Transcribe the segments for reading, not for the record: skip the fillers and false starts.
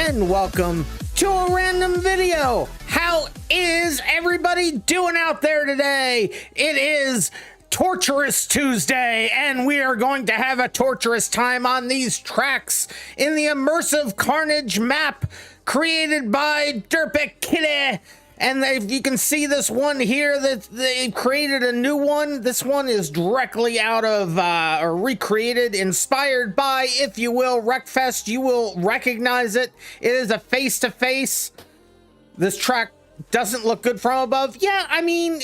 and welcome to a random video. How is everybody doing out there today? It is Torturous Tuesday, and we are going to have a torturous time on these tracks in the Immersive Karnage map created by RM². And you can see this one here that they created a new one. This one is directly out of, or recreated, inspired by, if you will, Wreckfest. You will recognize it. It is a face-to-face. This track doesn't look good from above. Yeah, I mean,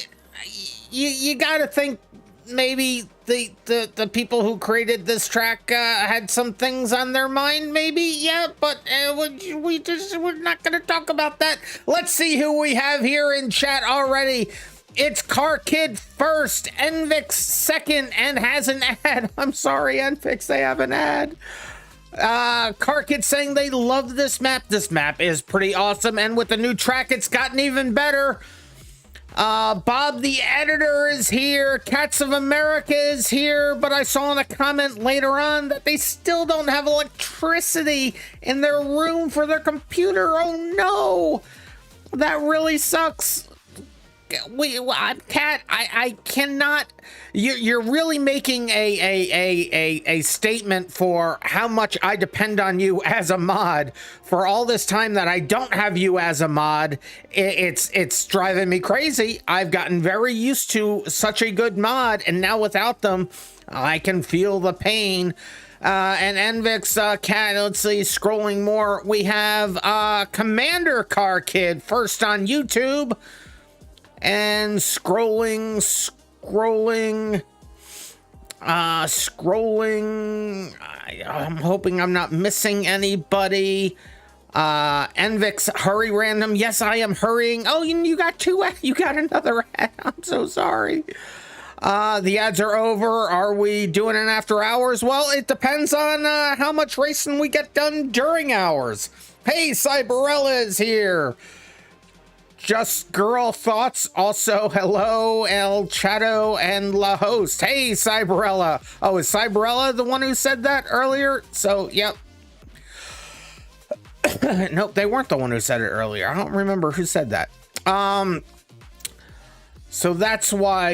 you gotta think maybe the people who created this track had some things on their mind, maybe. Yeah, but we're not gonna talk about that. Let's see who we have here in chat already. It's Karkid first, Envix second, and has an ad. I'm sorry, Envix, they have an ad. Karkid saying they love this map. This map is pretty awesome, and with the new track, it's gotten even better. Bob the editor is here. Cats of America is here, but I saw in a comment later on that they still don't have electricity in their room for their computer. Oh no, that really sucks. Cat, I cannot. You're really making a statement for how much I depend on you as a mod. For all this time that I don't have you as a mod, it's driving me crazy. I've gotten very used to such a good mod, and now without them, I can feel the pain. And Envix, Cat, let's see, scrolling more. We have Commander Karkid first on YouTube. And scrolling. I'm hoping I'm not missing anybody. Envix, hurry random. Yes, I am hurrying. Oh, you got two. You got another ad. I'm so sorry. The ads are over. Are we doing it after hours? Well, it depends on how much racing we get done during hours. Hey, Cyberella is here. Just Girl Thoughts, also hello, El Chato and La Host. Hey, Cyberella. Oh, is Cyberella the one who said that earlier? So, yep. Nope, they weren't the one who said it earlier. I don't remember who said that. So that's why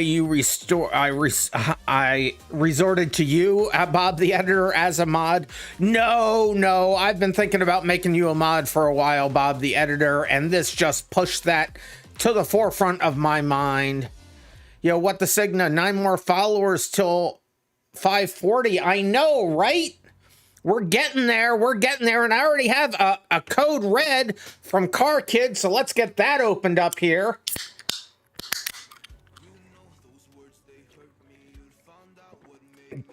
I resorted to you, Bob the editor, as a mod. No, I've been thinking about making you a mod for a while, Bob the editor, and this just pushed that to the forefront of my mind. Yo, what the Cigna? 9 more followers till 540. I know, right? We're getting there, and I already have a code red from Karkid, so let's get that opened up here.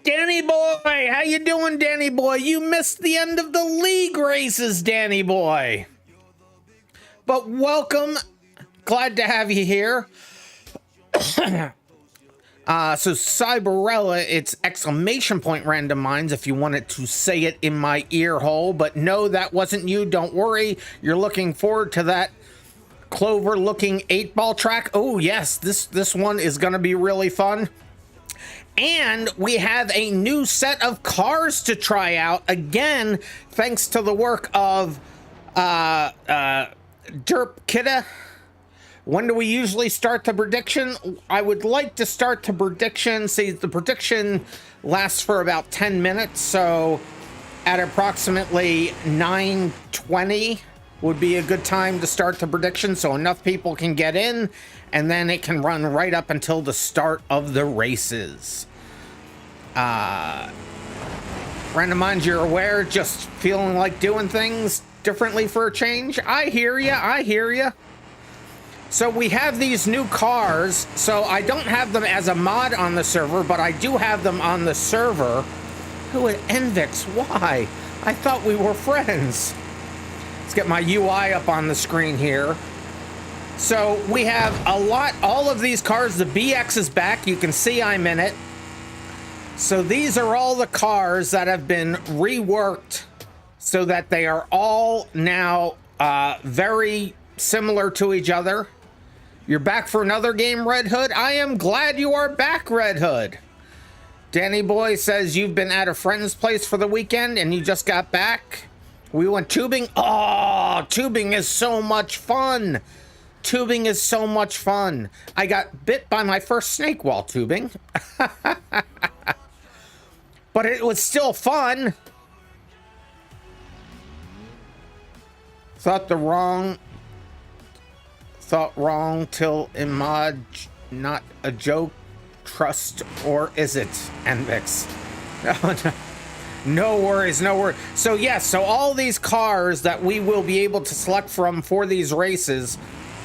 Danny boy, how you doing, Danny boy? You missed the end of the league races, Danny boy. But welcome, glad to have you here. So Cyberella, it's !RandomMinds if you wanted to say it in my ear hole, but no, that wasn't you. Don't worry, you're looking forward to that Clover looking 8-ball track. Oh yes, this one is gonna be really fun. And we have a new set of cars to try out, again, thanks to the work of RM². When do we usually start the prediction? I would like to start the prediction. See, the prediction lasts for about 10 minutes, so at approximately 9:20 would be a good time to start the prediction, so enough people can get in, and then it can run right up until the start of the races. RandomMinds, you're aware, just feeling like doing things differently for a change. I hear ya. So we have these new cars, so I don't have them as a mod on the server, but I do have them on the server. Who at Envix? Why? I thought we were friends. Let's get my UI up on the screen here. So we have all of these cars. The BX is back. You can see I'm in it. So these are all the cars that have been reworked so that they are all now very similar to each other. You're back for another game, Red Hood? I am glad you are back, Red Hood. Danny Boy says you've been at a friend's place for the weekend and you just got back. We went tubing. Oh, tubing is so much fun. Tubing is so much fun. I got bit by my first snake while tubing. But it was still fun. Thought wrong till Image, not a joke. Trust, or is it? NVIX. No worries, no worries. So yes, so all these cars that we will be able to select from for these races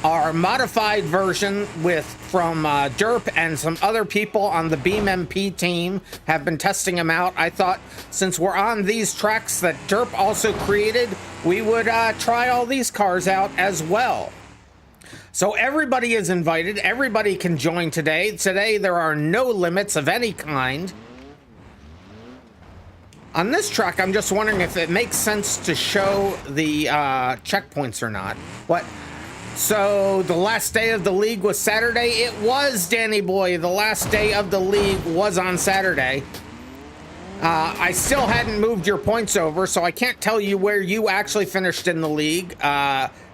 are modified version from Derp, and some other people on the BeamMP team have been testing them out. I thought since we're on these tracks that Derp also created, we would try all these cars out as well. So everybody is invited. Everybody can join today. Today there are no limits of any kind. On this track, I'm just wondering if it makes sense to show the checkpoints or not. What? So the last day of the league was Saturday. It was, Danny boy. The last day of the league was on Saturday. I still hadn't moved your points over, so I can't tell you where you actually finished in the league.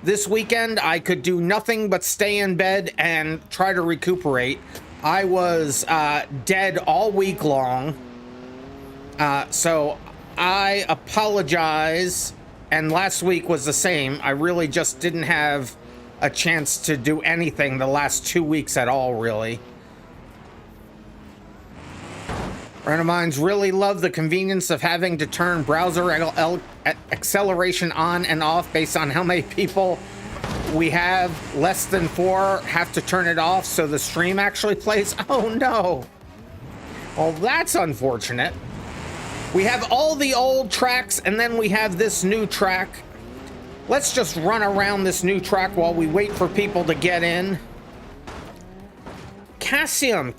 This weekend, I could do nothing but stay in bed and try to recuperate. I was dead all week long. So I apologize. And last week was the same. I really just didn't have a chance to do anything the last 2 weeks at all, really. RandomMinds really love the convenience of having to turn browser acceleration on and off based on how many people we have. Less than 4 have to turn it off so the stream actually plays. Oh no. Well, that's unfortunate. We have all the old tracks and then we have this new track. Let's just run around this new track while we wait for people to get in. Cassium,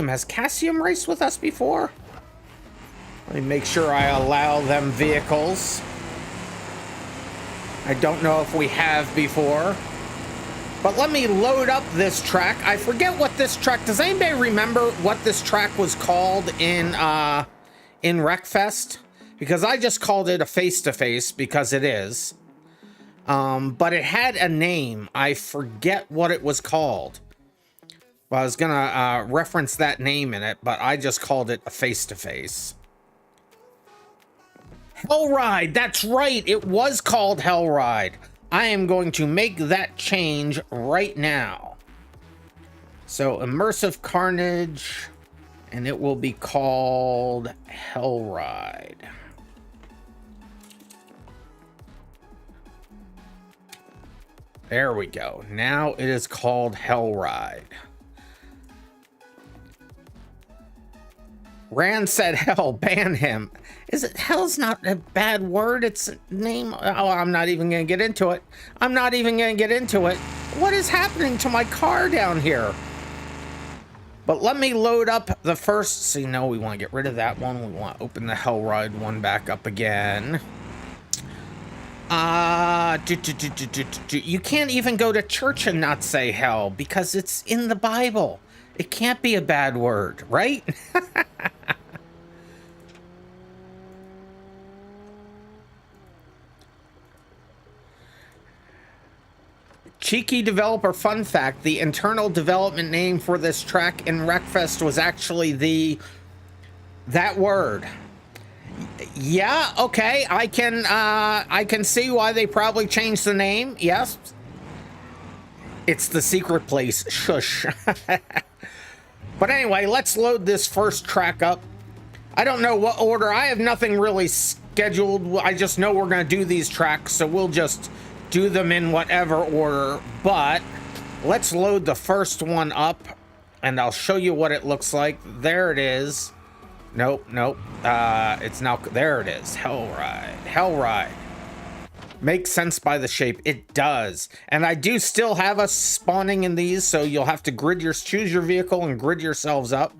has Cassium raced with us before? Let me make sure I allow them vehicles. I don't know if we have before. But let me load up this track. I forget what this track, does anybody remember what this track was called in Wreckfest? Because I just called it a face-to-face because it is. But it had a name. I forget what it was called. Well, I was gonna reference that name in it, but I just called it a face-to-face. Hellride, that's right, it was called Hellride. I am going to make that change right now. So, Immersive Karnage, and it will be called Hellride. There we go. Now it is called Hellride. Rand said hell, ban him. Is it, hell's not a bad word, it's a name. Oh, I'm not even gonna get into it. I'm not even gonna get into it. What is happening to my car down here? But let me load up the first, see, no, we wanna get rid of that one. We wanna open the Hellride one back up again. You can't even go to church and not say hell because it's in the Bible. It can't be a bad word, right? Cheeky developer fun fact, the internal development name for this track in Wreckfest was actually that word. Yeah, okay, I can see why they probably changed the name. Yes. It's the secret place. Shush. But anyway, let's load this first track up. I don't know what order. I have nothing really scheduled. I just know we're going to do these tracks, so we'll just do them in whatever order. But let's load the first one up, and I'll show you what it looks like. There it is. Nope. It's now, there it is. Hellride. Makes sense by the shape. It does. And I do still have us spawning in these, so you'll have to choose your vehicle and grid yourselves up.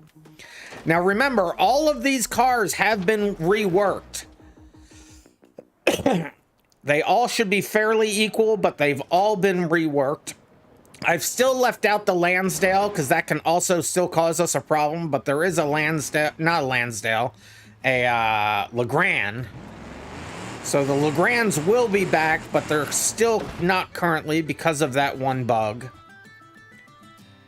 Now remember, all of these cars have been reworked. They all should be fairly equal, but they've all been reworked. I've still left out the Lansdale because that can also still cause us a problem, but there is a Lansdale, not a Lansdale, a Legrand. So the Legrands will be back, but they're still not currently because of that one bug.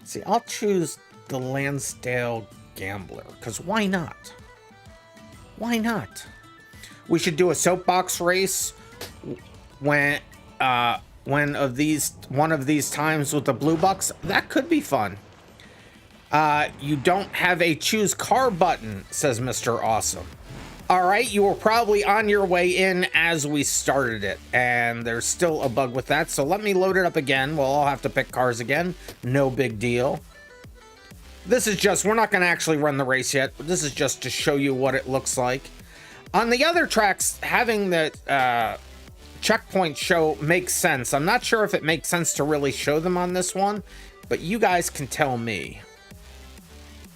See, I'll choose the Lansdale Gambler, because why not? Why not? We should do a soapbox race when one of these times with the blue bucks. That could be fun. You don't have a choose car button, says Mr. Awesome. All right, you were probably on your way in as we started it, and there's still a bug with that. So let me load it up again. We'll all have to pick cars again. No big deal. This is just, we're not going to actually run the race yet, but this is just to show you what it looks like. On the other tracks, having the checkpoint show makes sense. I'm not sure if it makes sense to really show them on this one, but you guys can tell me.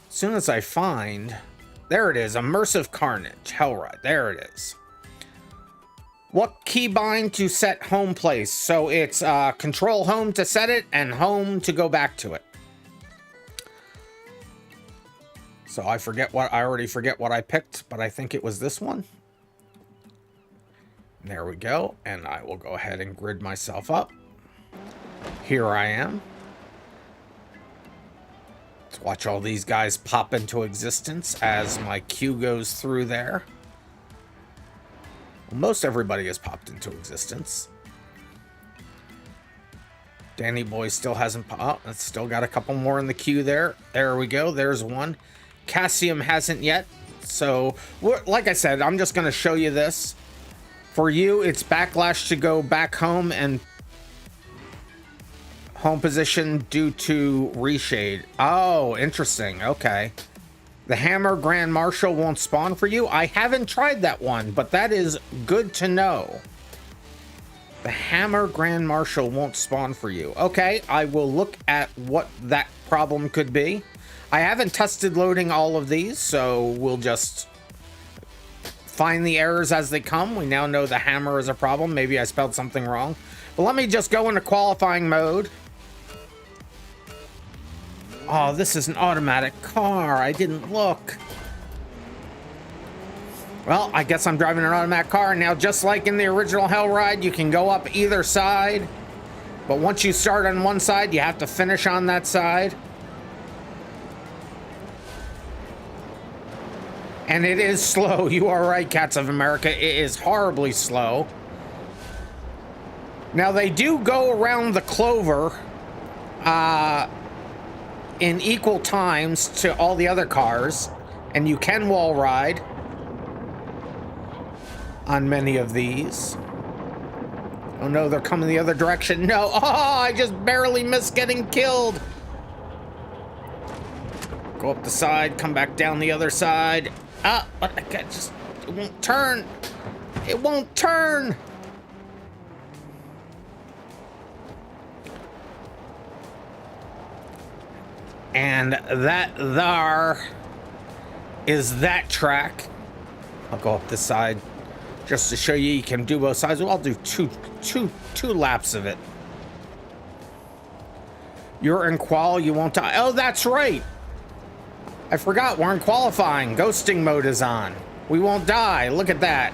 As soon as I find... There it is, Immersive Karnage, Hellride, there it is. What keybind to set home place? So it's control home to set it and home to go back to it. So I already forget what I picked, but I think it was this one. There we go, and I will go ahead and grid myself up. Here I am. Let's watch all these guys pop into existence as my queue goes through there. Well, most everybody has popped into existence. Danny Boy still hasn't popped. It's still got a couple more in the queue there. There we go. There's one. Cassium hasn't yet. So, like I said, I'm just going to show you this. For you, it's Backlash to go back home and home position due to reshade. Oh, interesting. Okay. The Hammer Grand Marshal won't spawn for you. I haven't tried that one, but that is good to know. The Hammer Grand Marshal won't spawn for you. Okay, I will look at what that problem could be. I haven't tested loading all of these, so we'll just find the errors as they come. We now know the hammer is a problem. Maybe I spelled something wrong. But let me just go into qualifying mode. Oh, this is an automatic car. I didn't look. Well, I guess I'm driving an automatic car. Now, just like in the original Hellride, you can go up either side. But once you start on one side, you have to finish on that side. And it is slow. You are right, Cats of America. It is horribly slow. Now, they do go around the clover in equal times to all the other cars, and you can wall ride on many of these. Oh no, they're coming the other direction. No, oh, I just barely missed getting killed. Go up the side, come back down the other side. Ah, but I can't just, it won't turn. It won't turn. And that there is that track. I'll go up this side just to show you can do both sides. Well, I'll do two laps of it. You're in qual, you won't die. Oh, that's right. I forgot we're in qualifying. Ghosting mode is on. We won't die. Look at that.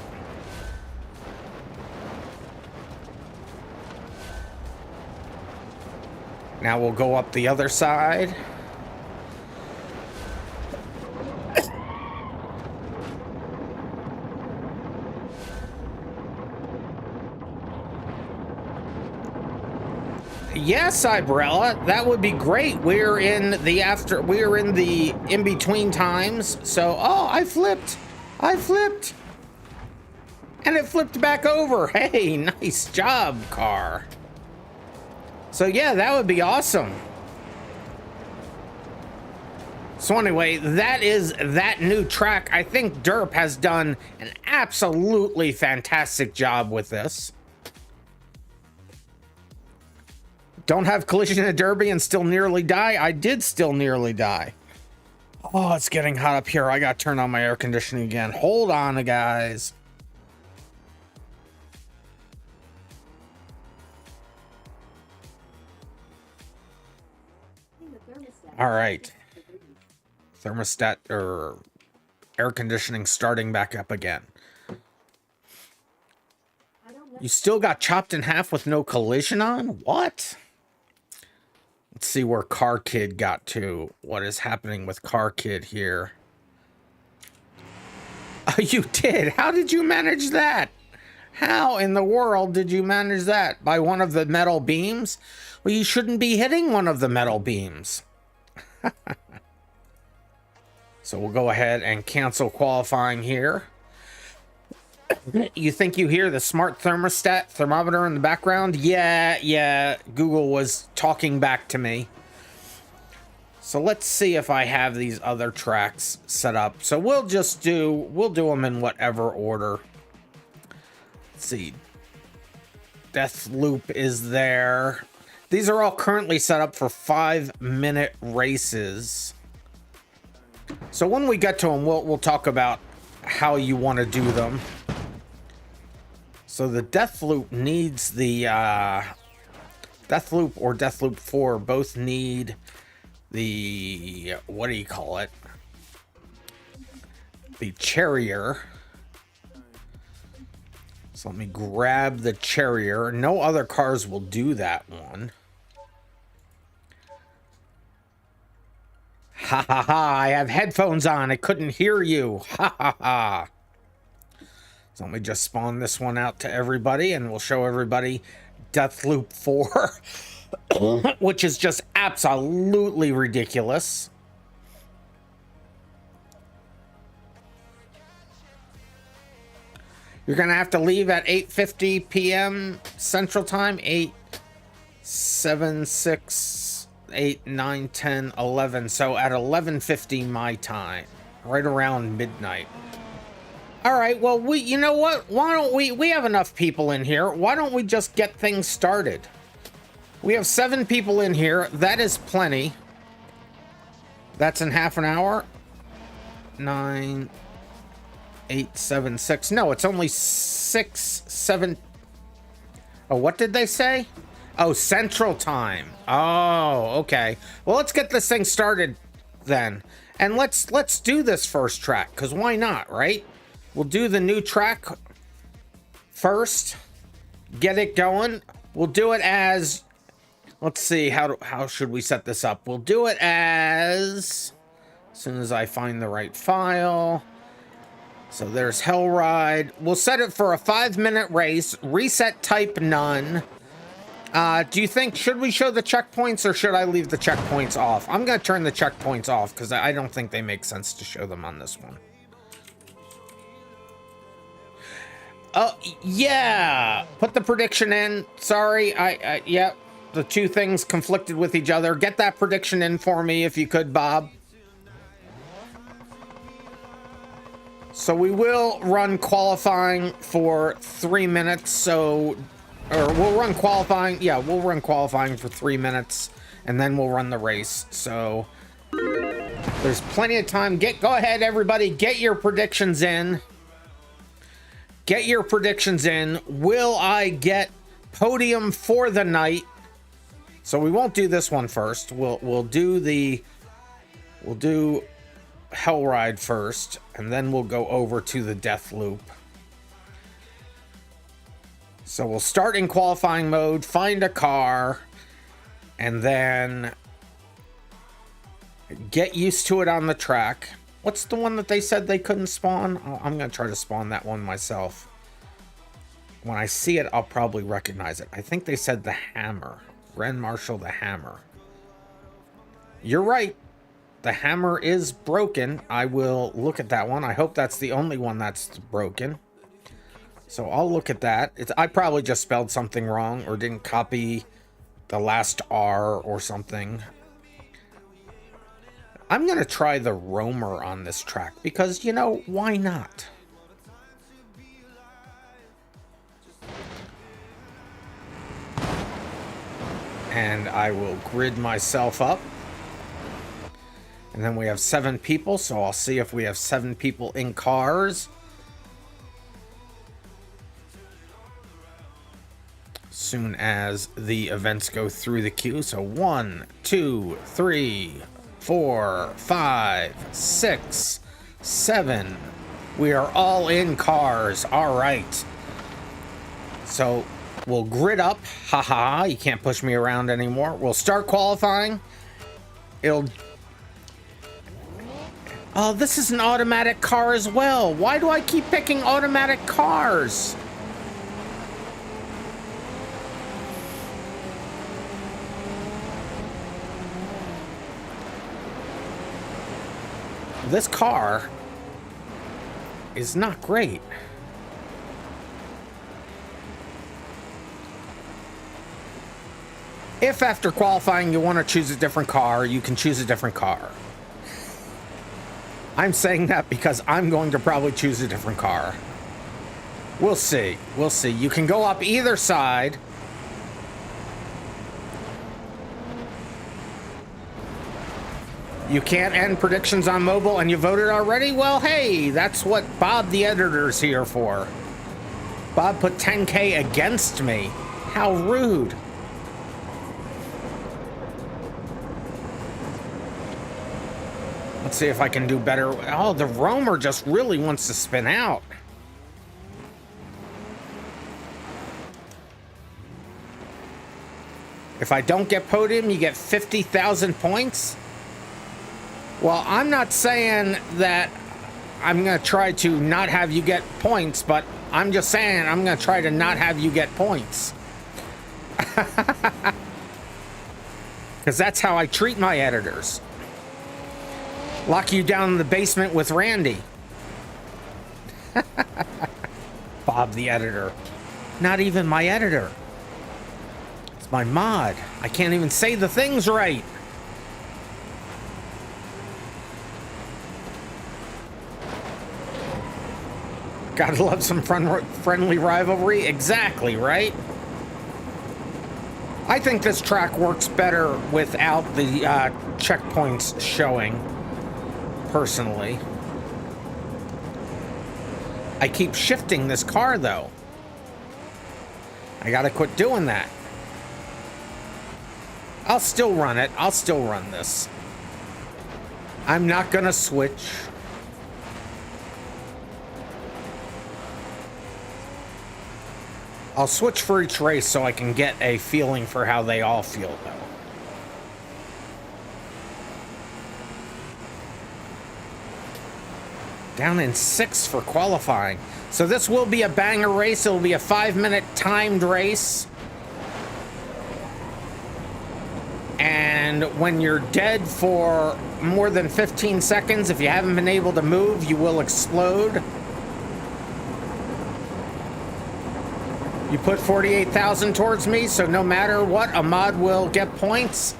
Now we'll go up the other side. Yes, Ibrella, that would be great. We're in the in-between times. So, oh, I flipped. And it flipped back over. Hey, nice job, car. So yeah, that would be awesome. So anyway, that is that new track. I think Derp has done an absolutely fantastic job with this. Don't have collision in a derby and still nearly die. I did still nearly die. Oh, it's getting hot up here. I got to turn on my air conditioning again. Hold on, guys. All right. Thermostat or air conditioning starting back up again. You still got chopped in half with no collision on? What? Let's see where Car Kid got to. What is happening with Car Kid here? Oh, you did? How did you manage that? How in the world did you manage that? By one of the metal beams? Well, you shouldn't be hitting one of the metal beams. So we'll go ahead and cancel qualifying here. You think you hear the smart thermometer in the background? Yeah, Google was talking back to me. So let's see if I have these other tracks set up. So we'll do them in whatever order. Let's see. Death Loop is there. These are all currently set up for 5-minute races. So when we get to them, we'll talk about how you want to do them. So the Deathloop needs the Deathloop or Deathloop 4 both need the, what do you call it? The Charrier. So let me grab the Charrier. No other cars will do that one. Ha ha ha, I have headphones on. I couldn't hear you. Ha ha ha. So let me just spawn this one out to everybody and we'll show everybody Deathloop 4, which is just absolutely ridiculous. You're going to have to leave at 8:50 p.m. Central Time. 8, 7, 6, 8, 9, 10, 11. So at 11:50 my time, right around midnight. All right, well, you know what? Why don't we have enough people in here. Why don't we just get things started? We have 7 people in here. That is plenty. That's in half an hour. 9, 8, 7, 6. No, it's only 6, 7. Oh, what did they say? Oh, Central Time. Oh, okay. Well, let's get this thing started then. And let's do this first track, because why not, right? We'll do the new track first. Get it going. We'll do it as, let's see, how should we set this up? We'll do it as soon as I find the right file. So there's Hell Ride. We'll set it for a 5-minute race. Reset type none. Do you think, should we show the checkpoints or should I leave the checkpoints off? I'm going to turn the checkpoints off because I don't think they make sense to show them on this one. Oh, yeah. Put the prediction in. Sorry. Yep. The two things conflicted with each other. Get that prediction in for me if you could, Bob. So we will run qualifying for 3 minutes. Or we'll run qualifying. Yeah, we'll run qualifying for 3 minutes and then we'll run the race. So there's plenty of time. Go ahead, everybody. Get your predictions in. Get your predictions in. Will I get podium for the night? So we won't do this one first. We'll do Hell Ride first, and then we'll go over to the Death Loop. So we'll start in qualifying mode, find a car, and then get used to it on the track. What's the one that they said they couldn't spawn? I'm going to try to spawn that one myself. When I see it, I'll probably recognize it. I think they said the Hammer. Ren Marshall the Hammer. You're right. The hammer is broken. I will look at that one. I hope that's the only one that's broken. So I'll look at that. I probably just spelled something wrong or didn't copy the last R or something. I'm going to try the Roamer on this track because, you know, why not? And I will grid myself up. And then we have 7 people, so I'll see if we have 7 people in cars. Soon as the events go through the queue. So 1, 2, 3, 4, 5, 6, 7. We are all in cars. All right. So we'll grid up. Haha, you can't push me around anymore. We'll start qualifying. Oh, this is an automatic car as well. Why do I keep picking automatic cars? This car is not great. If after qualifying you want to choose a different car, you can choose a different car. I'm saying that because I'm going to probably choose a different car. We'll see. We'll see. You can go up either side. You can't end predictions on mobile and you voted already? Well, hey, that's what Bob the editor's here for. Bob put 10K against me. How rude. Let's see if I can do better. Oh, the roamer just really wants to spin out. If I don't get podium, you get 50,000 points. Well, I'm not saying that I'm going to try to not have you get points, but I'm just saying I'm going to try to not have you get points. Because that's how I treat my editors. Lock you down in the basement with Randy. Bob the editor. Not even my editor. It's my mod. I can't even say the things right. Gotta love some friendly rivalry. Exactly, right? I think this track works better without the checkpoints showing. Personally, I keep shifting this car though. I gotta quit doing that. I'll still run it. I'll still run this. I'm not gonna switch. I'll switch for each race so I can get a feeling for how they all feel though. Down in 6 for qualifying. So this will be a banger race. It'll be a 5-minute timed race. And when you're dead for more than 15 seconds, if you haven't been able to move, you will explode. You put 48,000 towards me, so no matter what, a mod will get points.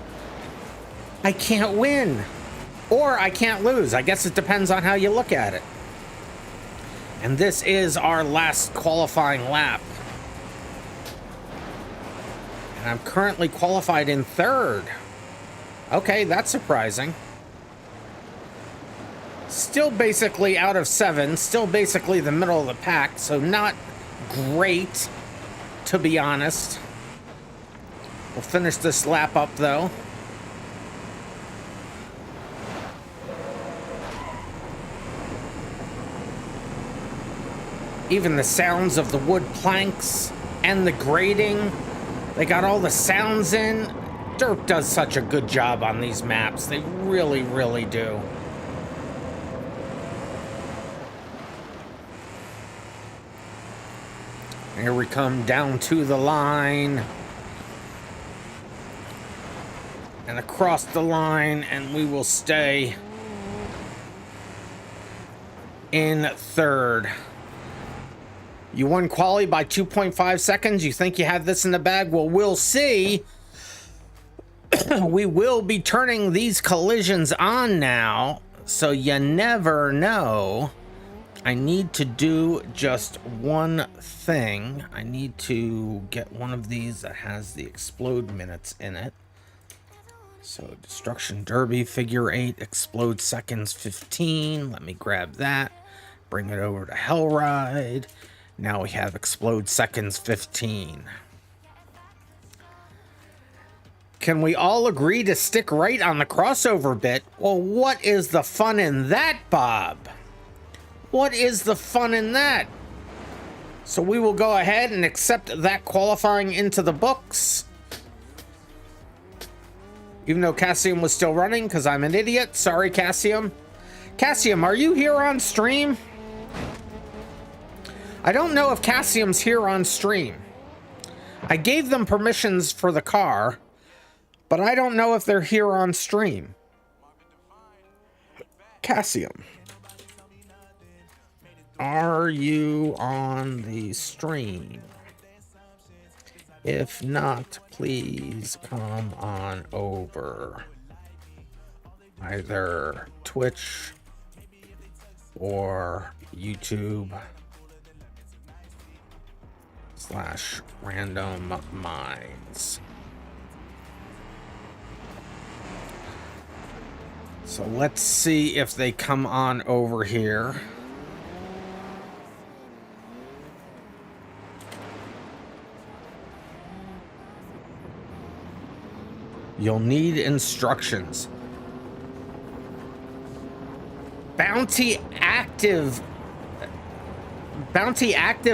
I can't win. Or I can't lose. I guess it depends on how you look at it. And this is our last qualifying lap. And I'm currently qualified in 3rd. Okay, that's surprising. Still basically out of 7. Still basically the middle of the pack. So not great, to be honest. We'll finish this lap up, though. Even the sounds of the wood planks and the grating, they got all the sounds in. Derp does such a good job on these maps. They really, really do. Here we come down to the line. And across the line, and we will stay in 3rd. You won quali by 2.5 seconds. You think you have this in the bag? Well, we'll see. We will be turning these collisions on now, so you never know. I need to do just one thing. I need to get one of these that has the explode minutes in it. So Destruction Derby, figure 8, explode seconds 15. Let me grab that. Bring it over to Hellride. Now we have explode seconds 15. Can we all agree to stick right on the crossover bit? Well, what is the fun in that, Bob? What is the fun in that? So we will go ahead and accept that qualifying into the books. Even though Cassium was still running, because I'm an idiot. Sorry, Cassium. Cassium, are you here on stream? I don't know if Cassium's here on stream. I gave them permissions for the car, but I don't know if they're here on stream. Cassium, are you on the stream? If not, please come on over. Either Twitch or YouTube /RandomMinds. So let's see if they come on over here. You'll need instructions. Bounty active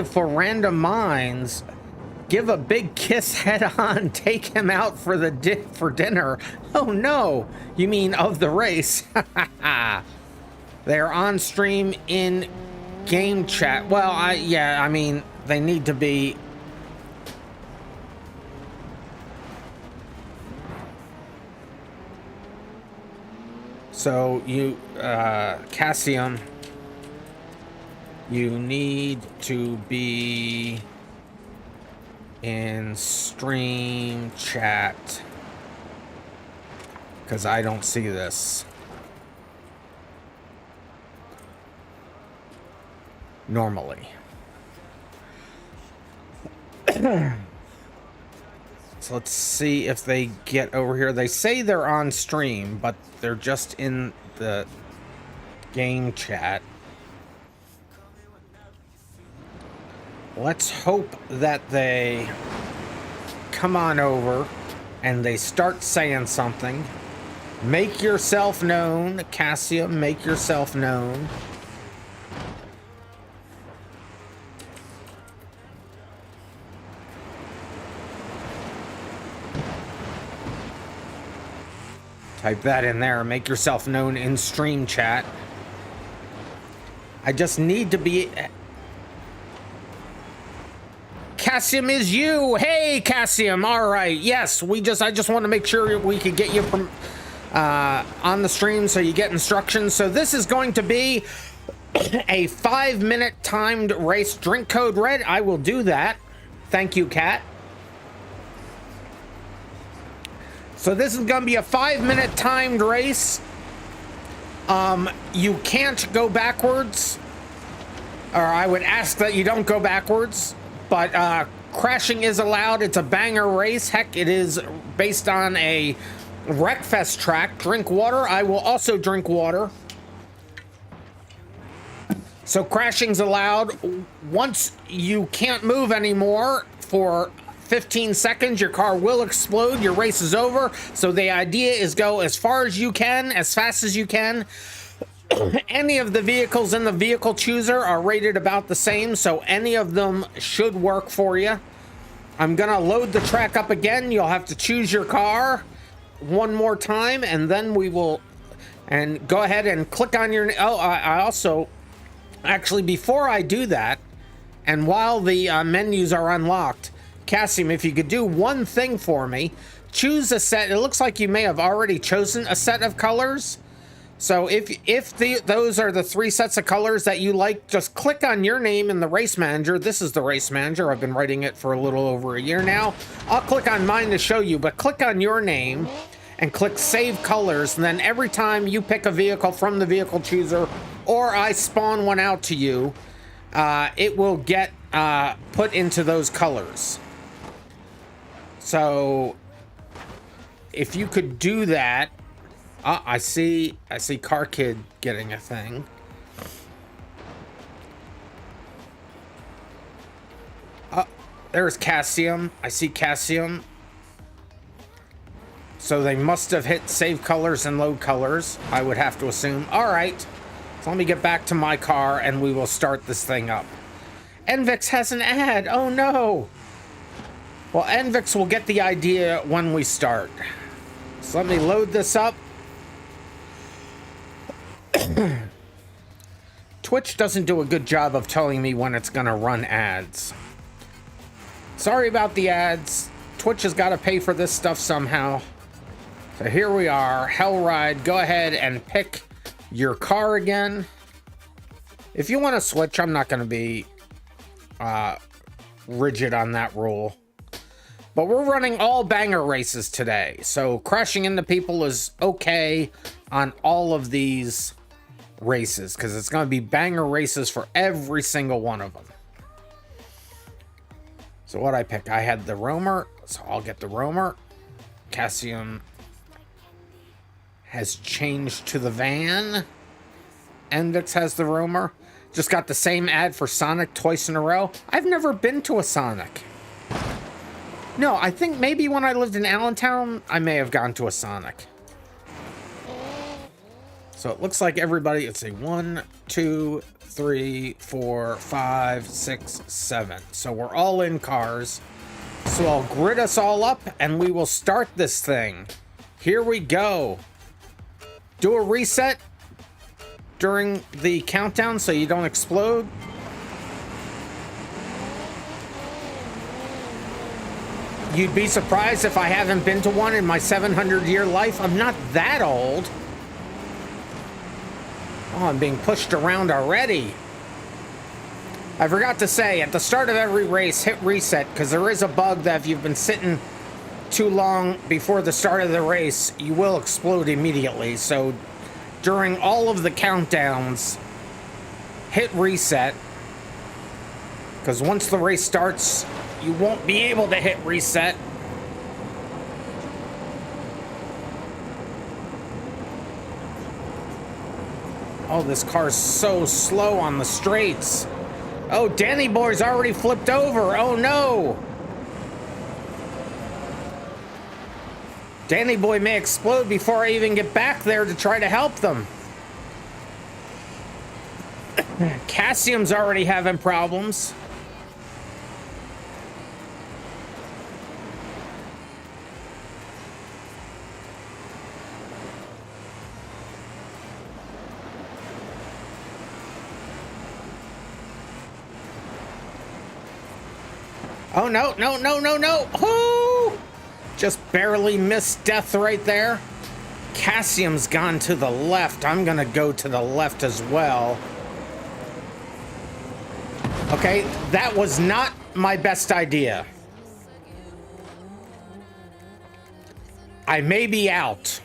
for RandomMinds. Give a big kiss head on. Take him out for for dinner. Oh no, you mean of the race? They're on stream in game chat. Well, I mean they need to be. So you, Cassium, you need to be in stream chat because I don't see this normally. So let's see if they get over here. They say they're on stream, but they're just in the game chat. Let's hope that they come on over and they start saying something. Make yourself known, Cassium, make yourself known. Type that in there. Make yourself known in stream chat. I just need to be... Cassium is you. Hey, Cassium. All right. Yes, I just want to make sure we could get you from on the stream so you get instructions. So this is going to be a 5-minute timed race. Drink code red. I will do that. Thank you, Kat. So this is going to be a 5-minute timed race. You can't go backwards, or I would ask that you don't go backwards, but crashing is allowed. It's a banger race. Heck, it is based on a Wreckfest track. Drink water. I will also drink water. So crashing's allowed. Once you can't move anymore for 15 seconds, your car will explode. Your race is over. So the idea is go as far as you can, as fast as you can. Any of the vehicles in the vehicle chooser are rated about the same, so any of them should work for you. I'm gonna load the track up again. You'll have to choose your car one more time, and then we will, and go ahead and click on your, I also, actually before I do that, and while the menus are unlocked, Cassium, if you could do one thing for me, choose a set. It looks like you may have already chosen a set of colors. So if those are the 3 sets of colors that you like, just click on your name in the race manager. This is the race manager. I've been writing it for a little over a year now. I'll click on mine to show you, but click on your name and click save colors. And then every time you pick a vehicle from the vehicle chooser, or I spawn one out to you, it will get put into those colors. So if you could do that, I see Car Kid getting a thing. There's Cassium. I see Cassium. So they must have hit save colors and load colors, I would have to assume. All right. So let me get back to my car and we will start this thing up. Envix has an ad. Oh no. Well, Envix will get the idea when we start. So let me load this up. Twitch doesn't do a good job of telling me when it's gonna run ads. Sorry about the ads. Twitch has got to pay for this stuff somehow. So here we are, Hellride. Go ahead and pick your car again. If you want to switch, I'm not going to be rigid on that rule. But we're running all banger races today. So crashing into people is okay on all of these races, because it's going to be banger races for every single one of them. So what I pick? I had the Roamer, so I'll get the Roamer. Cassium has changed to the van. Envix has the Roamer. Just got the same ad for Sonic twice in a row. I've never been to a Sonic. No, I think maybe when I lived in Allentown, I may have gone to a Sonic. So it looks like everybody, it's a 1, 2, 3, 4, 5, 6, 7. So we're all in cars. So I'll grid us all up and we will start this thing. Here we go. Do a reset during the countdown so you don't explode. You'd be surprised if I haven't been to one in my 700-year life. I'm not that old. Oh, I'm being pushed around already. I forgot to say, at the start of every race, hit reset, because there is a bug that if you've been sitting too long before the start of the race, you will explode immediately. So during all of the countdowns, hit reset, because once the race starts, you won't be able to hit reset. Oh, this car's so slow on the straights. Oh, Danny Boy's already flipped over. Oh, no. Danny Boy may explode before I even get back there to try to help them. Cassium's already having problems. Oh, no, no, no, no, no. Whoo! Just barely missed death right there. Cassium's gone to the left. I'm gonna go to the left as well. Okay, that was not my best idea. I may be out.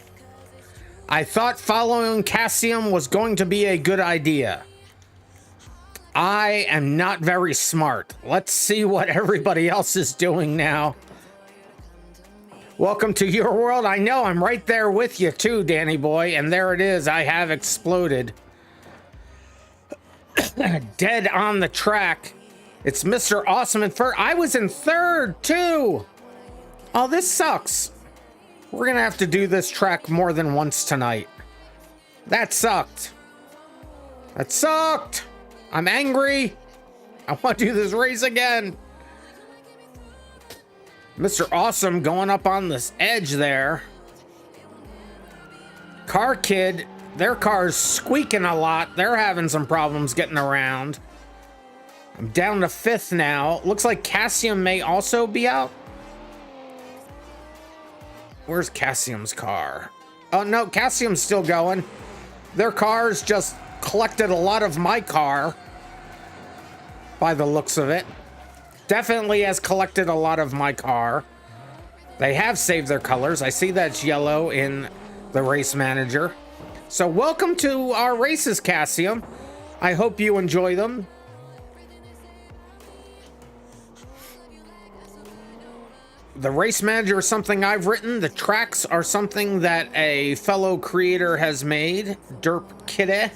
I thought following Cassium was going to be a good idea. I am not very smart. Let's see what everybody else is doing now. Welcome to your world. I know I'm right there with you too, Danny Boy. And there it is. I have exploded. Dead on the track. It's Mr. Awesome in first. I was in third too. Oh, this sucks. We're gonna have to do this track more than once tonight. That sucked. That sucked. I'm angry. I want to do this race again. Mr. Awesome going up on this edge there. Car Kid, their car's squeaking a lot. They're having some problems getting around. I'm down to fifth now. Looks like Cassium may also be out. Where's Cassium's car? Oh no, Cassium's still going. Their cars just collected a lot of my car by the looks of it. Definitely has collected a lot of my car. They have saved their colors. I see that's yellow in the race manager. So welcome to our races, Cassium. I hope you enjoy them. The race manager is something I've written. The tracks are something that a fellow creator has made, Derp Kitty.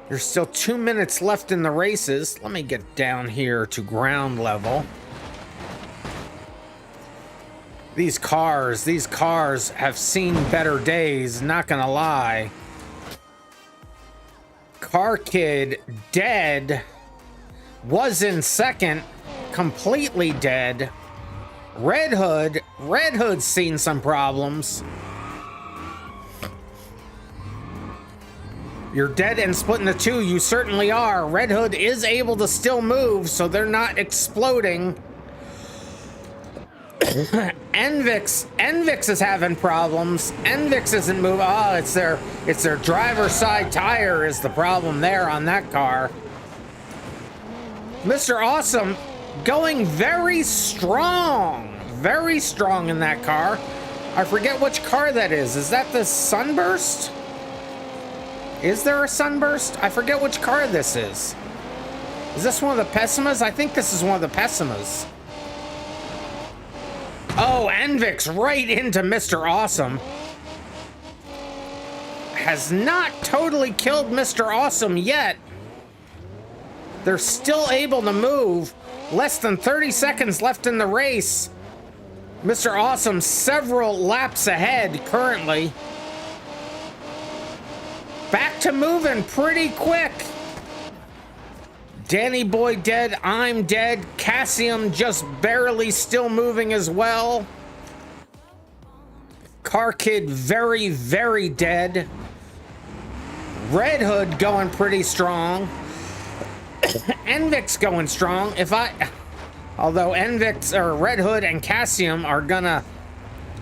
There's still 2 minutes left in the races. Let me get down here to ground level. These cars have seen better days, not gonna lie. Car Kid dead. Was in second, completely dead. Red Hood's seen some problems. You're dead and split into two. You certainly are. Red Hood is able to still move, so they're not exploding. Envix is having problems. Envix isn't moving. Oh, it's their driver's side tire is the problem there on that car. Mr. Awesome going very strong in that car. I forget which car that is. Is that the Sunburst? Is there a Sunburst? I forget which car this is. Is this one of the Pessimas? I think this is one of the Pessimas. Oh, Envix right into Mr. Awesome. Has not totally killed Mr. Awesome yet. They're still able to move. Less than 30 seconds left in the race. Mr. Awesome several laps ahead currently. Back to moving pretty quick. Danny Boy dead, I'm dead. Cassium just barely still moving as well. Car Kid very, very dead. Red Hood going pretty strong. Envix going strong. Although Envix or Red Hood and Cassium are gonna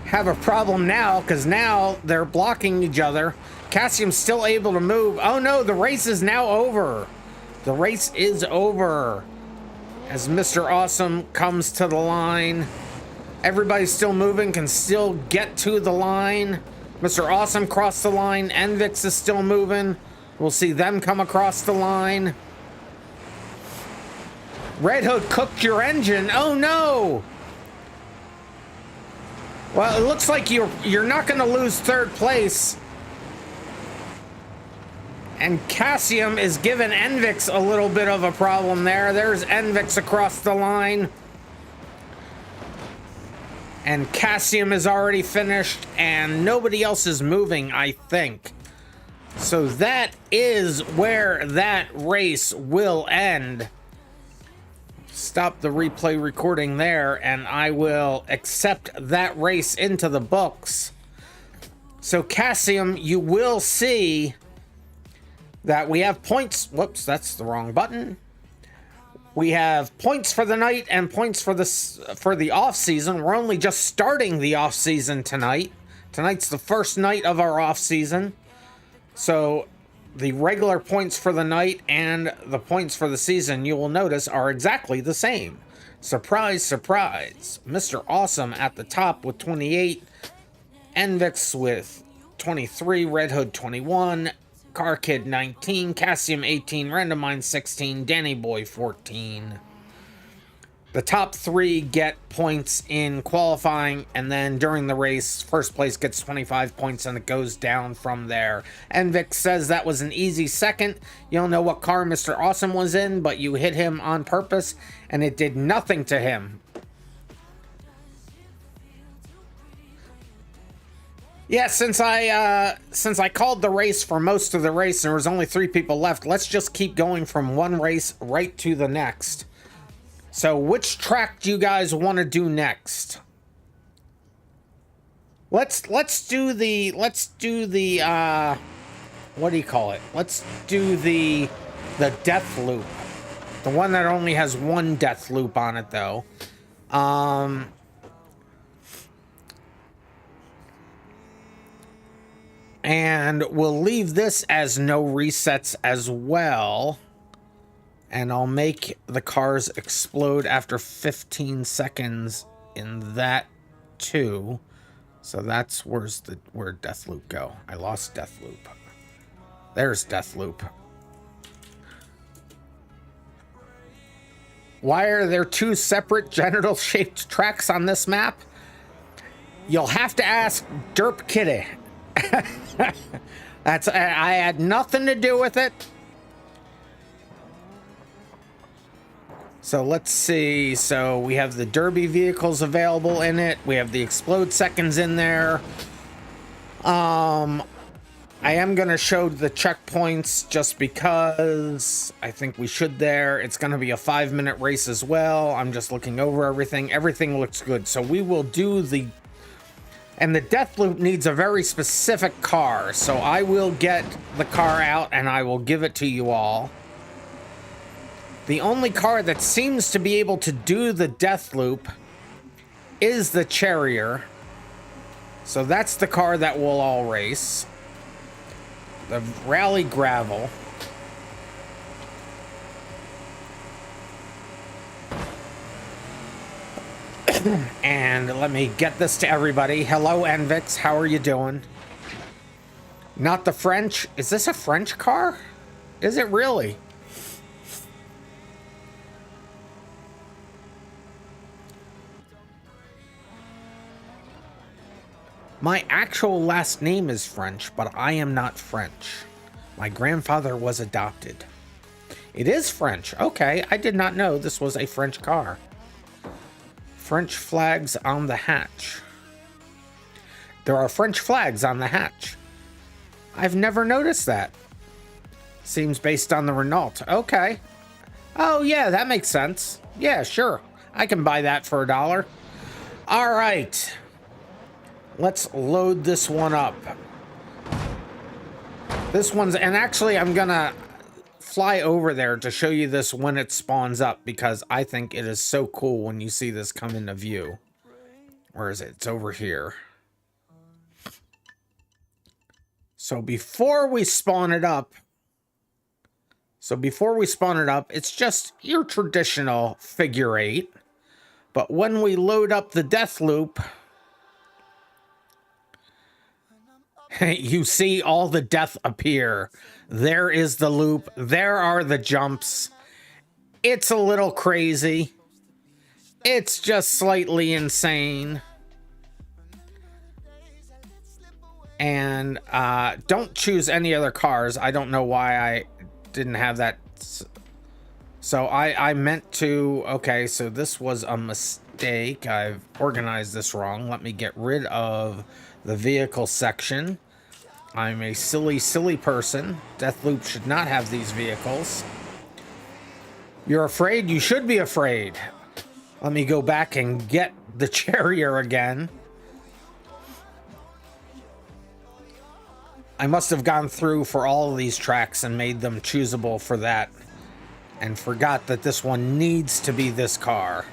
have a problem now because now they're blocking each other. Cassium's still able to move. Oh no, the race is now over. The race is over as Mr. Awesome comes to the line. Everybody's still moving, can still get to the line. Mr. Awesome crossed the line. Envix is still moving. We'll see them come across the line. Red Hood cooked your engine. Oh no! Well, it looks like you're not going to lose third place. And Cassium is giving Envix a little bit of a problem there. There's Envix across the line. And Cassium is already finished, and nobody else is moving, I think. So that is where that race will end. Stop the replay recording there, and I will accept that race into the books. So Cassium, you will see that we have points. Whoops, that's the wrong button. We have points for the night and points for the off season. We're only just starting the off season tonight. Tonight's the first night of our off season. So the regular points for the night and the points for the season, you will notice, are exactly the same. Surprise, surprise. Mr. Awesome at the top with 28. Envix with 23. Red Hood 21. Car Kid 19, Cassium 18, RandomMinds 16, Danny Boy 14. The top three get points in qualifying, and then during the race, first place gets 25 points, and it goes down from there. Envix says that was an easy second. You don't know what car Mr. Awesome was in, but you hit him on purpose, and it did nothing to him. Yeah, since I called the race for most of the race, there was only 3 people left. Let's just keep going from one race right to the next. So, which track do you guys want to do next? Let's do the what do you call it? Let's do the death loop. The one that only has one death loop on it, though. And we'll leave this as no resets as well. And I'll make the cars explode after 15 seconds in that too. So that's where'd Deathloop go? I lost Deathloop. There's Deathloop. Why are there 2 separate genital-shaped tracks on this map? You'll have to ask Derp Kitty. I had nothing to do with it. So let's see. So we have the Derby vehicles available in it. We have the explode seconds in there. I am going to show the checkpoints just because I think we should there. It's going to be a 5-minute race as well. I'm just looking over everything. Everything looks good. So we will do the... And the death loop needs a very specific car. So I will get the car out and I will give it to you all. The only car that seems to be able to do the death loop is the Charrier. So that's the car that we'll all race. The Rally Gravel. And let me get this to everybody. Hello, Envix. How are you doing? Not the French. Is this a French car? Is it really? My actual last name is French, but I am not French. My grandfather was adopted. It is French. Okay, I did not know this was a French car. French flags on the hatch. There are French flags on the hatch. I've never noticed that. Seems based on the Renault. Okay. Oh, yeah, that makes sense. Yeah, sure. I can buy that for $1. All right. Let's load this one up. This one's, and actually I'm gonna fly over there to show you this when it spawns up because I think it is so cool when you see this come into view. Where is it? It's over here. So before we spawn it up, it's just your traditional figure 8. But when we load up the death loop, you see all the death appear. There is the loop. There are the jumps. It's a little crazy. It's just slightly insane. And don't choose any other cars. I don't know why I didn't have that. So I meant to... Okay, so this was a mistake. I've organized this wrong. Let me get rid of the vehicle section. I'm a silly, silly person. Deathloop should not have these vehicles. You're afraid? You should be afraid. Let me go back and get the Charrier again. I must have gone through for all of these tracks and made them choosable for that. And forgot that this one needs to be this car.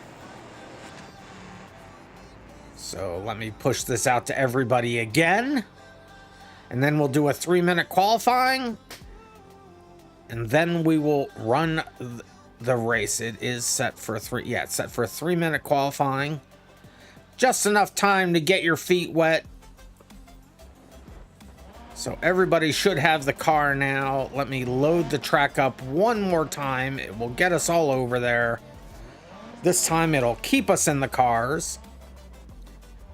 So let me push this out to everybody again. And then we'll do a 3-minute qualifying. And then we will run the race. It is set for it's set for a 3-minute qualifying. Just enough time to get your feet wet. So everybody should have the car now. Let me load the track up one more time. It will get us all over there. This time it'll keep us in the cars.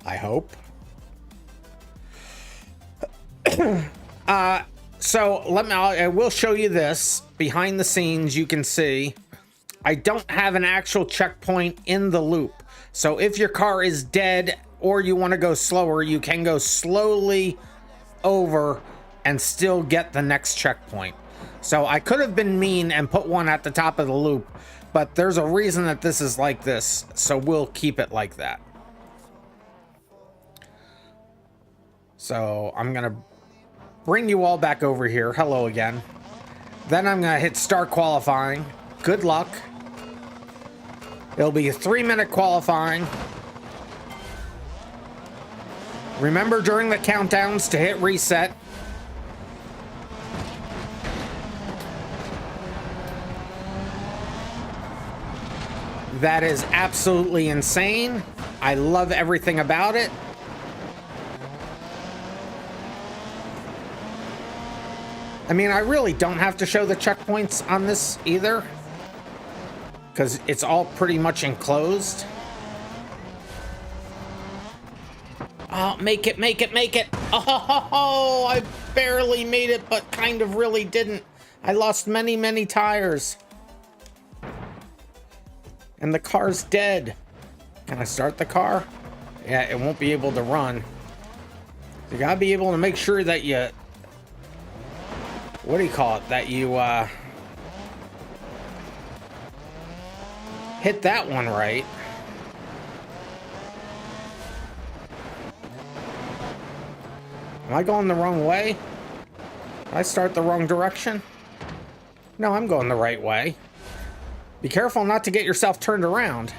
I hope. So I will show you this behind the scenes. You can see I don't have an actual checkpoint in the loop. So if your car is dead or you want to go slower, you can go slowly over and still get the next checkpoint. So I could have been mean and put one at the top of the loop, but there's a reason that this is like this. So we'll keep it like that. So I'm gonna bring you all back over here. Hello again. Then I'm gonna hit start qualifying. Good luck. It'll be a 3-minute qualifying. Remember during the countdowns to hit reset. That is absolutely insane. I love everything about it. I mean, I really don't have to show the checkpoints on this either, because it's all pretty much enclosed. Oh, make it, make it, make it. Oh, I barely made it, but kind of really didn't. I lost many, many tires. And the car's dead. Can I start the car? Yeah, it won't be able to run. You gotta be able to make sure that you what do you call it, that you hit that one right. Am I going the wrong way? Did I start the wrong direction? No, I'm going the right way. Be careful not to get yourself turned around.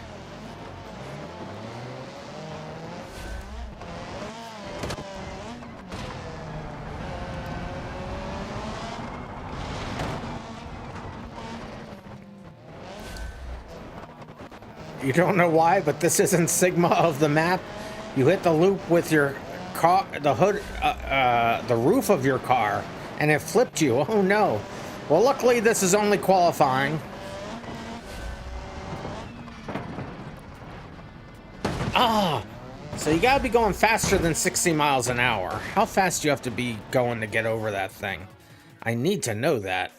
You don't know why, but this isn't Sigma of the map. You hit the loop with your car, the hood, the roof of your car, and it flipped you. Oh no. Well, luckily this is only qualifying. Ah, so you gotta be going faster than 60 miles an hour. How fast do you have to be going to get over that thing? I need to know that.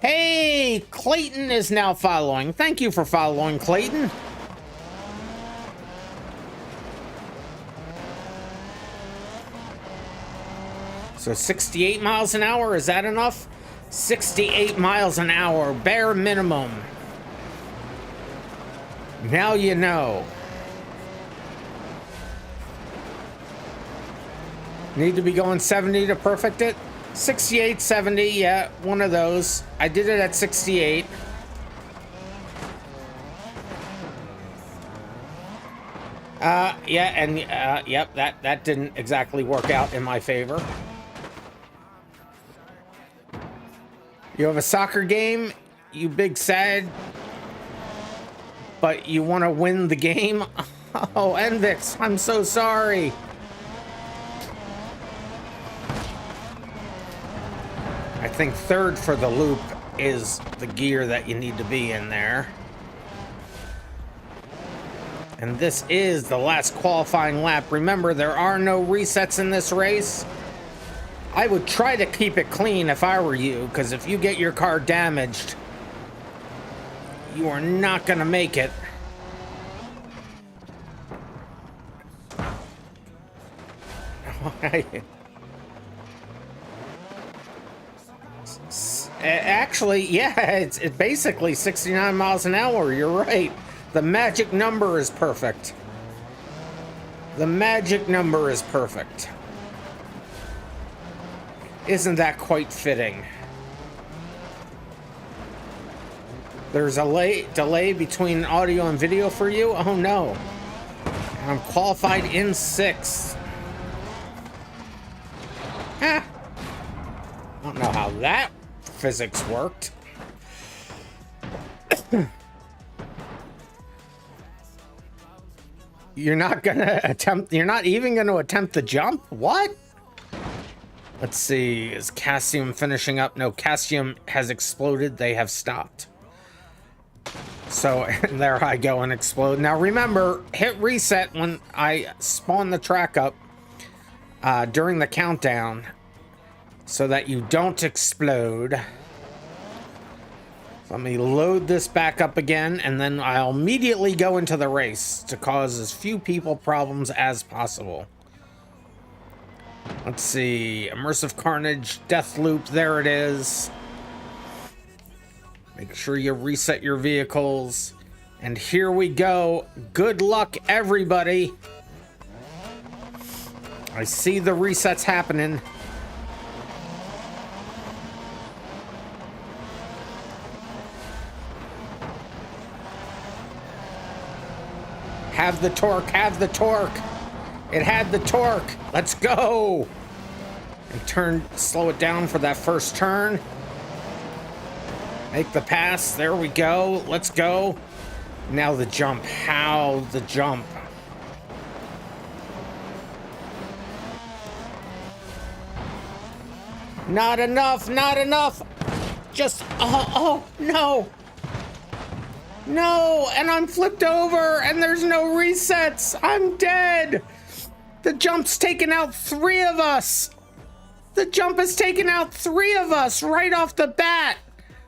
Hey, Clayton is now following. Thank you for following, Clayton. So 68 miles an hour, is that enough? 68 miles an hour, bare minimum. Now you know. Need to be going 70 to perfect it? 68, 70, yeah, one of those. I did it at 68. Yeah, and yep, that didn't exactly work out in my favor. You have a soccer game, you big sad, but you want to win the game? Oh, Envix, I'm so sorry. I think third for the loop is the gear that you need to be in there. And this is the last qualifying lap. Remember, there are no resets in this race. I would try to keep it clean if I were you, because if you get your car damaged, you are not going to make it. Actually, yeah, it's basically 69 miles an hour. You're right. The magic number is perfect. The magic number is perfect. Isn't that quite fitting? There's a delay between audio and video for you? Oh no. And I'm qualified in 6th. Ah. I don't know how that physics worked. You're not even gonna attempt the jump? What? Let's see, is Cassium finishing up? No, Cassium has exploded. They have stopped. So there I go and explode. Now remember, hit reset when I spawn the track up during the countdown so that you don't explode. Let me load this back up again, and then I'll immediately go into the race to cause as few people problems as possible. Let's see, Immersive Carnage, Death Loop, there it is. Make sure you reset your vehicles. And here we go. Good luck, everybody. I see the resets happening. Have the torque, have the torque. It had the torque. Let's go. And slow it down for that first turn. Make the pass. There we go. Let's go. Now the jump. How the jump? Not enough. Not enough. Just, oh, no. No, and I'm flipped over, and there's no resets. I'm dead. The jump's taken out 3 of us. The jump has taken out 3 of us right off the bat.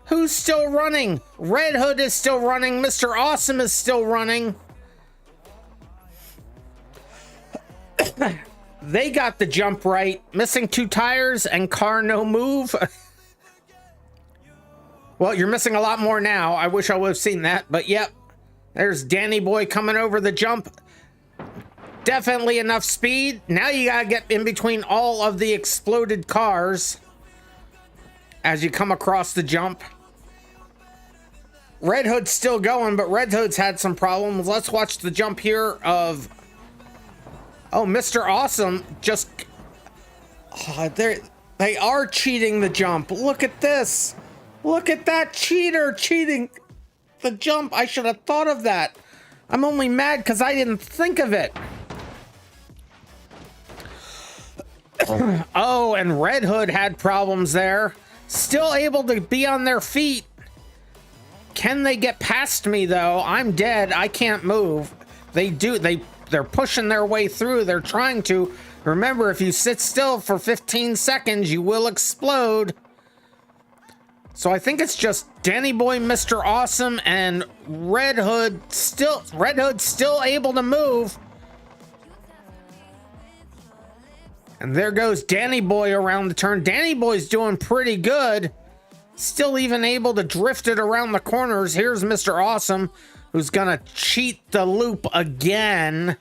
Who's still running? Red Hood is still running. Mr. Awesome is still running. They got the jump right. Missing 2 tires and car no move. Well, you're missing a lot more now. I wish I would have seen that, but yep. There's Danny Boy coming over the jump. Definitely enough speed. Now you gotta get in between all of the exploded cars as you come across the jump. Red Hood's still going, but Red Hood's had some problems. Let's watch the jump here of... Oh, Mr. Awesome just... Oh, they are cheating the jump. Look at this. Look at that cheater cheating the jump. I should have thought of that. I'm only mad because I didn't think of it. Oh, and Red Hood had problems there. Still able to be on their feet. Can they get past me though? I'm dead. I can't move. They're pushing their way through. They're trying to. Remember, if you sit still for 15 seconds, you will explode. So I think it's just Danny Boy, Mr. Awesome, and Red Hood still able to move. And there goes Danny Boy around the turn. Danny Boy's doing pretty good. Still even able to drift it around the corners. Here's Mr. Awesome, who's gonna cheat the loop again.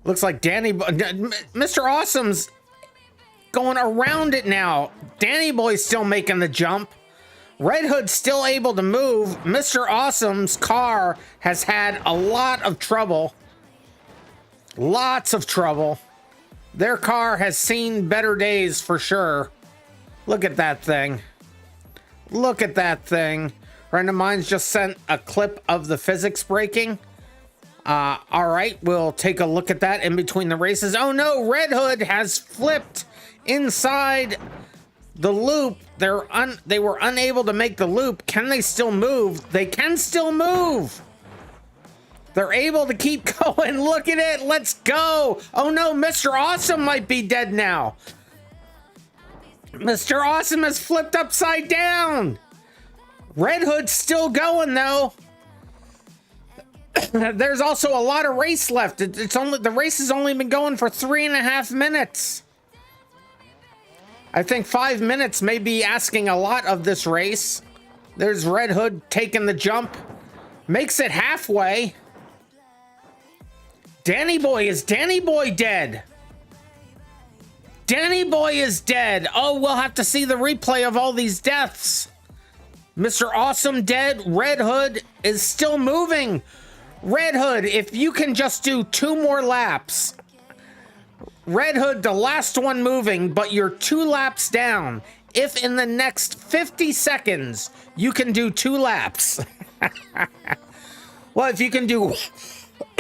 Looks like Mr. Awesome's going around it now. Danny Boy's still making the jump. Red Hood's still able to move. Mr. Awesome's car has had a lot of trouble. Lots of trouble. Their car has seen better days for sure. Look at that thing. Look at that thing. RandomMinds just sent a clip of the physics breaking. All right, we'll take a look at that in between the races. Oh no, Red Hood has flipped inside the loop. They were unable to make the loop. Can they still move? They can still move. They're able to keep going. Look at it. Let's go. Oh no, Mr. Awesome might be dead now. Mr. Awesome has flipped upside down. Red Hood's still going though. There's also a lot of race left. The race has only been going for 3.5 minutes. I think 5 minutes may be asking a lot of this race. There's Red Hood taking the jump. Makes it halfway. Danny Boy dead? Danny Boy is dead. Oh, we'll have to see the replay of all these deaths. Mr. Awesome dead. Red Hood is still moving. Red Hood, if you can just do 2 more laps. Red Hood, the last one moving, but you're 2 laps down. If in the next 50 seconds you can do 2 laps. Well, if you can do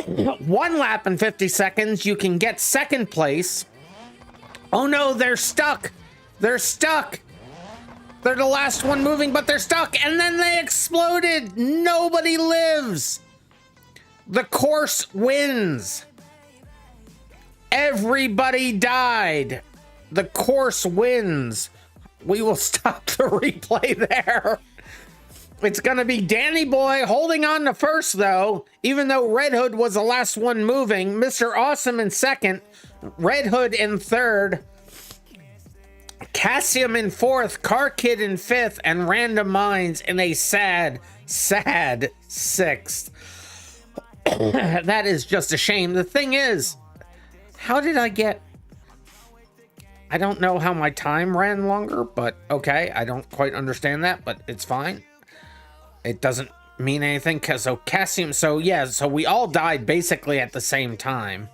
1 lap in 50 seconds, you can get 2nd place. Oh no, they're stuck. They're stuck. They're the last one moving, but they're stuck. And then they exploded. Nobody lives. The course wins. Everybody died. The course wins. We will stop the replay there. It's gonna be Danny Boy holding on to first though, even though Red Hood was the last one moving. Mr. Awesome in 2nd, Red Hood in 3rd, Cassium in 4th, Car Kid in 5th, and RandomMinds in a sad 6th. That is just a shame. The thing is, how did I get... I don't know how my time ran longer, but okay, I don't quite understand that, but it's fine. It doesn't mean anything, so Cassium, so we all died basically at the same time.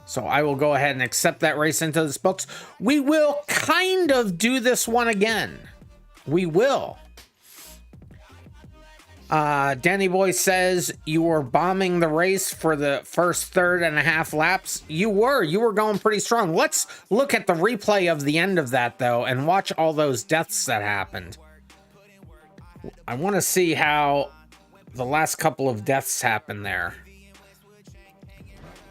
So I will go ahead and accept that race into this books. We will kind of do this one again. We will. Danny Boy says you were bombing the race for the first 3.5 laps. You were going pretty strong. Let's look at the replay of the end of that though and watch all those deaths that happened. I want to see how the last couple of deaths happened there.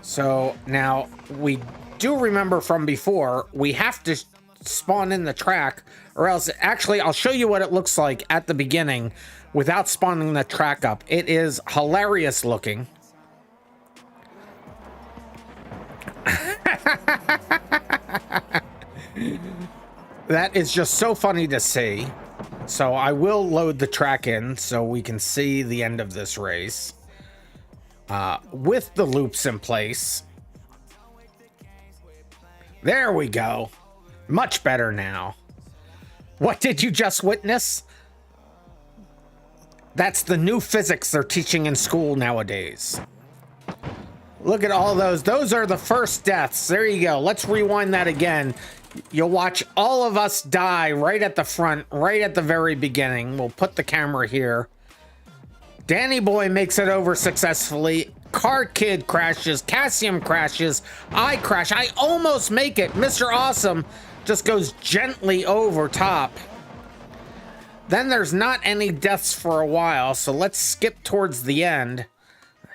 So now we do remember from before, we have to spawn in the track, or else actually I'll show you what it looks like at the beginning without spawning the track up. It is hilarious looking. That is just so funny to see. So I will load the track in so we can see the end of this race. With the loops in place. There we go. Much better now. What did you just witness? That's the new physics they're teaching in school nowadays. Look at all those. Those are the first deaths. There you go. Let's rewind that again. You'll watch all of us die right at the front, right at the very beginning. We'll put the camera here. Danny Boy makes it over successfully. Car Kid crashes. Cassium crashes. I crash. I almost make it. Mr. Awesome just goes gently over top. Then there's not any deaths for a while, so let's skip towards the end.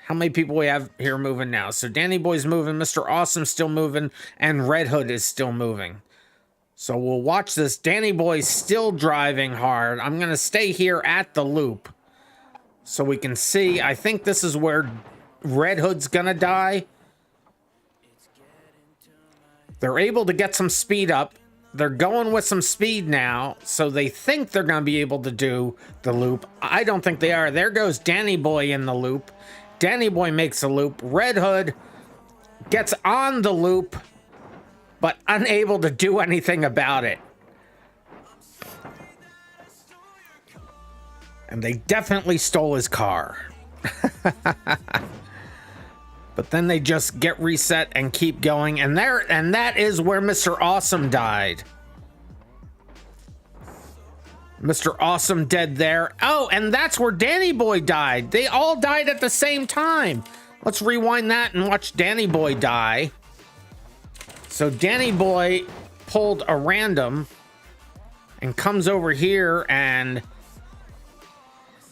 How many people we have here moving now? So Danny Boy's moving, Mr. Awesome's still moving, and Red Hood is still moving. So we'll watch this. Danny Boy's still driving hard. I'm gonna stay here at the loop so we can see. I think this is where Red Hood's gonna die. They're able to get some speed up. They're going with some speed now, so they think they're gonna be able to do the loop. I don't think they are. There goes Danny Boy in the loop. Danny Boy makes a loop. Red Hood gets on the loop, but unable to do anything about it. And they definitely stole his car. But then they just get reset and keep going. And that is where Mr. Awesome died. Mr. Awesome dead there. Oh, and that's where Danny Boy died. They all died at the same time. Let's rewind that and watch Danny Boy die. So Danny Boy pulled a random and comes over here and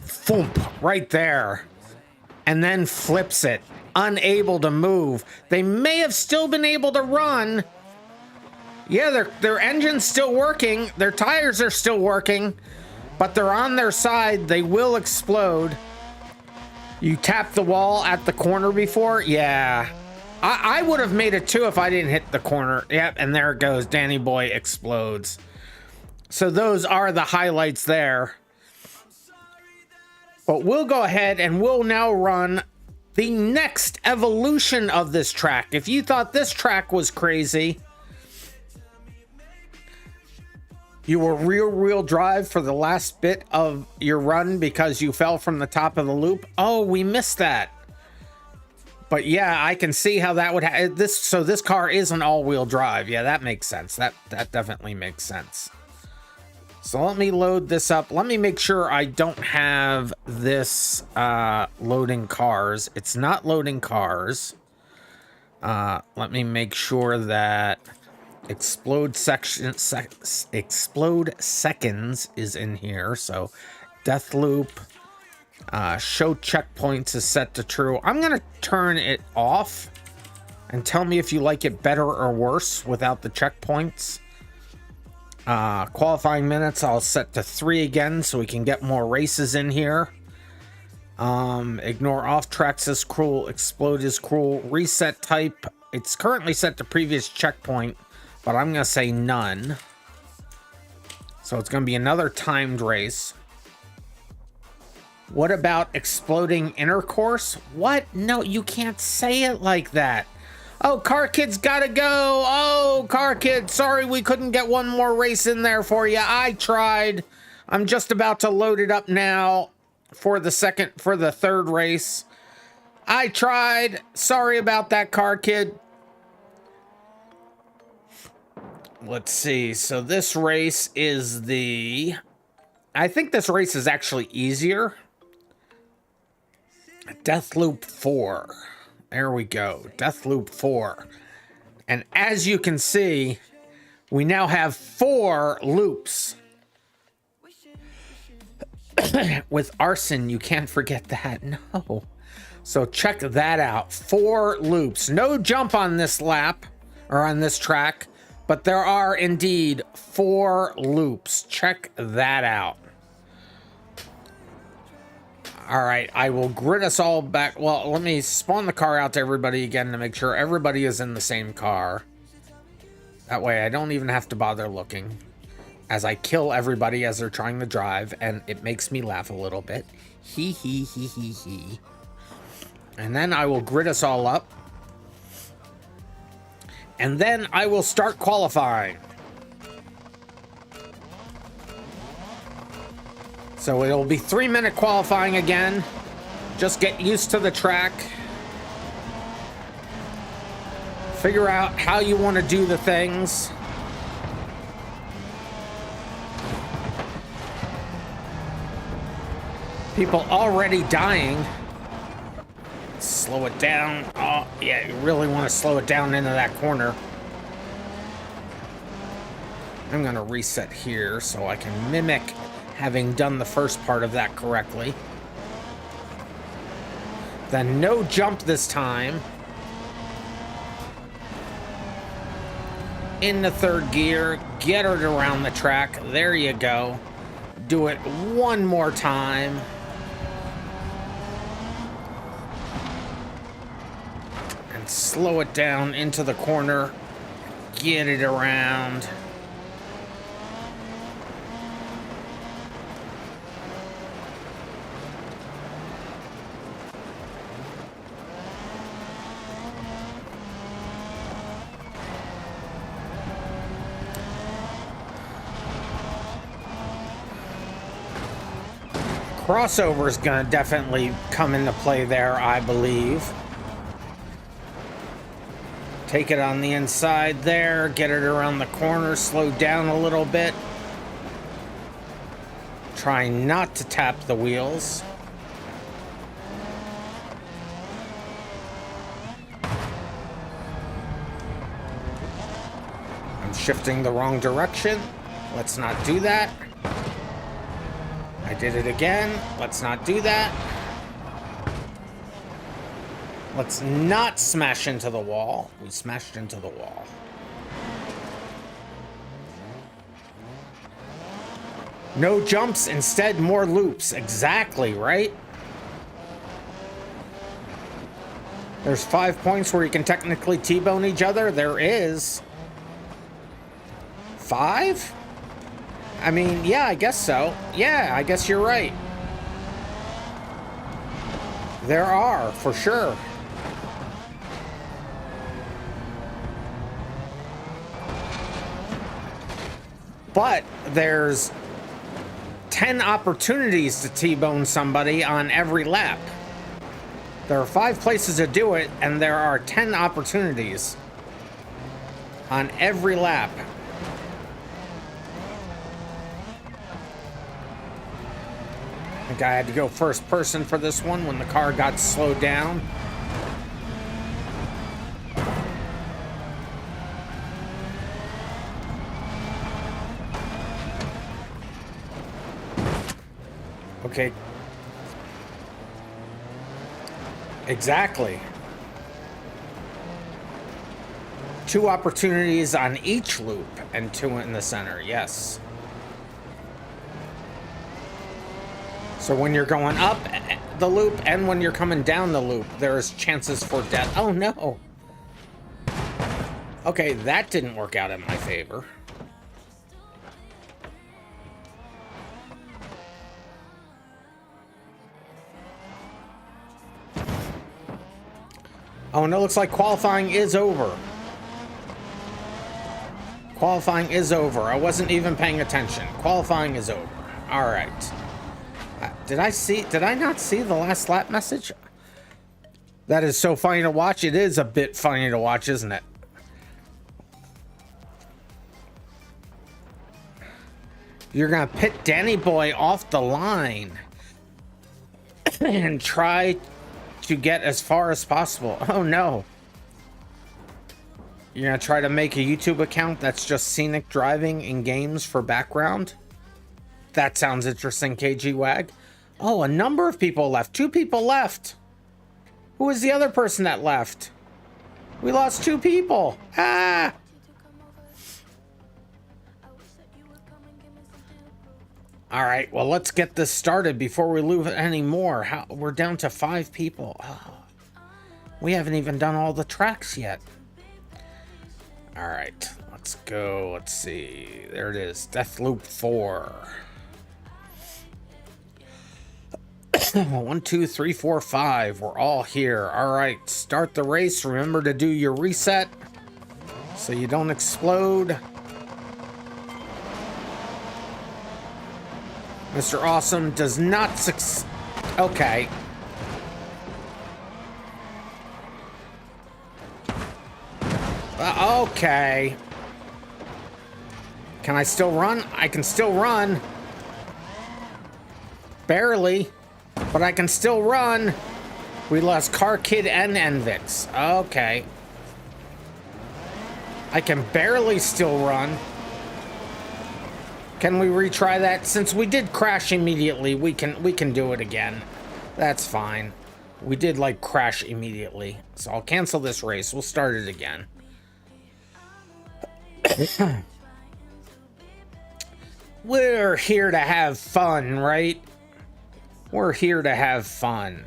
thump right there. And then flips it. Unable to move. They may have still been able to run. Yeah, their engine's still working. Their tires are still working. But they're on their side. They will explode. You tapped the wall at the corner before? Yeah. I would have made it too if I didn't hit the corner. Yep, and there it goes. Danny Boy explodes. So those are the highlights there. But we'll go ahead and we'll now run the next evolution of this track. If you thought this track was crazy, you were rear-wheel drive for the last bit of your run because you fell from the top of the loop. Oh, we missed that. But yeah, I can see how that would this. So this car is an all-wheel drive. Yeah, that makes sense. That definitely makes sense. So let me load this up. Let me make sure I don't have this loading cars. It's not loading cars. Let me make sure that explode seconds is in here. So death loop, show checkpoints is set to true. I'm gonna turn it off and tell me if you like it better or worse without the checkpoints. Qualifying minutes I'll set to 3 again so we can get more races in here. Ignore off tracks is cruel. Explode is cruel. Reset type, it's currently set to previous checkpoint, but I'm gonna say none. So it's gonna be another timed race. What about exploding intercourse? What? No, you can't say it like that. Oh, Car Kid's gotta go. Oh, Car Kid, sorry we couldn't get one more race in there for you. I tried. I'm just about to load it up now for the third race. I tried. Sorry about that, Car Kid. Let's see. So this race is I think this race is actually easier. Deathloop 4. There we go. Deathloop 4. And as you can see, we now have 4 loops. With arson, you can't forget that. No. So check that out. 4 loops. No jump on this lap or on this track, but there are indeed 4 loops. Check that out. All right, I will grid us all back. Well, let me spawn the car out to everybody again to make sure everybody is in the same car. That way I don't even have to bother looking as I kill everybody as they're trying to drive, and it makes me laugh a little bit. Hee hee hee hee hee. And then I will grid us all up. And then I will start qualifying. So it'll be 3-minute qualifying again. Just get used to the track. Figure out how you want to do the things. People already dying. Slow it down. Oh, yeah, you really want to slow it down into that corner. I'm going to reset here so I can mimic having done the first part of that correctly. Then no jump this time. In the third gear, get it around the track. There you go. Do it one more time. And slow it down into the corner. Get it around. Crossover is going to definitely come into play there, I believe. Take it on the inside there, get it around the corner, slow down a little bit. Try not to tap the wheels. I'm shifting the wrong direction. Let's not do that. I did it again. Let's not do that. Let's not smash into the wall. We smashed into the wall. No jumps, instead more loops. Exactly, right? There's 5 points where you can technically T-bone each other. There is. 5? I mean, yeah, I guess so. Yeah, I guess you're right. There are, for sure. But there's 10 opportunities to T-bone somebody on every lap. There are 5 places to do it, and there are 10 opportunities on every lap. I think I had to go first person for this one when the car got slowed down. Okay. Exactly. 2 opportunities on each loop and 2 in the center, yes. So when you're going up the loop and when you're coming down the loop, there's chances for death. Oh no. Okay, that didn't work out in my favor. Oh, and it looks like qualifying is over. Qualifying is over. I wasn't even paying attention. Qualifying is over. All right. Did I not see the last lap message? That is so funny to watch. It is a bit funny to watch, isn't it? You're gonna pit Danny Boy off the line and try to get as far as possible. Oh no. You're gonna try to make a YouTube account that's just scenic driving in games for background? That sounds interesting, KG Wag. Oh, a number of people left. 2 people left. Who was the other person that left? We lost 2 people. Ah! All right, well, let's get this started before we lose any more. We're down to 5 people. Oh, we haven't even done all the tracks yet. All right, let's go. Let's see. There it is. Deathloop 4. 1, 2, 3, 4, 5. We're all here. All right, start the race. Remember to do your reset so you don't explode. Mr. Awesome does not succeed. Okay. Okay. Can I still run? I can still run. Barely, but I can still run. We lost Car Kid and Envix. Okay. I can barely still run. Can we retry that? Since we did crash immediately, we can do it again. That's fine. We did like crash immediately. So I'll cancel this race. We'll start it again. We're here to have fun, right? We're here to have fun.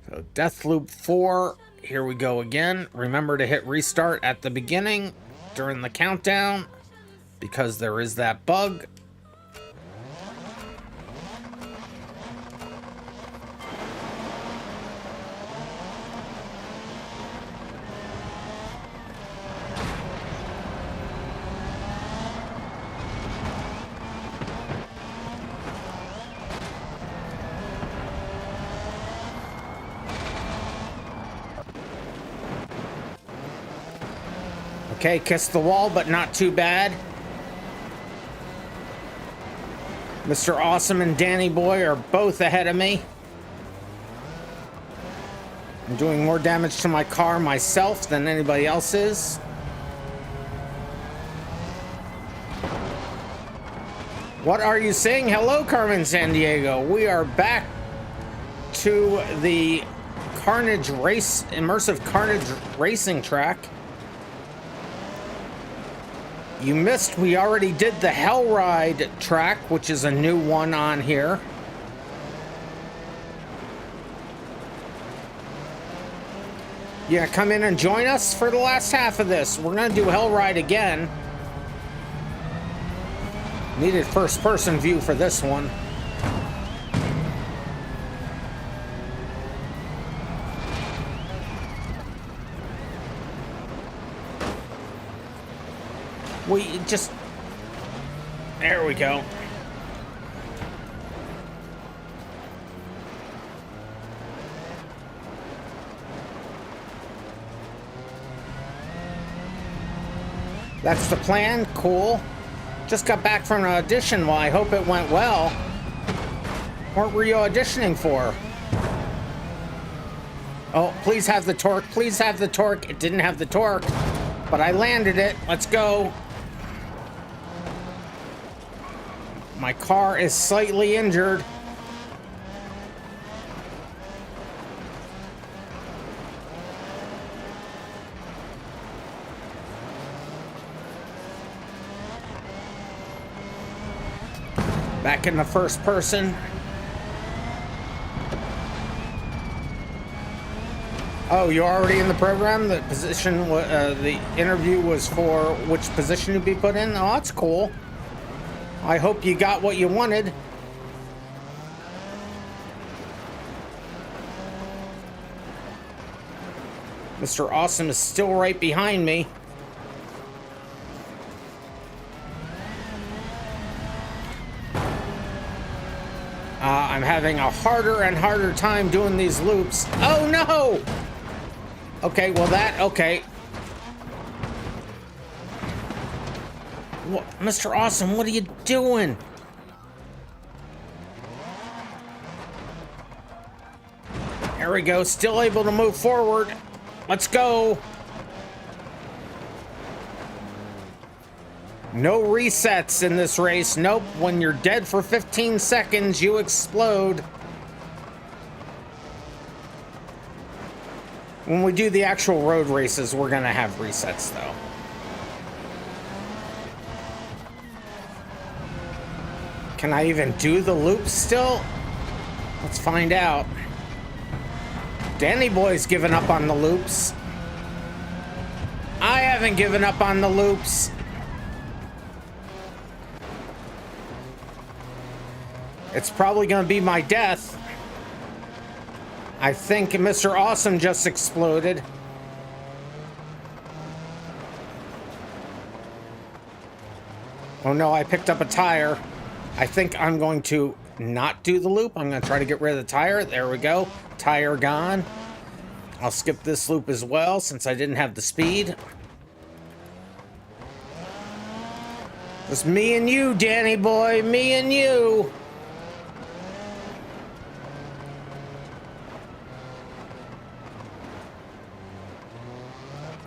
So Deathloop 4, here we go again. Remember to hit restart at the beginning during the countdown, because there is that bug. Okay, kiss the wall, but not too bad. Mr. Awesome and Danny Boy are both ahead of me. I'm doing more damage to my car myself than anybody else is. What are you saying? Hello, Carmen Sandiego. We are back to the Karnage race, immersive Karnage racing track. You missed, we already did the Hell Ride track, which is a new one on here. Yeah, come in and join us for the last half of this. We're gonna do Hell Ride again. Needed first person view for this one. We just, there we go. That's the plan, cool. Just got back from an audition, well, I hope it went well. What were you auditioning for? Oh, please have the torque, please have the torque. It didn't have the torque, but I landed it, let's go. My car is slightly injured. Back in the first person. Oh, you're already in the program? The position, the interview was for which position to be put in? Oh, that's cool. I hope you got what you wanted. Mr. Awesome is still right behind me. I'm having a harder and harder time doing these loops. Oh no! Okay, well okay. What, Mr. Awesome, what are you doing? There we go, still able to move forward. Let's go. No resets in this race. Nope, when you're dead for 15 seconds, you explode. When we do the actual road races, we're gonna have resets though. Can I even do the loops still? Let's find out. Danny Boy's given up on the loops. I haven't given up on the loops. It's probably gonna be my death. I think Mr. Awesome just exploded. Oh no, I picked up a tire. I think I'm going to not do the loop. I'm going to try to get rid of the tire. There we go. Tire gone. I'll skip this loop as well since I didn't have the speed. It's me and you, Danny boy. Me and you.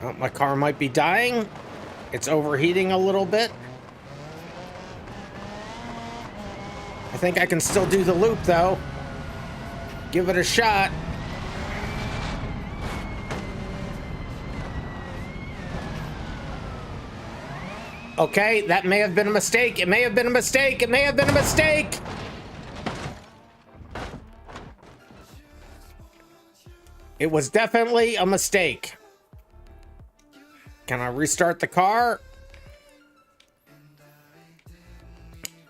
Oh, my car might be dying. It's overheating a little bit. I think I can still do the loop, though. Give it a shot. Okay, that may have been a mistake. It may have been a mistake. It may have been a mistake. It was definitely a mistake. Can I restart the car?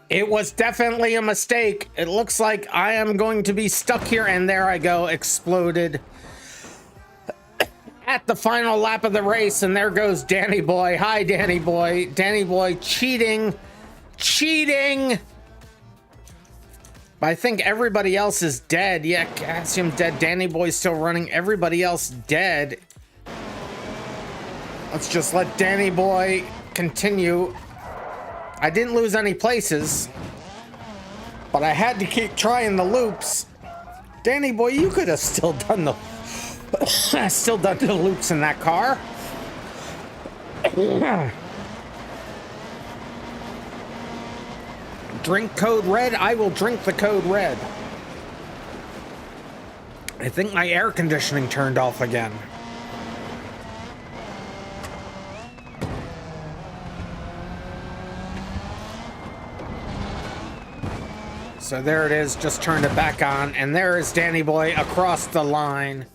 It was definitely a mistake. It looks like I am going to be stuck here, and there I go, exploded at the final lap of the race, and there goes Danny Boy. Hi, Danny Boy. Danny Boy cheating. Cheating! But I think everybody else is dead. Yeah, Cassium dead. Danny Boy's still running. Everybody else dead. Let's just let Danny Boy continue. I didn't lose any places, but I had to keep trying the loops. Danny Boy, you could have still done the loops in that car. Drink code red. I will drink the code red. I think my air conditioning turned off again. So there it is, just turned it back on, and there is Danny Boy across the line.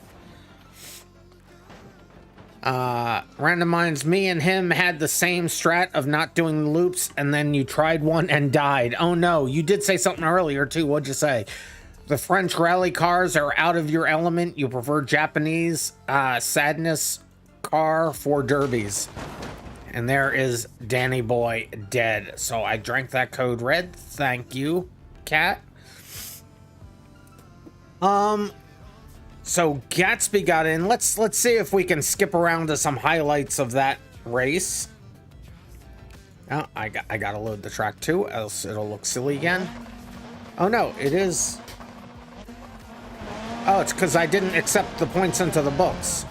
RandomMinds, me and him had the same strat of not doing the loops, and then you tried one and died. Oh no, you did say something earlier too, what'd you say? The French rally cars are out of your element, you prefer Japanese sadness car for derbies. And there is Danny Boy dead. So I drank that code red, thank you. Cat. So Gatsby got in. Let's see if we can skip around to some highlights of that race. Oh, I gotta load the track too, else it'll look silly again. Oh no, it is. Oh, it's because I didn't accept the points into the books.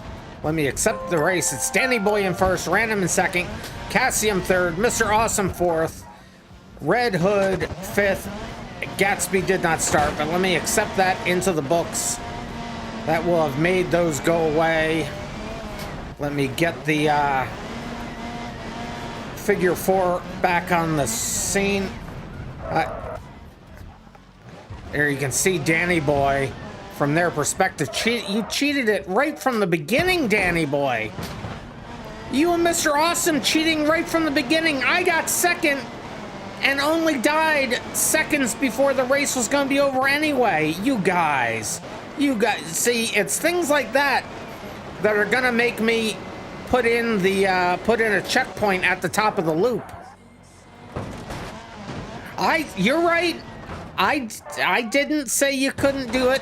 Let me accept the race. It's Danny Boy in first, Random in second, Cassium third, Mr. Awesome fourth, Red Hood fifth. Gatsby did not start, but let me accept that into the books. That will have made those go away. Let me get the figure 4 back on the scene. There you can see Danny Boy from their perspective. You cheated it right from the beginning, Danny Boy. You and Mr. Awesome cheating right from the beginning. I got second and only died seconds before the race was going to be over anyway. You guys, see, it's things like that that are going to make me put in a checkpoint at the top of the loop. You're right. I didn't say you couldn't do it.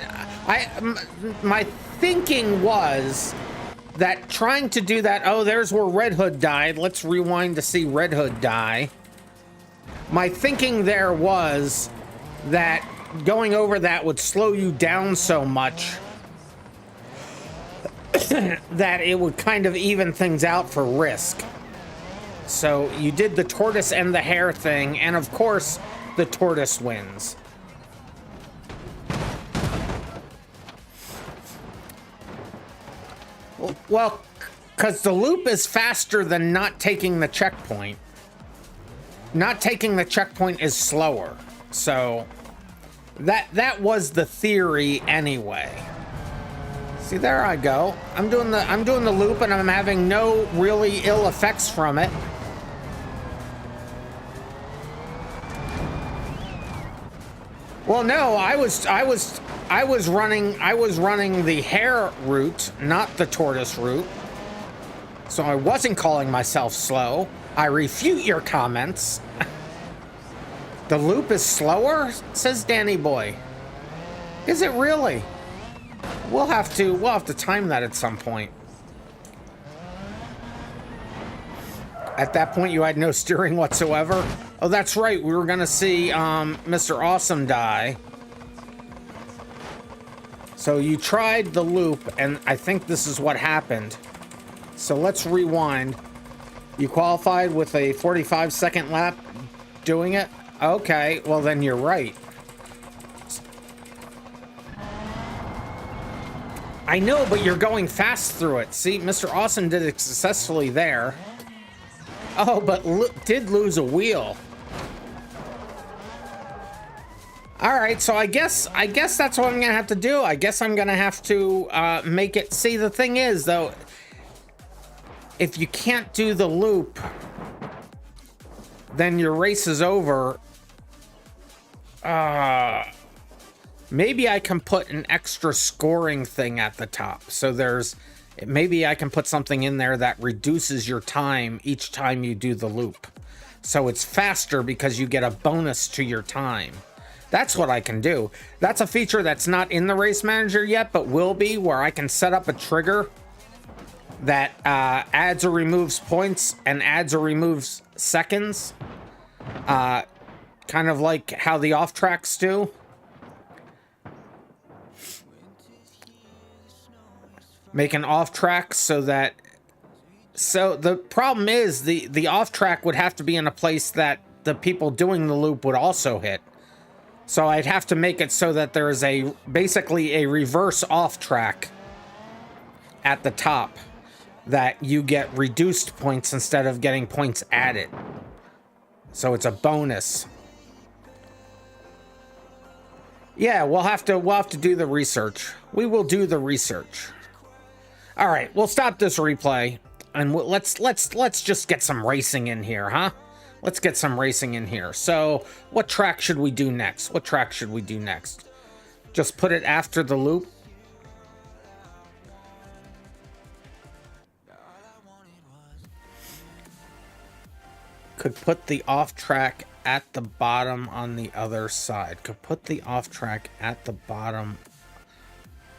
My thinking was that trying to do that. Oh, there's where Red Hood died. Let's rewind to see Red Hood die. My thinking there was that going over that would slow you down so much that it would kind of even things out for risk. So you did the tortoise and the hare thing, and of course, the tortoise wins. Well, because the loop is faster than not taking the checkpoint. Not taking the checkpoint is slower. So that was the theory anyway. See, there I go. I'm doing the loop and I'm having no really ill effects from it. Well, no, I was running the hare route, not the tortoise route. So I wasn't calling myself slow. I refute your comments. The loop is slower, says Danny Boy. Is it really? We'll have to time that at some point. At that point, you had no steering whatsoever. Oh, that's right. We were gonna see Mr. Awesome die. So you tried the loop, and I think this is what happened. So let's rewind. You qualified with a 45-second lap doing it? Okay, well then you're right. I know, but you're going fast through it. See, Mr. Awesome did it successfully there. Oh, but did lose a wheel. All right, so I guess that's what I'm gonna have to do. I guess I'm gonna have to make it. See, the thing is, though, if you can't do the loop, then your race is over. Maybe I can put an extra scoring thing at the top. So maybe I can put something in there that reduces your time each time you do the loop. So it's faster because you get a bonus to your time. That's what I can do. That's a feature that's not in the race manager yet, but will be, where I can set up a trigger that adds or removes points and adds or removes seconds. Kind of like how the off tracks do. Make an off track so the problem is the off track would have to be in a place that the people doing the loop would also hit. So I'd have to make it so that there's basically a reverse off track at the top, that you get reduced points instead of getting points added. So it's a bonus. Yeah, we'll have to do the research. We will do the research. All right, we'll stop this replay and let's just get some racing in here, huh? Let's get some racing in here. So, what track should we do next? What track should we do next? Just put it after the loop. Could put the off track at the bottom on the other side. Could put the off track at the bottom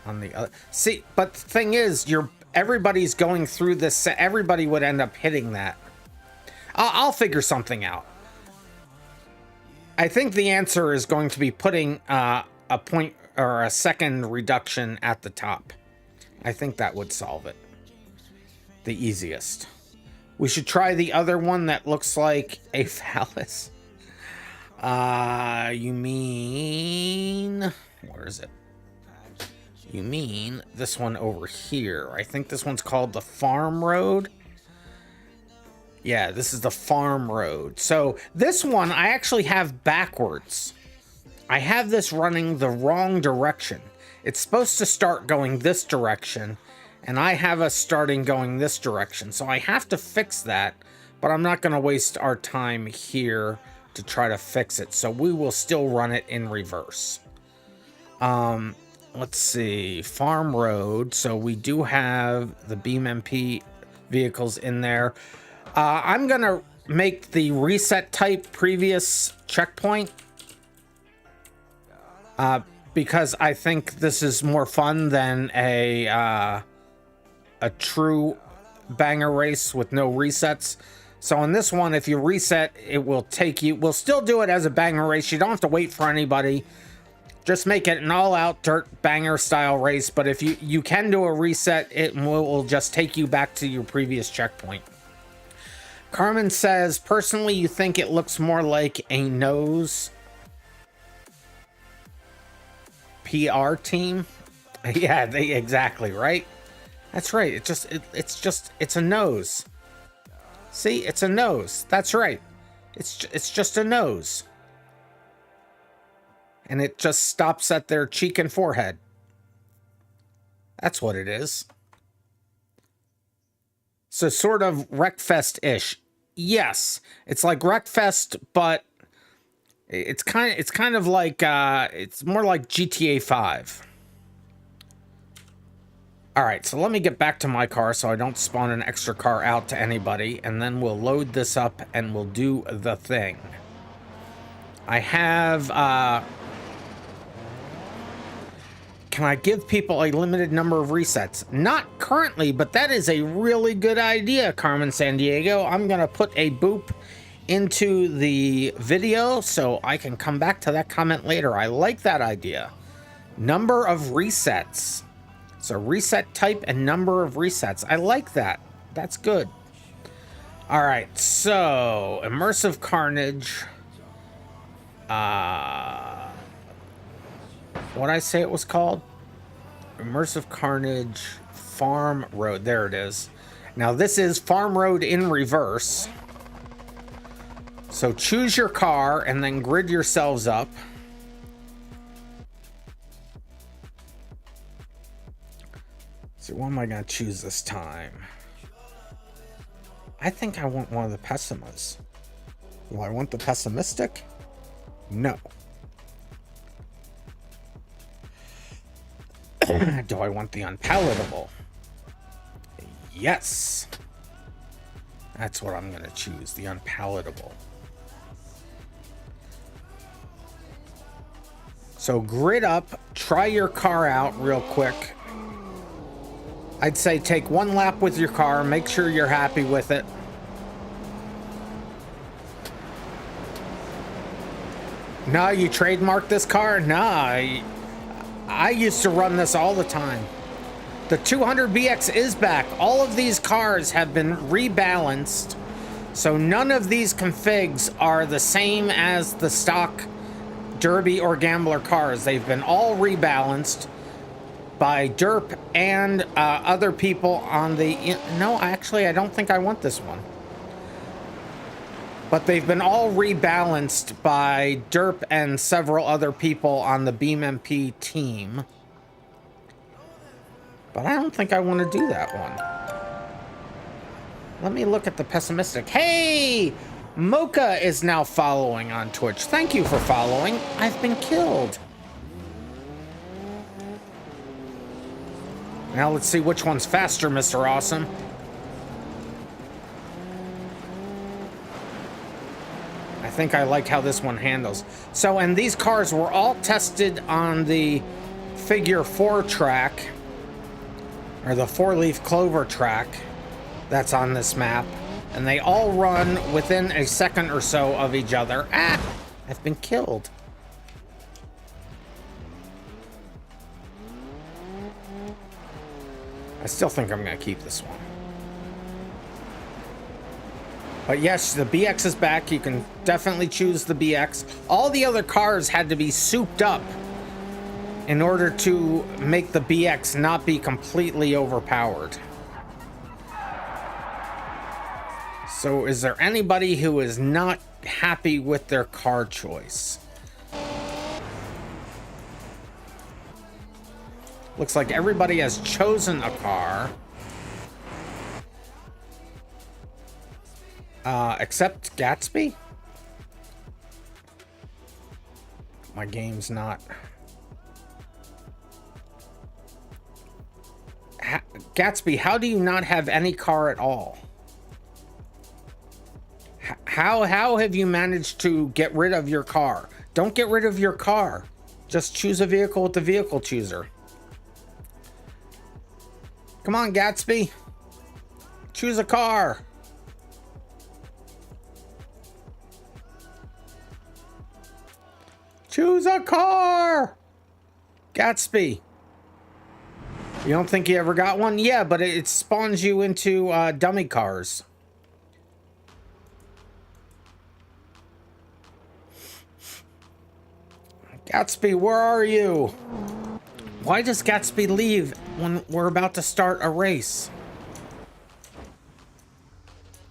on the other. See, but the thing is, everybody's going through this. Everybody would end up hitting that. I'll figure something out. I think the answer is going to be putting a point or a second reduction at the top. I think that would solve it. The easiest. We should try the other one that looks like a phallus. You mean... Where is it? You mean this one over here. I think this one's called the Farm Road. Yeah, this is the Farm Road. So this one I actually have backwards. I have this running the wrong direction. It's supposed to start going this direction, and I have us starting going this direction. So I have to fix that, but I'm not going to waste our time here to try to fix it. So we will still run it in reverse. Let's see, Farm Road. So we do have the BeamMP vehicles in there. I'm gonna make the reset type previous checkpoint because I think this is more fun than a true banger race with no resets. So in this one, if you reset, it will take you. We'll still do it as a banger race. You don't have to wait for anybody. Just make it an all-out dirt banger style race. But if you can do a reset, it will just take you back to your previous checkpoint. Carmen says, personally, you think it looks more like a nose PR team? Yeah, exactly, right? That's right. It's a nose. See, it's a nose. That's right. It's just a nose. and it just stops at their cheek and forehead. That's what it is. So sort of Wreckfest-ish. Yes, it's like Wreckfest, but it's kind of like it's more like GTA 5. All right, so let me get back to my car so I don't spawn an extra car out to anybody, and then we'll load this up and we'll do the thing. I have, can I give people a limited number of resets? Not currently, but that is a really good idea, Carmen Sandiego. I'm gonna put a boop into the video so I can come back to that comment later. I like that idea. Number of resets. So reset type and number of resets. I like that. That's good. All right, so Immersive Karnage. What'd I say it was called? Immersive Karnage Farm Road. There it is. Now this is Farm Road in reverse. So choose your car and then grid yourselves up. So what am I going to choose this time? I think I want one of the pessimists. Do I want the pessimistic? No. Do I want the unpalatable? Yes. That's what I'm going to choose, the unpalatable. So grid up, try your car out real quick. I'd say take one lap with your car, make sure you're happy with it. No, you trademarked this car? Nah, I used to run this all the time. The 200BX is back. All of these cars have been rebalanced, so none of these configs are the same as the stock Derby or Gambler cars. They've been all rebalanced by Derp and other people on the... No, actually, I don't think I want this one. But they've been all rebalanced by Derp and several other people on the BeamMP team. But I don't think I want to do that one. Let me look at the pessimistic. Hey! Mocha is now following on Twitch. Thank you for following. I've been killed. Now let's see which one's faster, Mr. Awesome. I think I like how this one handles. So, and these cars were all tested on the figure 4 track, or the 4-leaf clover track that's on this map, and they all run within a second or so of each other. Ah! I've been killed. I still think I'm going to keep this one. But yes, the BX is back. You can definitely choose the BX. All the other cars had to be souped up in order to make the BX not be completely overpowered. So is there anybody who is not happy with their car choice? Looks like everybody has chosen a car. Except Gatsby? My game's not... Gatsby, how do you not have any car at all? How have you managed to get rid of your car? Don't get rid of your car. Just choose a vehicle with the vehicle chooser. Come on, Gatsby. Choose a car. Choose a car! Gatsby. You don't think you ever got one? Yeah, but it spawns you into dummy cars. Gatsby, where are you? Why does Gatsby leave when we're about to start a race?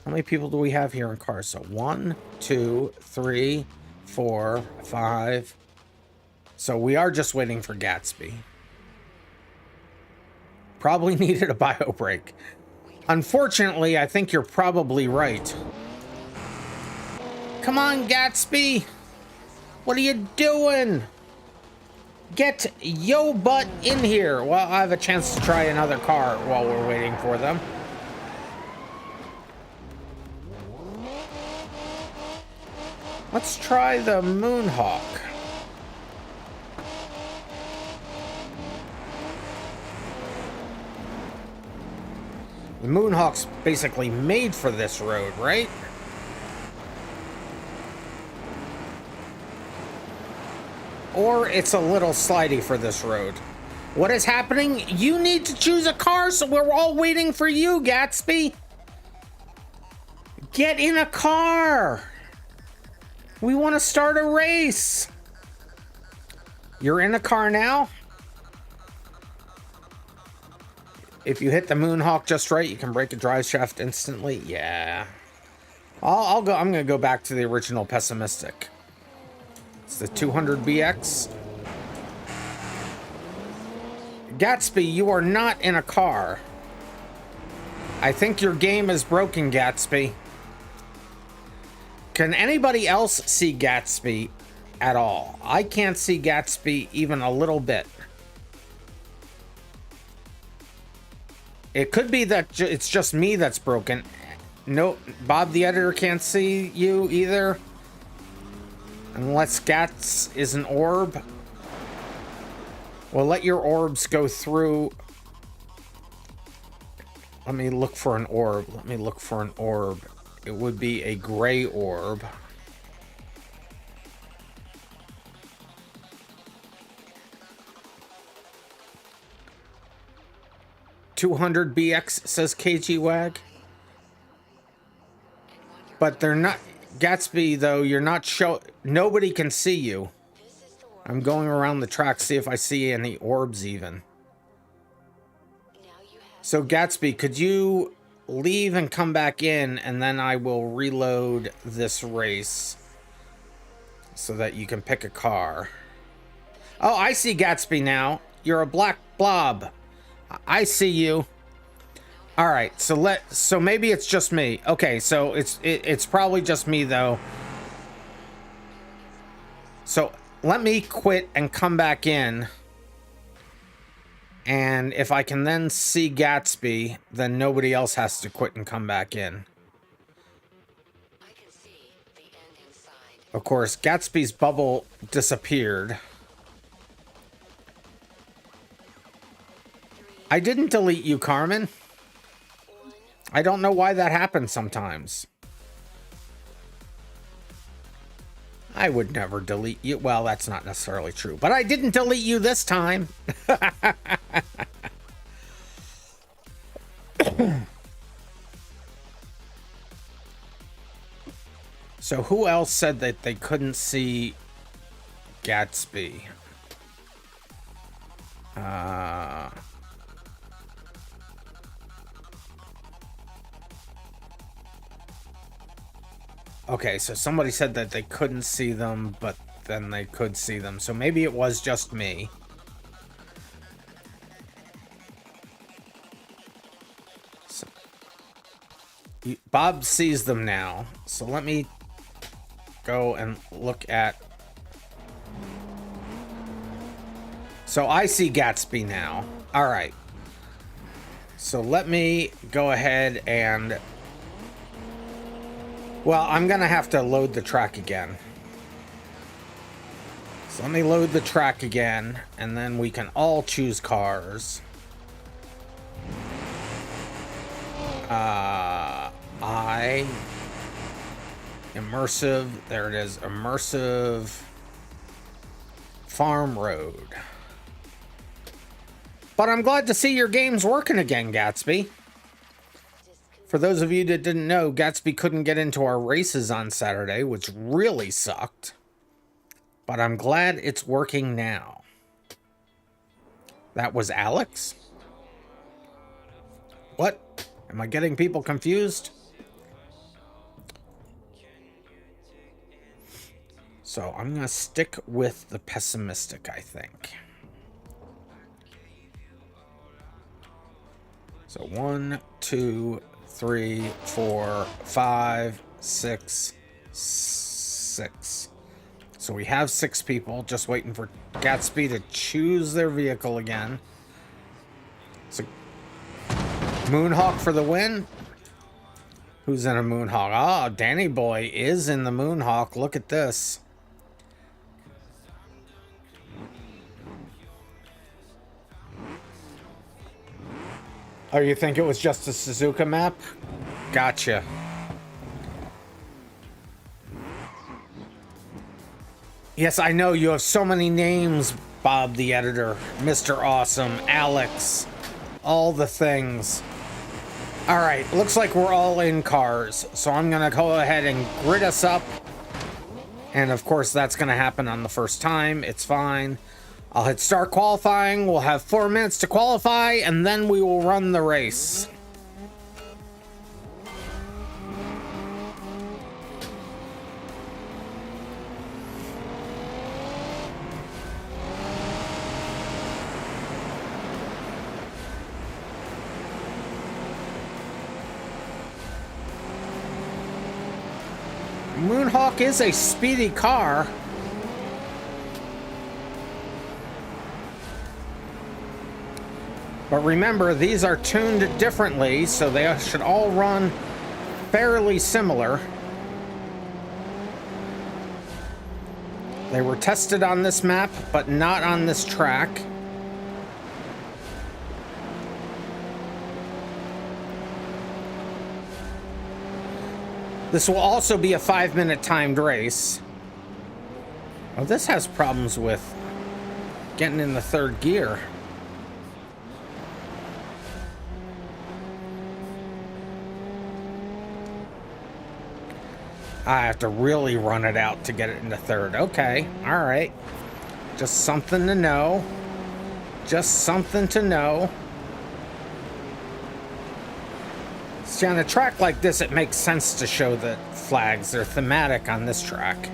How many people do we have here in cars? So 1, 2, 3, 4, 5, So we are just waiting for Gatsby. Probably needed a bio break. Unfortunately, I think you're probably right. Come on, Gatsby! What are you doing? Get yo butt in here. Well, I have a chance to try another car while we're waiting for them. Let's try the Moonhawk. The Moonhawk's basically made for this road, right? Or it's a little slidey for this road. What is happening? You need to choose a car, so we're all waiting for you, Gatsby. Get in a car. We want to start a race. You're in a car now? If you hit the Moonhawk just right, you can break a drive shaft instantly. Yeah. I'll go. I'm going to go back to the original pessimistic. It's the 200BX. Gatsby, you are not in a car. I think your game is broken, Gatsby. Can anybody else see Gatsby at all? I can't see Gatsby even a little bit. It could be that it's just me that's broken. No, Bob the editor can't see you either. Unless Gats is an orb. Well, let your orbs go through. Let me look for an orb. Let me look for an orb. It would be a gray orb. $200BX, says KG Wag. But they're not. Gatsby, though, you're not nobody can see you. I'm going around the track, see if I see any orbs even. So Gatsby, could you leave and come back in, and then I will reload this race so that you can pick a car. Oh, I see Gatsby now. You're a black blob. I see you. All right, so maybe it's just me. Okay, so it's probably just me though. So let me quit and come back in. And if I can then see Gatsby, then nobody else has to quit and come back in. I can see the end inside. Of course, Gatsby's bubble disappeared. I didn't delete you, Carmen. I don't know why that happens sometimes. I would never delete you. Well, that's not necessarily true, but I didn't delete you this time. So who else said that they couldn't see Gatsby? Okay, so somebody said that they couldn't see them, but then they could see them. So maybe it was just me. So, Bob sees them now. So let me go and look at... So I see Gatsby now. All right. So let me go ahead and... Well, I'm going to have to load the track again. So let me load the track again, and then we can all choose cars. Immersive, there it is, Immersive Farm Road. But I'm glad to see your game's working again, Gatsby. For those of you that didn't know, Gatsby couldn't get into our races on Saturday, which really sucked. But I'm glad it's working now. That was Alex? What? Am I getting people confused? So I'm going to stick with the pessimistic, I think. So 1, 2, 3, 4, 5, 6, 6. So we have 6 people just waiting for Gatsby to choose their vehicle again. So Moonhawk for the win. Who's in a Moonhawk? Ah, Danny Boy is in the Moonhawk. Look at this. Oh, you think it was just a Suzuka map? Gotcha. Yes, I know you have so many names, Bob the editor, Mr. Awesome, Alex, all the things. All right, looks like we're all in cars, so I'm gonna go ahead and grid us up. And of course, that's gonna happen on the first time. It's fine. I'll hit start qualifying. We'll have 4 minutes to qualify, and then we will run the race. Moonhawk is a speedy car. But remember, these are tuned differently, so they should all run fairly similar. They were tested on this map, but not on this track. This will also be a 5-minute timed race. Oh, this has problems with getting in the 3rd gear. I have to really run it out to get it into 3rd. Okay, all right. Just something to know. Just something to know. See, on a track like this, it makes sense to show the flags. They're thematic on this track.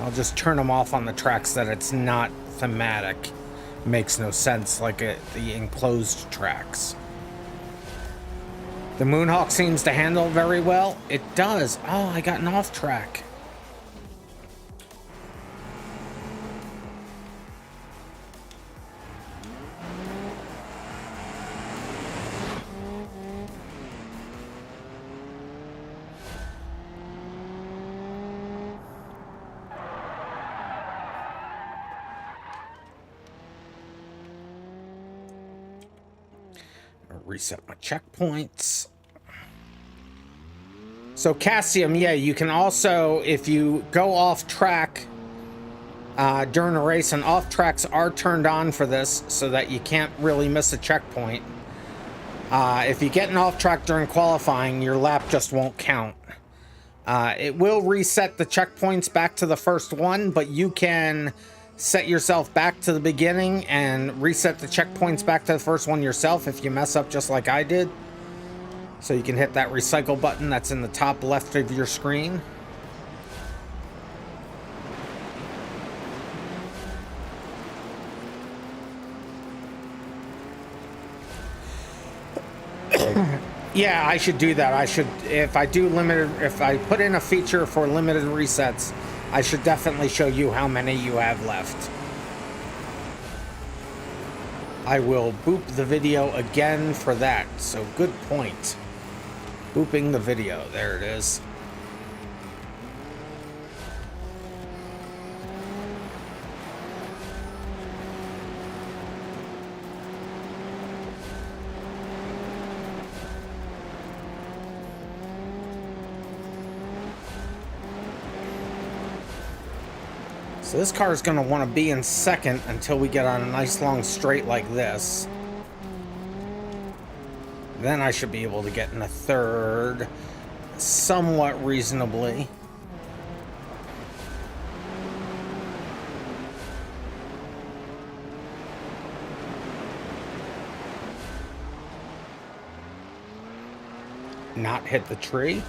I'll just turn them off on the tracks that it's not thematic. Makes no sense, like the enclosed tracks. The Moonhawk seems to handle very well. It does. Oh, I got an off track. Reset my checkpoints. So Cassium, yeah, you can also, if you go off track during a race, and off tracks are turned on for this so that you can't really miss a checkpoint. If you get an off track during qualifying, your lap just won't count. It will reset the checkpoints back to the first one, but you can set yourself back to the beginning and reset the checkpoints back to the first one yourself if you mess up just like I did. So you can hit that recycle button that's in the top left of your screen. Yeah, I should do that. I should, if I put in a feature for limited resets, I should definitely show you how many you have left. I will boop the video again for that. So good point. Booping the video. There it is. So this car is going to want to be in second until we get on a nice long straight like this. Then I should be able to get in a third somewhat reasonably. Not hit the tree.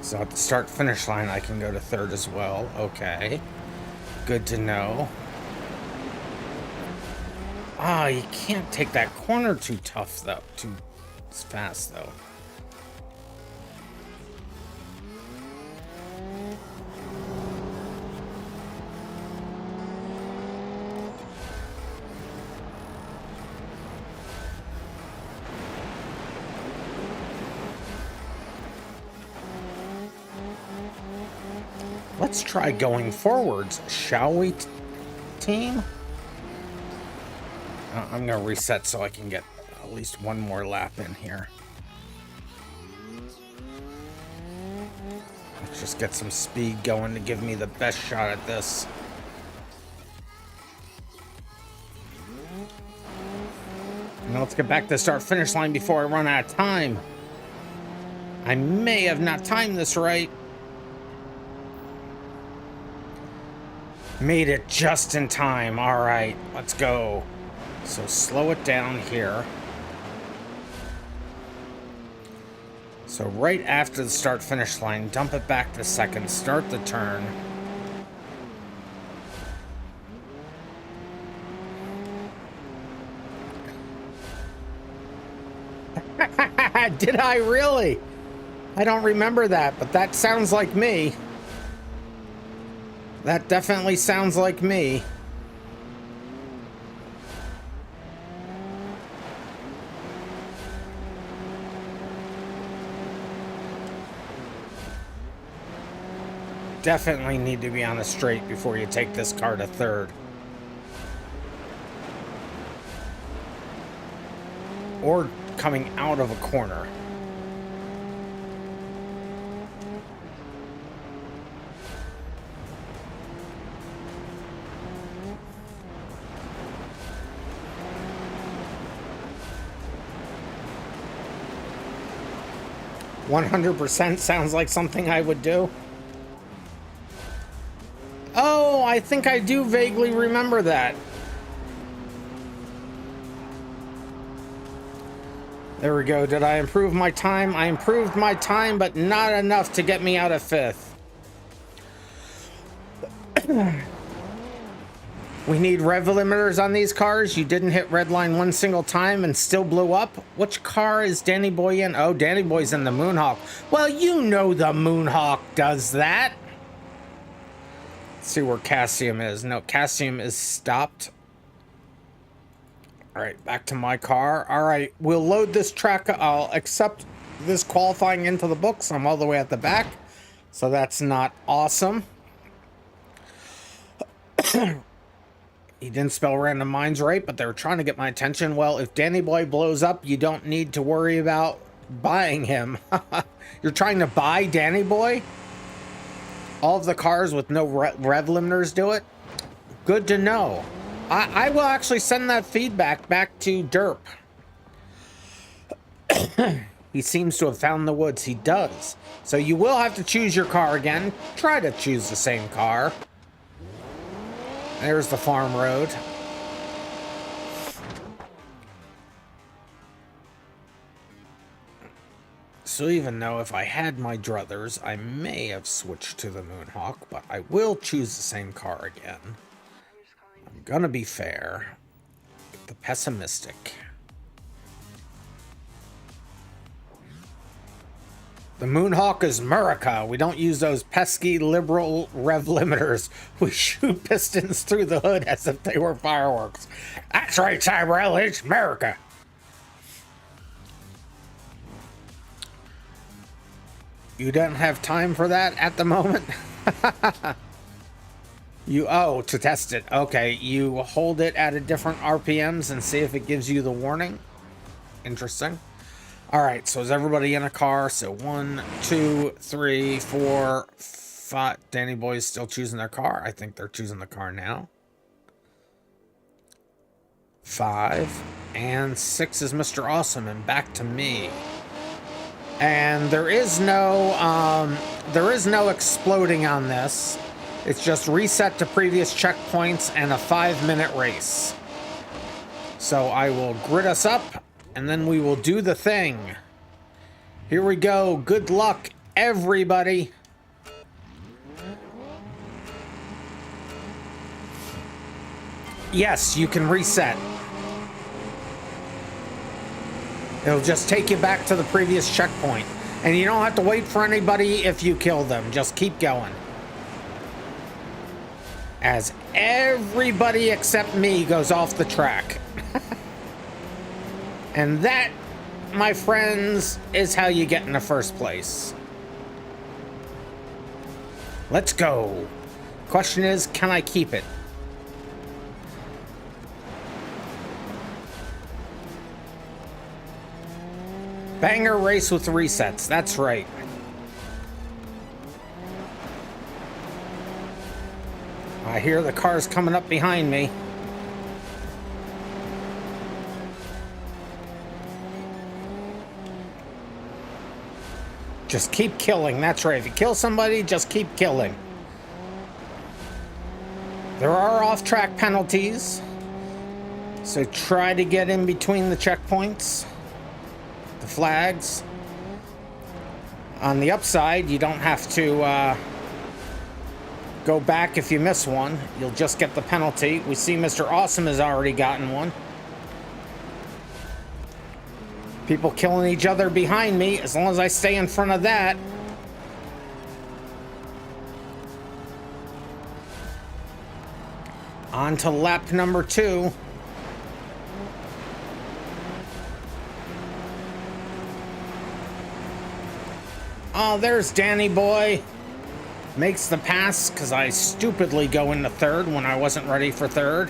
So at the start finish line, I can go to third as well. Okay. Good to know. Ah, you can't take that corner too tough, though. Too fast, though. Let's try going forwards, shall we, team? I'm going to reset so I can get at least one more lap in here. Let's just get some speed going to give me the best shot at this. Now let's get back to the start-finish line before I run out of time. I may have not timed this right. Made it just in time. All right, let's go. So slow it down here. So right after the start finish line, dump it back to second, start the turn. Did I really? I don't remember that, but that sounds like me. That definitely sounds like me. Definitely need to be on the straight before you take this car to third. Or coming out of a corner. "100% sounds like something I would do." Oh, I think I do vaguely remember that. There we go. Did I improve my time? I improved my time, but not enough to get me out of fifth. We need rev limiters on these cars. You didn't hit red line one single time and still blew up. Which car is Danny Boy in? Oh, Danny Boy's in the Moonhawk. Well, you know the Moonhawk does that. Let's see where Cassium is. No, Cassium is stopped. All right, back to my car. All right, we'll load this track. I'll accept this qualifying into the books. I'm all the way at the back, so that's not awesome. He didn't spell RandomMinds right, but they were trying to get my attention. Well, if Danny Boy blows up, you don't need to worry about buying him. You're trying to buy Danny Boy? All of the cars with no rev limiters do it? Good to know. I will actually send that feedback back to Derp. He seems to have found the woods. He does. So you will have to choose your car again. Try to choose the same car. There's the farm road. So even though if I had my druthers, I may have switched to the Moonhawk, but I will choose the same car again. I'm gonna be fair. The pessimistic. The Moonhawk is America. We don't use those pesky liberal rev limiters. We shoot pistons through the hood as if they were fireworks. That's right, Cyberill, it's America. You don't have time for that at the moment? To test it. Okay, you hold it at a different RPMs and see if it gives you the warning. Interesting. All right, so is everybody in a car? So 1, 2, 3, 4, 5. Danny Boy's still choosing their car. I think they're choosing the car now. 5 and 6 is Mr. Awesome, and back to me. And there is no exploding on this. It's just reset to previous checkpoints and a 5-minute race. So I will grid us up, and then we will do the thing. Here we go. Good luck everybody. Yes, you can reset. It'll just take you back to the previous checkpoint. And you don't have to wait for anybody if you kill them. Just keep going. As everybody except me goes off the track. And that, my friends, is how you get in the first place. Let's go. Question is, can I keep it? Banger race with resets. That's right. I hear the cars coming up behind me. Just keep killing. That's right. If you kill somebody, just keep killing. There are off-track penalties, so try to get in between the checkpoints, the flags. On the upside, you don't have to go back if you miss one. You'll just get the penalty. We see Mr. Awesome has already gotten one. People killing each other behind me. As long as I stay in front of that. On to lap number 2. Oh, there's Danny boy. Makes the pass because I stupidly go into third when I wasn't ready for third.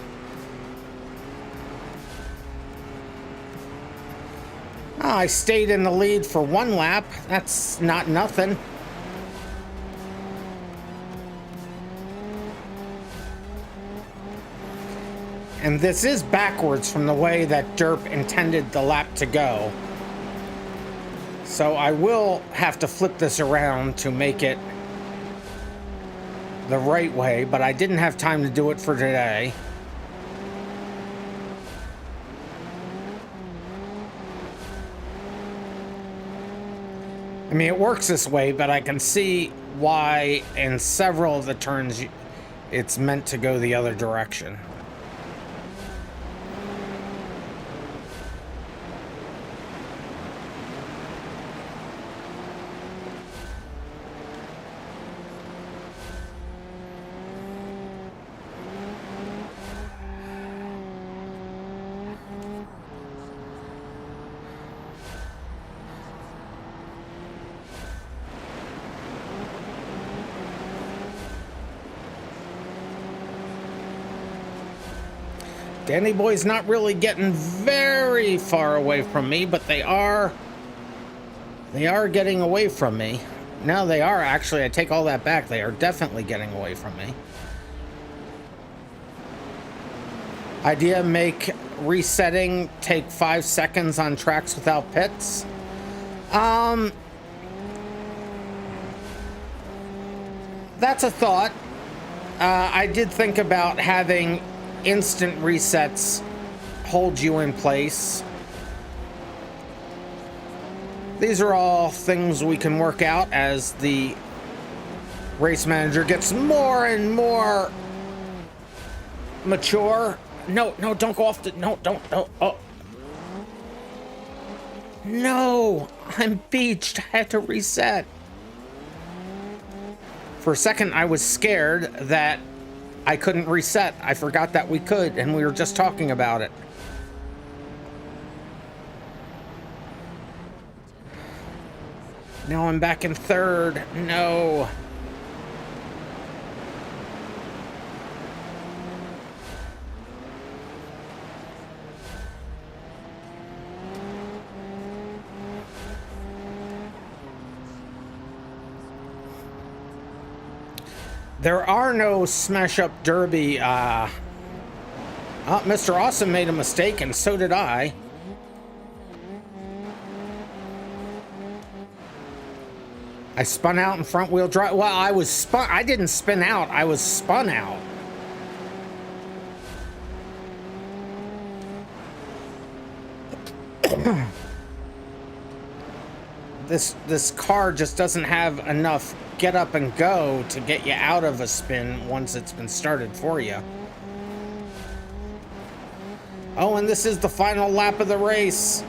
Oh, I stayed in the lead for 1 lap. That's not nothing. And this is backwards from the way that Derp intended the lap to go. So I will have to flip this around to make it the right way, but I didn't have time to do it for today. I mean, it works this way, but I can see why in several of the turns it's meant to go the other direction. Danny boy's not really getting very far away from me, but they are getting away from me. No, they are actually. I take all that back. They are definitely getting away from me. Idea: make resetting take 5 seconds on tracks without pits. That's a thought. I did think about having instant resets hold you in place. These are all things we can work out as the race manager gets more and more mature. No, don't go off the... No, don't. Oh. No, I'm beached. I had to reset. For a second, I was scared that I couldn't reset. I forgot that we could, and we were just talking about it. Now I'm back in third. No. There are no Smash Up Derby. Mr. Awesome made a mistake, and so did I. I spun out in front wheel drive. Well, I was spun. I didn't spin out. I was spun out. this car just doesn't have enough get up and go to get you out of a spin once it's been started for you. Oh, and this is the final lap of the race.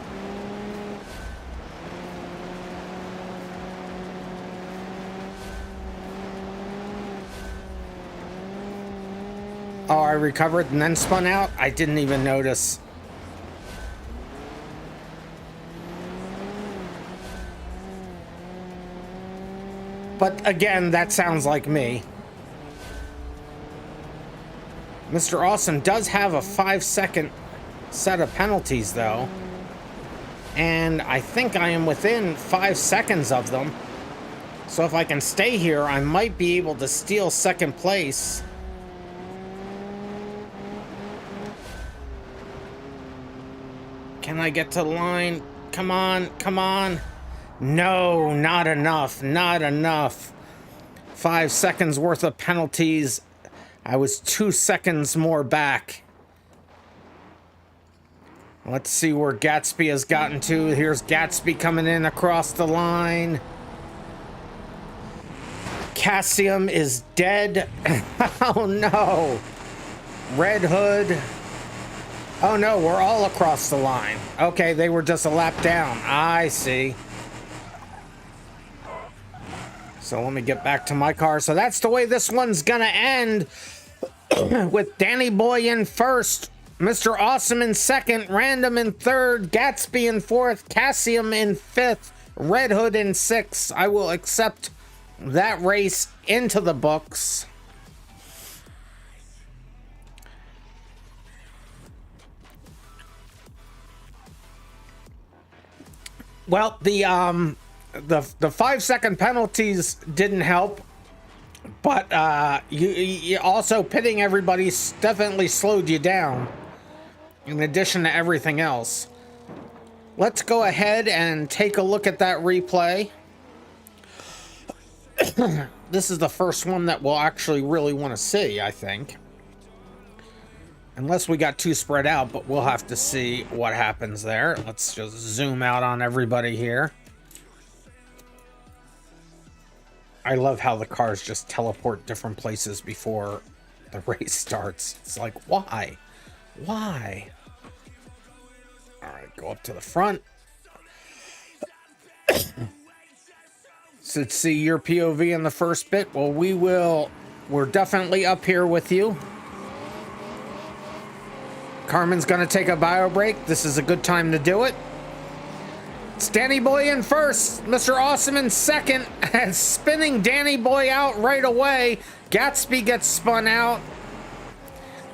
Oh, I recovered and then spun out? I didn't even notice. But again, that sounds like me. Mr. Awesome does have a 5-second set of penalties, though. And I think I am within 5 seconds of them. So if I can stay here, I might be able to steal second place. Can I get to the line? Come on, come on. No, not enough, not enough. 5 seconds worth of penalties. I was 2 seconds more back. Let's see where Gatsby has gotten to. Here's Gatsby coming in across the line. Cassium is dead. Oh no. Red Hood. Oh no, we're all across the line. Okay, they were just a lap down. I see. So let me get back to my car. So that's the way this one's gonna end. With Danny Boy in first, Mr. Awesome in second, Random in third, Gatsby in fourth, Cassium in fifth, Red Hood in sixth. I will accept that race into the books. Well, the 5-second penalties didn't help, but you also pitting everybody definitely slowed you down, in addition to everything else. Let's go ahead and take a look at that replay. This is the first one that we'll actually really want to see, I think. Unless we got too spread out, but we'll have to see what happens there. Let's just zoom out on everybody here. I love how the cars just teleport different places before the race starts. It's like, why? Why? All right, go up to the front. So let's see your POV in the first bit. Well, we're definitely up here with you. Carmen's gonna take a bio break. This is a good time to do it. It's Danny Boy in first, Mr. Awesome in second, and spinning Danny Boy out right away. Gatsby gets spun out.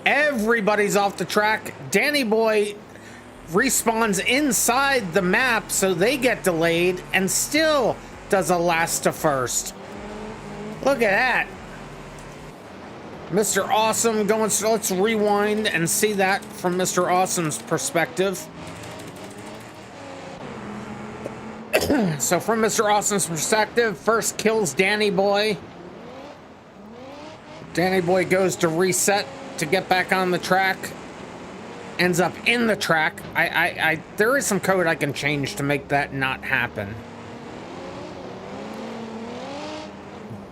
Everybody's off the track. Danny Boy respawns inside the map, so they get delayed and still does a last to first. Look at that. Mr. Awesome going, so let's rewind and see that from Mr. Awesome's perspective. So from Mr. Awesome's perspective, first kills Danny Boy. Danny Boy goes to reset to get back on the track. Ends up in the track. There is some code I can change to make that not happen.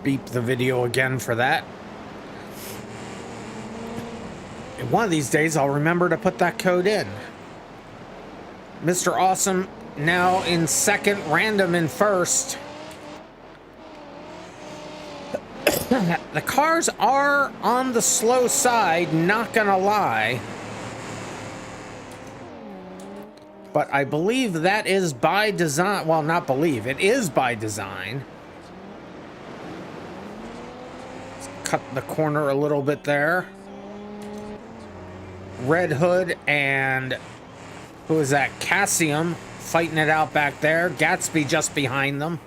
Beep the video again for that. One of these days, I'll remember to put that code in. Mr. Awesome now in second, Random in first. The cars are on the slow side, not gonna lie. But I believe that is by design. Well, not believe, it is by design. Let's cut the corner a little bit there. Red Hood and who is that? Cassium fighting it out back there. Gatsby just behind them.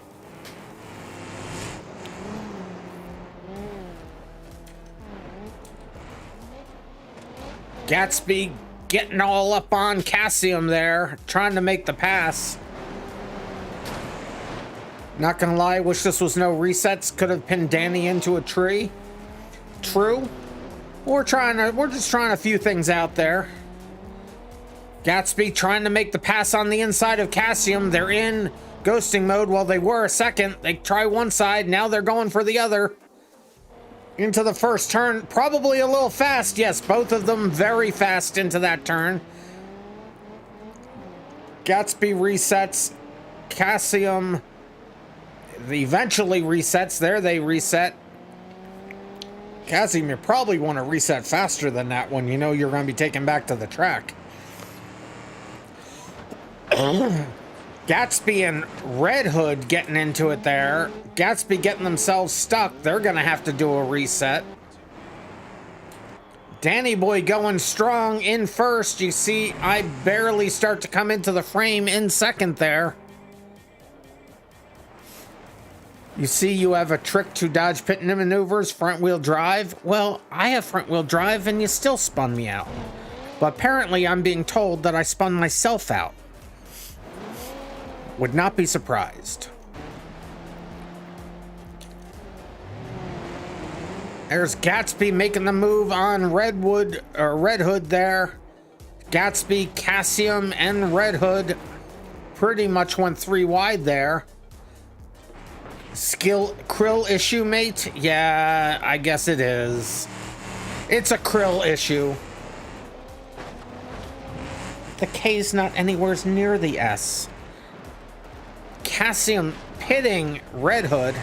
Gatsby getting all up on Cassium there, trying to make the pass. Not gonna lie, wish this was no resets. Could have pinned Danny into a tree. True. We're just trying a few things out there. Gatsby trying to make the pass on the inside of Cassium. They're in ghosting mode. Well, they were a second. They try one side. Now they're going for the other. Into the first turn. Probably a little fast. Yes, both of them very fast into that turn. Gatsby resets. Cassium eventually resets. There they reset. Cassium, you probably want to reset faster than that when you know you're going to be taken back to the track. Gatsby and Red Hood getting into it there. Gatsby getting themselves stuck. They're going to have to do a reset. Danny Boy going strong in first. You see, I barely start to come into the frame in second there. You see, you have a trick to dodge pit maneuvers, front wheel drive. Well, I have front wheel drive and you still spun me out. But apparently I'm being told that I spun myself out. Would not be surprised. There's Gatsby making the move on Red Hood there. Gatsby, Cassium, and Red Hood pretty much went 3 wide there. Krill issue, mate? Yeah, I guess it is. It's a Krill issue. The K's not anywhere near the S. Cassium pitting Red Hood.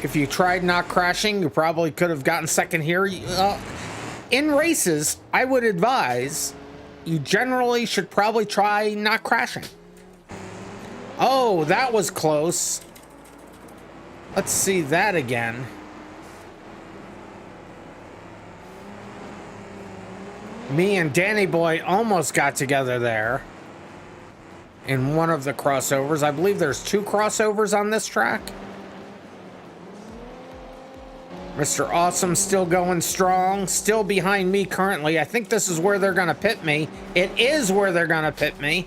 If you tried not crashing, you probably could have gotten second here. In races, I would advise you generally should probably try not crashing. Oh, that was close. Let's see that again. Me and Danny Boy almost got together there in one of the crossovers. I believe there's 2 crossovers on this track. Mr. Awesome still going strong, still behind me currently. I think this is where they're gonna pit me. It is where they're gonna pit me.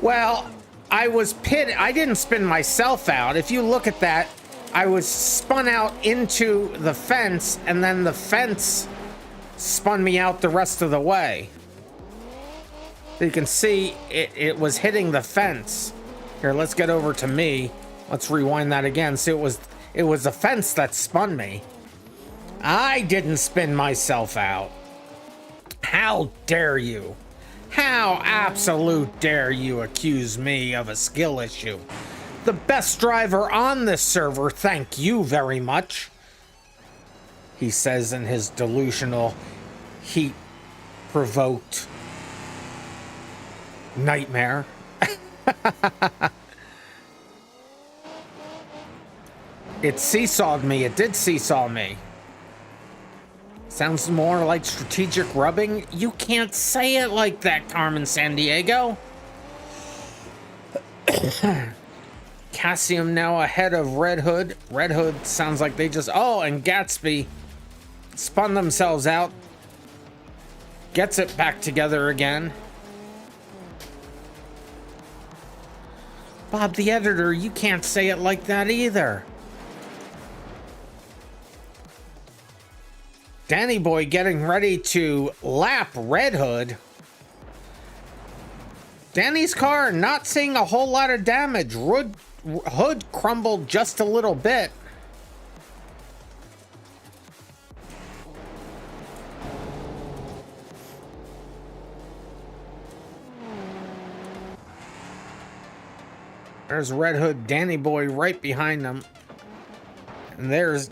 Well, I was pitted. I didn't spin myself out. If you look at that, I was spun out into the fence, and then the fence spun me out the rest of the way. You can see it was hitting the fence. Here, let's get over to me. Let's rewind that again. See, it was the fence that spun me. I didn't spin myself out. How dare you? How absolute dare you accuse me of a skill issue? The best driver on this server, thank you very much, he says in his delusional, heat-provoked nightmare. It seesawed me. It did seesaw me. Sounds more like strategic rubbing. You can't say it like that, Carmen Sandiego. Cassium now ahead of Red Hood. Red Hood sounds like they just... Oh, and Gatsby spun themselves out. Gets it back together again. Bob the editor, you can't say it like that either. Danny Boy getting ready to lap Red Hood. Danny's car not seeing a whole lot of damage. Hood crumbled just a little bit. There's Red Hood, Danny Boy right behind them. And there's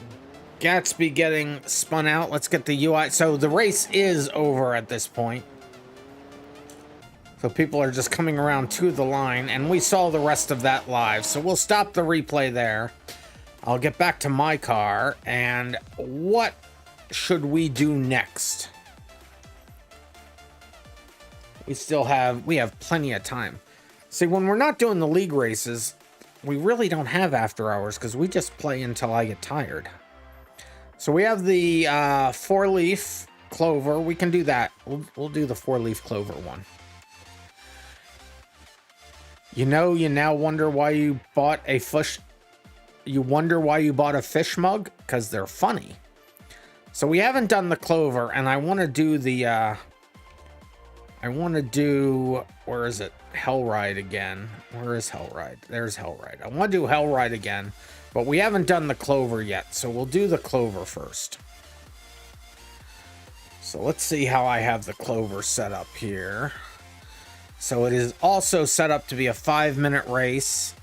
Gatsby getting spun out. Let's get the UI. So the race is over at this point. So people are just coming around to the line, and we saw the rest of that live. So we'll stop the replay there. I'll get back to my car, and what should we do next? We have plenty of time. See, when we're not doing the league races, we really don't have after hours because we just play until I get tired. So we have the 4-leaf clover. We can do that. We'll do the 4-leaf clover one. You know, you now wonder why you bought a fish. You wonder why you bought a fish mug? Because they're funny. So we haven't done the clover, and I want to do the, where is it? Hellride again. Where is Hellride? There's Hellride. I want to do Hellride again, but we haven't done the clover yet, so we'll do the clover first. So let's see how I have the clover set up here. So it is also set up to be a 5-minute race.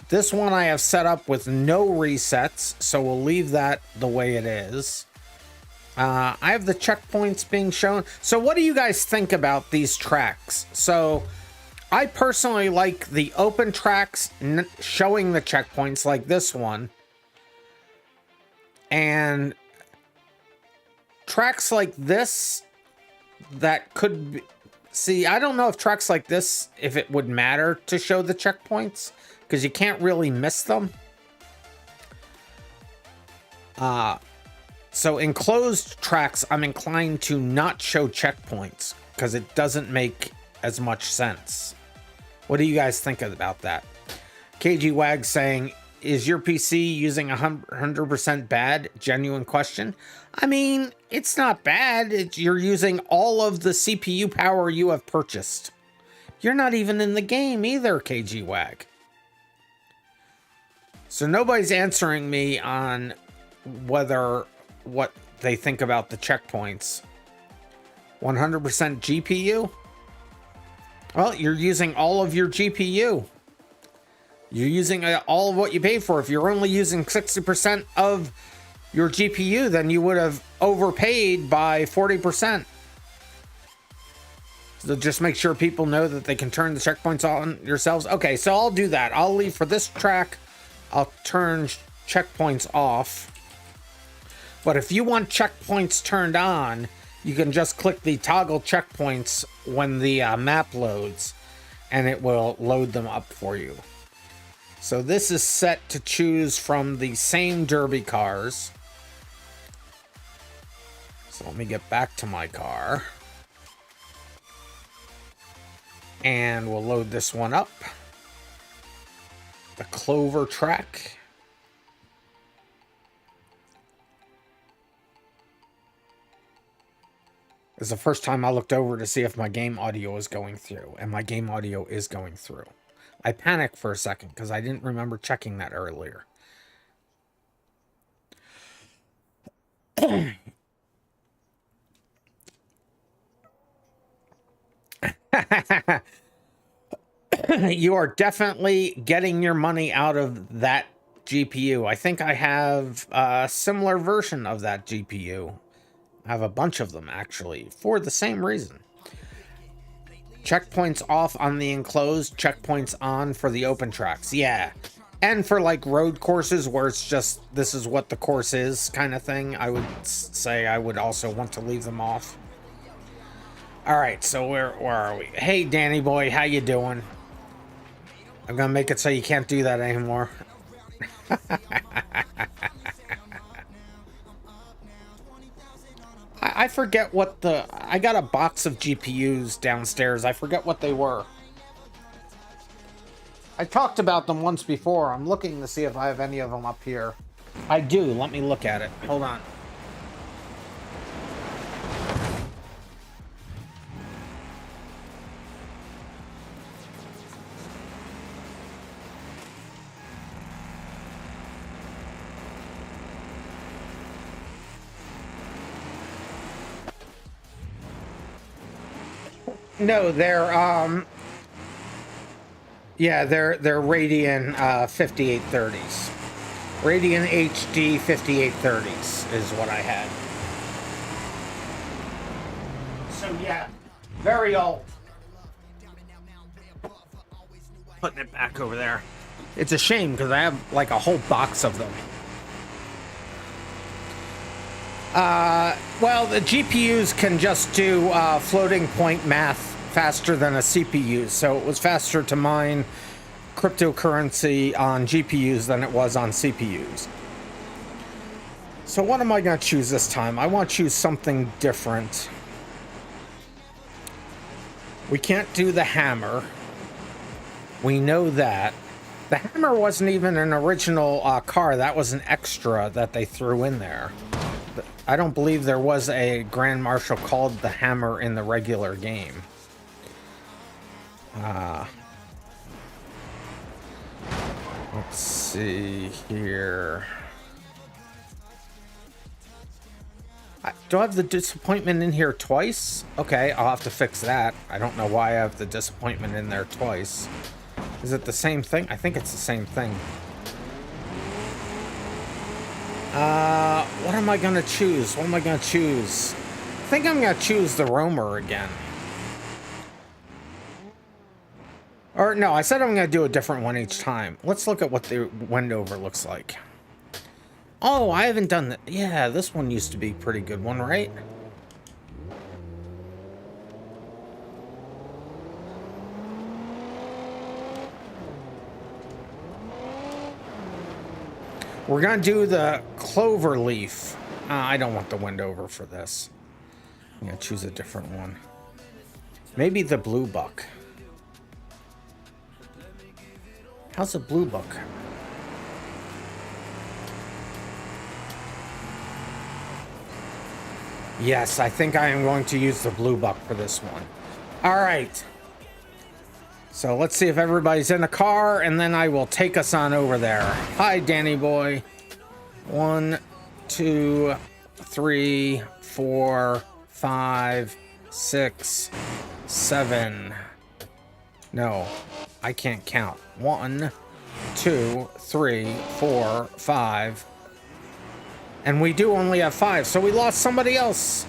This one I have set up with no resets, so we'll leave that the way it is. I have the checkpoints being shown. So what do you guys think about these tracks? So I personally like the open tracks showing the checkpoints like this one. And tracks like this that could be... See, I don't know if tracks like this, if it would matter to show the checkpoints, because you can't really miss them. So enclosed tracks, I'm inclined to not show checkpoints because it doesn't make as much sense. What do you guys think about that? KG Wag saying, is your PC using 100% bad? Genuine question. I mean, it's not bad. You're using all of the CPU power you have purchased. You're not even in the game either, KG Wag. So nobody's answering me on what they think about the checkpoints. 100% GPU? Well, you're using all of your GPU. You're using all of what you paid for. If you're only using 60% of your GPU, then you would have overpaid by 40%. So just make sure people know that they can turn the checkpoints on yourselves. Okay, so I'll do that. I'll leave for this track. I'll turn checkpoints off. But if you want checkpoints turned on, you can just click the toggle checkpoints when the map loads, and it will load them up for you. So this is set to choose from the same derby cars. So let me get back to my car. And we'll load this one up. The Clover track. This is the first time I looked over to see if my game audio is going through, and my game audio is going through. I panicked for a second because I didn't remember checking that earlier. You are definitely getting your money out of that GPU. I think I have a similar version of that GPU. I have a bunch of them, actually, for the same reason. Checkpoints off on the enclosed, checkpoints on for the open tracks. Yeah. And for, like, road courses where it's just, this is what the course is kind of thing, I would say I would also want to leave them off. All right, so where are we? Hey, Danny boy, how you doing? I'm going to make it so you can't do that anymore. I forget what I got a box of GPUs downstairs. I forget what they were. I talked about them once before. I'm looking to see if I have any of them up here. I do. Let me look at it. Hold on. No, they're yeah, they're Radeon 5830s. Radeon HD 5830s is what I had. So yeah, very old. Putting it back over there. It's a shame because I have like a whole box of them. Well, the GPUs can just do floating point math faster than a CPU, so it was faster to mine cryptocurrency on GPUs than it was on CPUs. So what am I going to choose this time? I want to choose something different. We can't do the hammer. We know that. The hammer wasn't even an original car. That was an extra that they threw in there. I don't believe there was a Grand Marshal called the Hammer in the regular game. Let's see here. Do I have the disappointment in here twice? Okay, I'll have to fix that. I don't know why I have the disappointment in there twice. Is it the same thing? I think it's the same thing. What am I gonna choose? What am I gonna choose? I think I'm gonna choose the Roamer again. Or no, I said I'm gonna do a different one each time. Let's look at what the Wendover looks like. Oh, I haven't done that. Yeah, this one used to be a pretty good one, right? We're gonna do the Clover Leaf. I don't want the Wendover for this. I'm gonna choose a different one. Maybe the Blue Buck. How's a Blue Buck? Yes, I think I am going to use the Blue Buck for this one. All right. So let's see if everybody's in the car, and then I will take us on over there. Hi, Danny boy. 1, 2, 3, 4, 5, 6, 7. No, I can't count. 1, 2, 3, 4, 5. And we do only have 5, so we lost somebody else.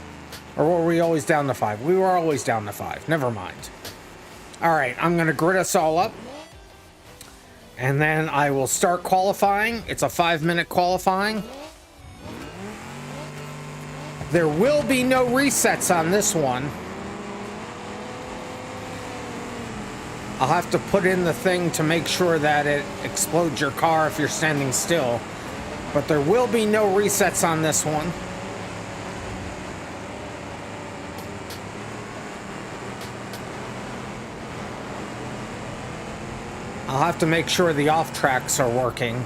Or were we always down to 5? We were always down to 5. Never mind. All right, I'm going to grid us all up. And then I will start qualifying. It's a 5-minute qualifying. There will be no resets on this one. I'll have to put in the thing to make sure that it explodes your car if you're standing still. But there will be no resets on this one. I'll have to make sure the off tracks are working.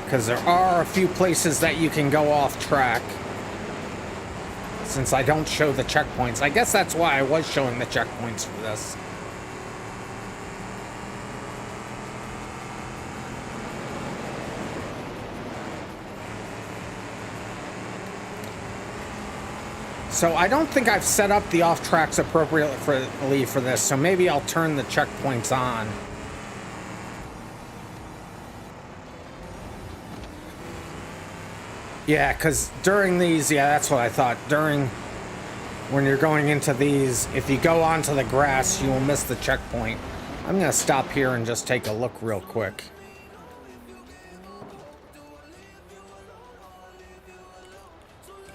Because there are a few places that you can go off track. Since I don't show the checkpoints. I guess that's why I was showing the checkpoints for this. So I don't think I've set up the off tracks appropriately for this, so maybe I'll turn the checkpoints on. Yeah, because during these, yeah, that's what I thought. When you're going into these, if you go onto the grass, you will miss the checkpoint. I'm going to stop here and just take a look real quick.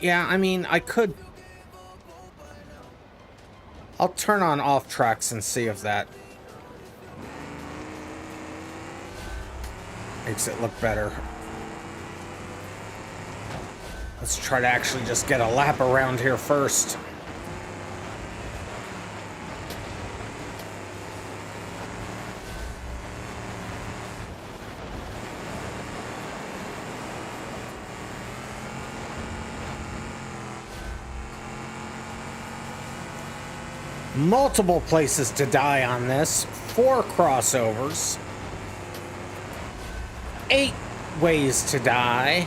Yeah, I mean, I could... I'll turn on off tracks and see if that makes it look better. Let's try to actually just get a lap around here first. Multiple places to die on this. 4 crossovers. 8 ways to die.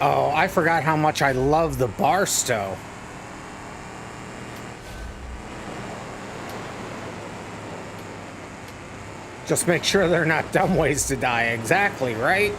Oh, I forgot how much I love the Barstow. Just make sure they're not dumb ways to die. Exactly, right?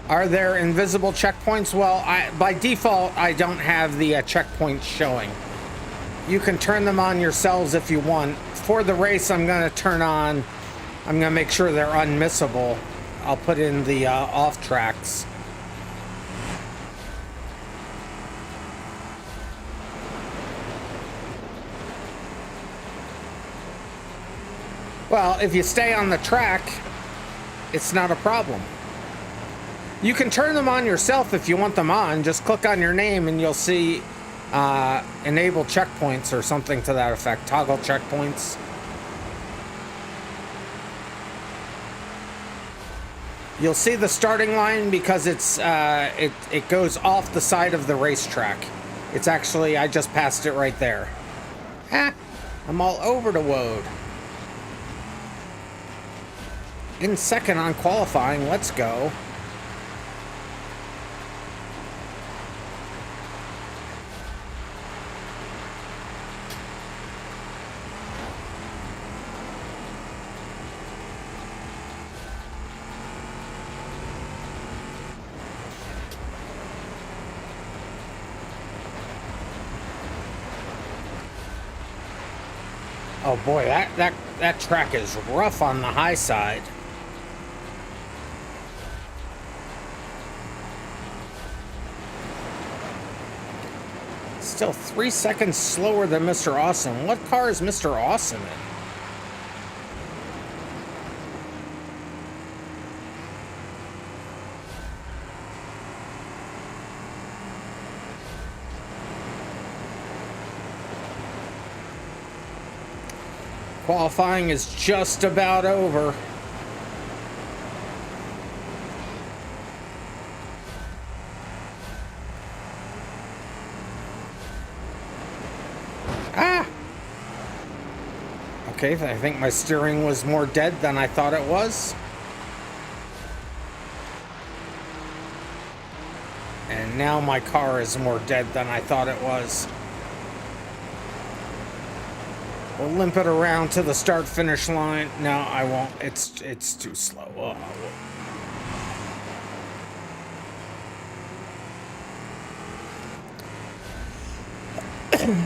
Are there invisible checkpoints? Well, by default, I don't have the checkpoints showing. You can turn them on yourselves if you want. For the race, I'm going to make sure they're unmissable. I'll put in the off tracks. Well, if you stay on the track, it's not a problem. You can turn them on yourself if you want them on. Just click on your name and you'll see enable checkpoints or something to that effect. Toggle checkpoints. You'll see the starting line because it goes off the side of the racetrack. It's actually, I just passed it right there. Ah, I'm all over the road. In second on qualifying, let's go. Oh boy, that track is rough on the high side. Still 3 seconds slower than Mr. Awesome. What car is Mr. Awesome in? Qualifying is just about over. Ah! Okay, I think my steering was more dead than I thought it was. And now my car is more dead than I thought it was. We'll limp it around to the start-finish line. No, I won't. It's too slow. Oh.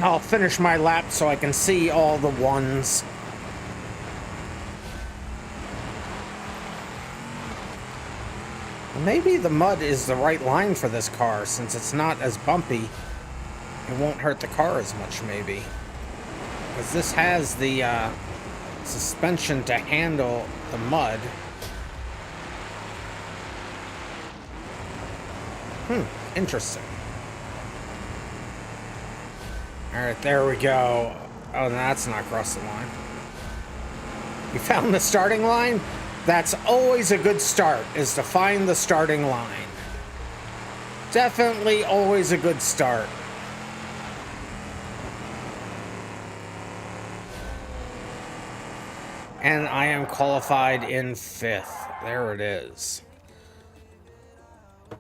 I'll finish my lap so I can see all the ones. Maybe the mud is the right line for this car since it's not as bumpy. It won't hurt the car as much, maybe. Because this has the suspension to handle the mud. Interesting. Alright, there we go. Oh, no, that's not across the line. You found the starting line? That's always a good start, is to find the starting line. Definitely always a good start. And I am qualified in 5th. There it is.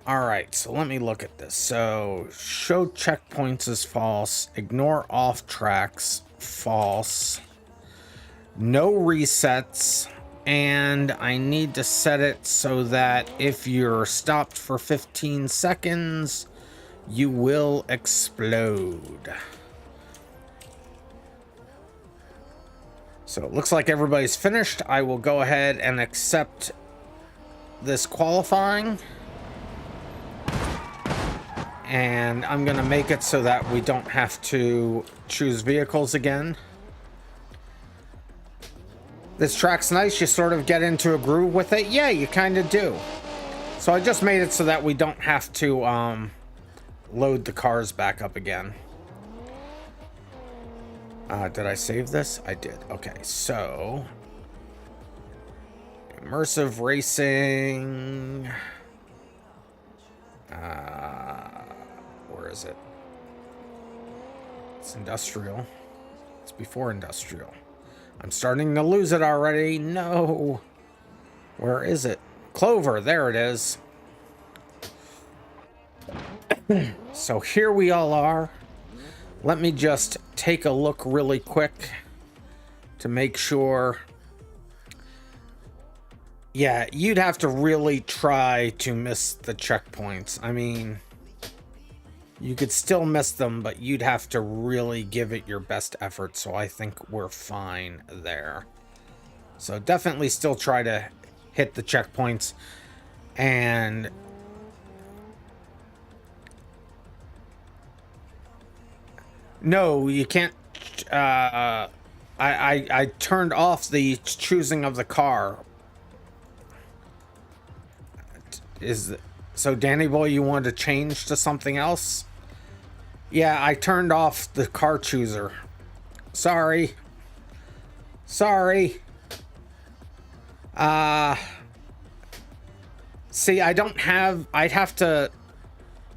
Alright, so let me look at this. So, show checkpoints is false. Ignore off tracks, false. No resets. And I need to set it so that if you're stopped for 15 seconds, you will explode. So it looks like everybody's finished. I will go ahead and accept this qualifying. And I'm going to make it so that we don't have to choose vehicles again. This track's nice. You sort of get into a groove with it. Yeah, you kind of do. So I just made it so that we don't have to load the cars back up again. Did I save this? I did. Okay, so Immersive Racing. Where is it? It's Industrial. It's before Industrial. I'm starting to lose it already. No. Where is it? Clover. There it is. So here we all are. Let me just take a look really quick to make sure. Yeah, you'd have to really try to miss the checkpoints. I mean, You could still miss them, but you'd have to really give it your best effort, so I think we're fine there. So definitely still try to hit the checkpoints. And no, you can't. I turned off the choosing of the car. So Danny boy, you wanted to change to something else? Yeah, I turned off the car chooser. Sorry. Sorry. See, I don't have. I'd have to.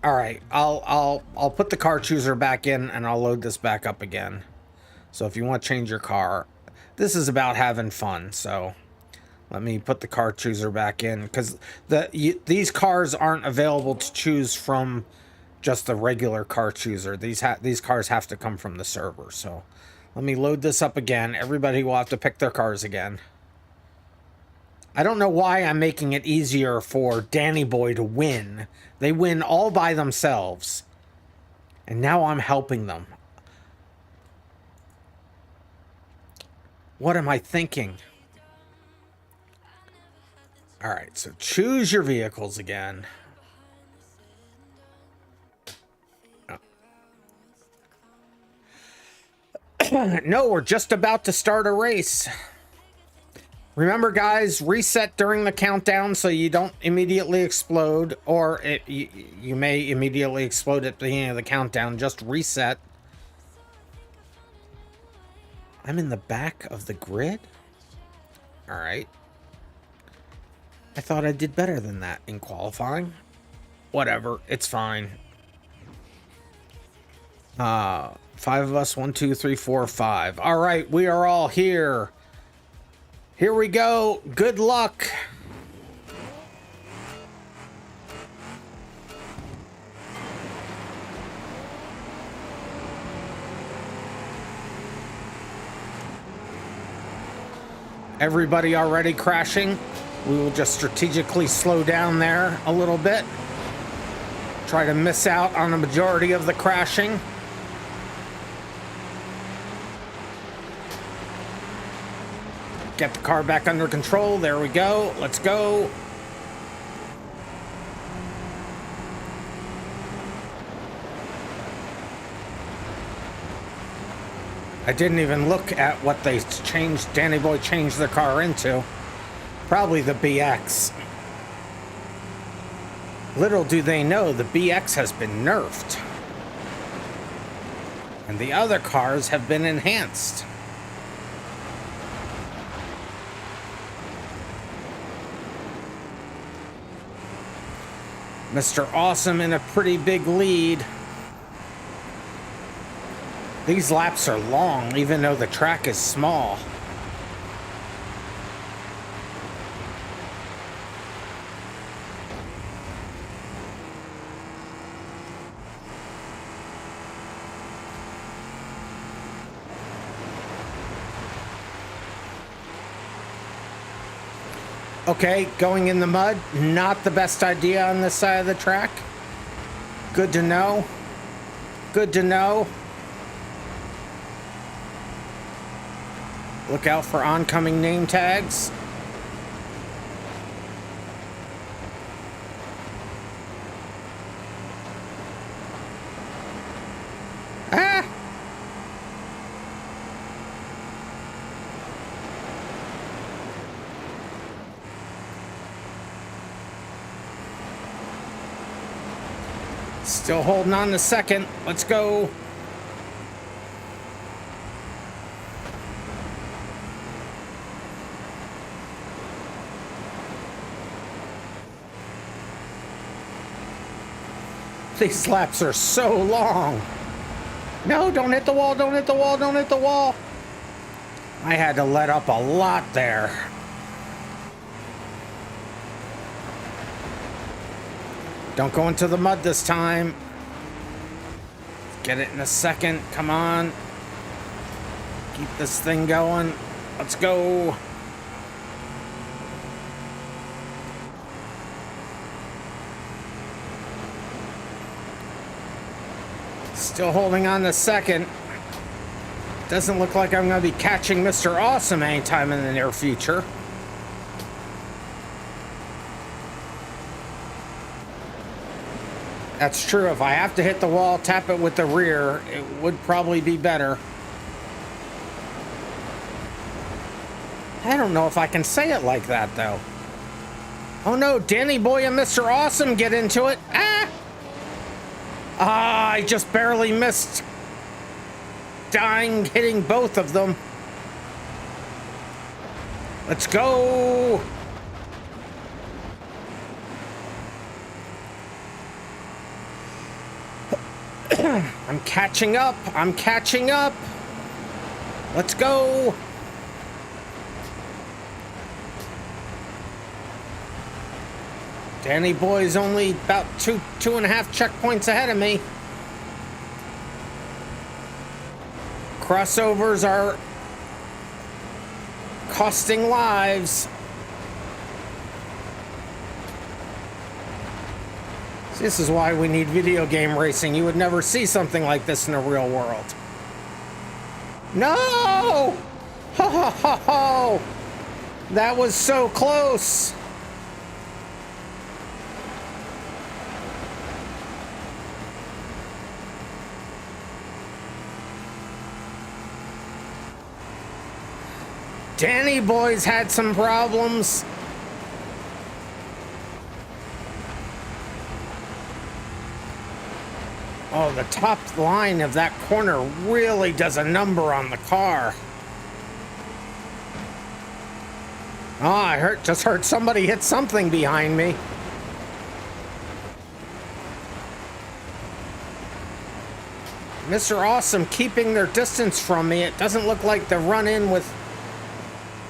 All right, I'll put the car chooser back in and I'll load this back up again. So if you want to change your car, this is about having fun. So let me put the car chooser back in, because these cars aren't available to choose from just the regular car chooser. These cars have to come from the server. So let me load this up again. Everybody will have to pick their cars again. I don't know why I'm making it easier for Danny Boy to win. They win all by themselves. And now I'm helping them. What am I thinking? All right, so choose your vehicles again. Oh. No, we're just about to start a race. Remember, guys, reset during the countdown so you don't immediately explode, or you may immediately explode at the beginning of the countdown. Just reset. I'm in the back of the grid? All right. I thought I did better than that in qualifying. Whatever, it's fine. 5 of us, 1, 2, 3, 4, 5. All right, we are all here. Here we go. Good luck. Everybody already crashing? We will just strategically slow down there a little bit. Try to miss out on the majority of the crashing. Get the car back under control. There we go. Let's go. I didn't even look at what they changed. Danny Boy changed the car into. Probably the BX. Little do they know, the BX has been nerfed. And the other cars have been enhanced. Mr. Awesome in a pretty big lead. These laps are long, even though the track is small. Okay, going in the mud, not the best idea on this side of the track. Good to know. Good to know. Look out for oncoming name tags. Ah! Still holding on to second. Let's go. These laps are so long. No, don't hit the wall, don't hit the wall, don't hit the wall. I had to let up a lot there. Don't go into the mud this time. Get it in a second. Come on. Keep this thing going. Let's go. Still holding on to second. Doesn't look like I'm going to be catching Mr. Awesome anytime in the near future. That's true. If I have to hit the wall, tap it with the rear, it would probably be better. I don't know if I can say it like that, though. Oh no, Danny Boy and Mr. Awesome get into it. Ah! Ah, I just barely missed dying, hitting both of them. Let's go. I'm catching up. I'm catching up. Let's go. Danny Boy's only about two and a half checkpoints ahead of me. Crossovers are costing lives. This is why we need video game racing. You would never see something like this in the real world. No! Ho ho ho ho! That was so close. Danny Boy's had some problems. Oh, the top line of that corner really does a number on the car. Oh, I just heard somebody hit something behind me. Mr. Awesome keeping their distance from me. It doesn't look like the run-in with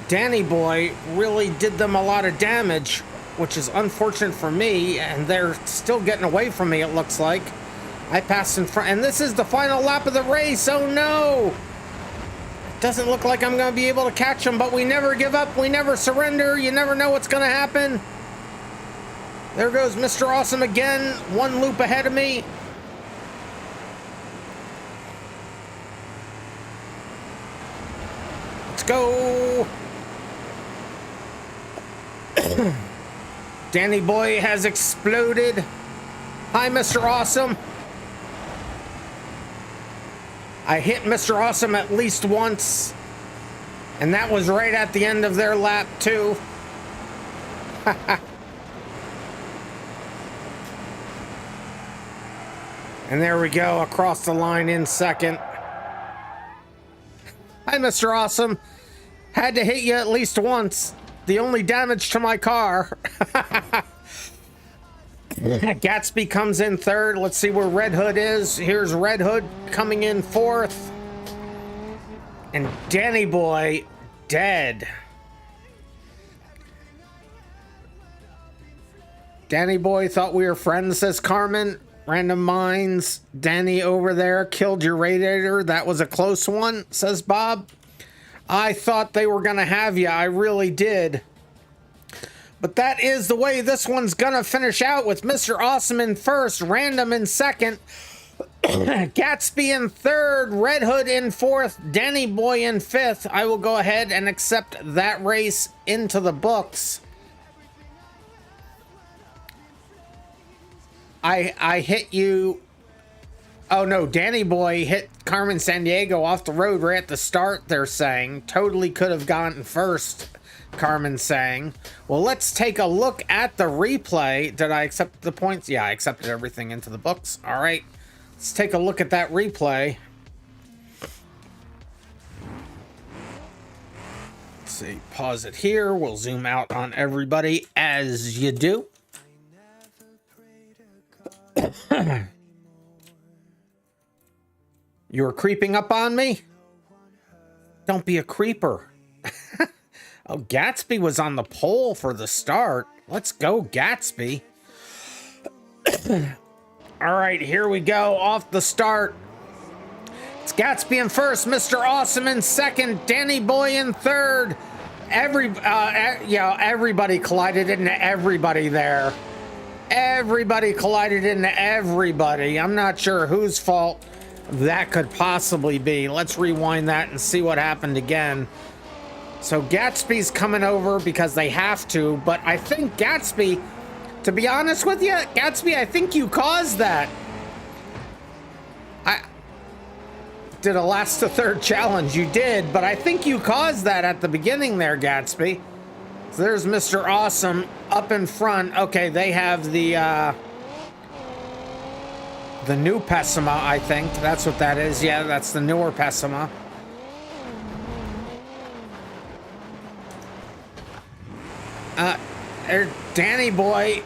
Danny Boy really did them a lot of damage, which is unfortunate for me, and they're still getting away from me, it looks like. I passed in front, and this is the final lap of the race. Oh no! It doesn't look like I'm going to be able to catch them, but we never give up. We never surrender. You never know what's going to happen. There goes Mr. Awesome again, one loop ahead of me. Let's go. Danny Boy has exploded. Hi, Mr. Awesome. I hit Mr. Awesome at least once, and that was right at the end of their lap, too. And there we go, across the line in second. Hi, Mr. Awesome. Had to hit you at least once. The only damage to my car. Gatsby comes in third. Let's see where Red Hood is. Here's Red Hood coming in fourth. And Danny Boy dead. Danny Boy thought we were friends, says Carmen. RandomMinds. Danny over there killed your radiator. That was a close one, says Bob. I thought they were going to have you. I really did. But that is the way this one's going to finish out, with Mr. Awesome in first, Random in second, Gatsby in third, Red Hood in fourth, Danny Boy in fifth. I will go ahead and accept that race into the books. I hit you. Oh no, Danny Boy hit Carmen Sandiego off the road right at the start, they're saying. Totally could have gotten first, Carmen's saying. Well, let's take a look at the replay. Did I accept the points? Yeah, I accepted everything into the books. All right, let's take a look at that replay. Let's see, pause it here. We'll zoom out on everybody as you do. You were creeping up on me? Don't be a creeper. Oh, Gatsby was on the pole for the start. Let's go, Gatsby. All right, here we go. Off the start. It's Gatsby in first, Mr. Awesome in second, Danny Boy in third. Everybody collided into everybody there. Everybody collided into everybody. I'm not sure whose fault that could possibly be. Let's rewind that and see what happened again. So Gatsby's coming over because they have to, but I think Gatsby, to be honest with you, Gatsby, I think you caused that. Did a last to third challenge. You did, but I think you caused that at the beginning there, Gatsby. So there's Mr. Awesome up in front. Okay, they have the new Pessima, I think. That's what that is. Yeah, that's the newer Pessima. Danny Boy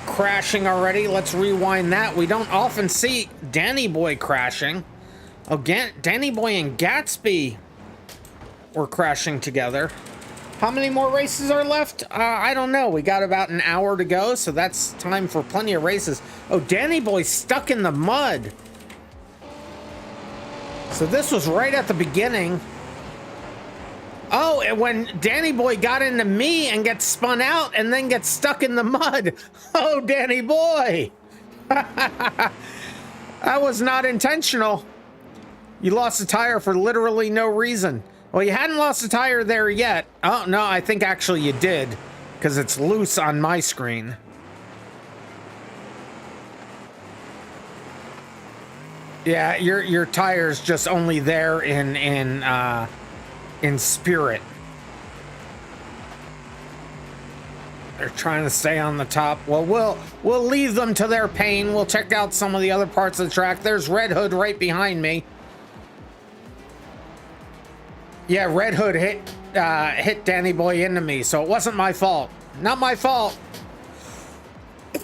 crashing already. Let's rewind that. We don't often see Danny Boy crashing. Again, Danny Boy and Gatsby were crashing together. How many more races are left? I don't know. We got about an hour to go, so that's time for plenty of races. Oh, Danny Boy's stuck in the mud. So this was right at the beginning. Oh, and when Danny Boy got into me and gets spun out and then gets stuck in the mud. Oh, Danny Boy. That was not intentional. You lost a tire for literally no reason. Well, you hadn't lost a tire there yet. Oh, no, I think actually you did, because it's loose on my screen. Yeah, your tire's just only there in spirit. They're trying to stay on the top. Well, we'll leave them to their pain. We'll check out some of the other parts of the track. There's Red Hood right behind me. Yeah, Red Hood hit Danny Boy into me, so it wasn't my fault. Not my fault.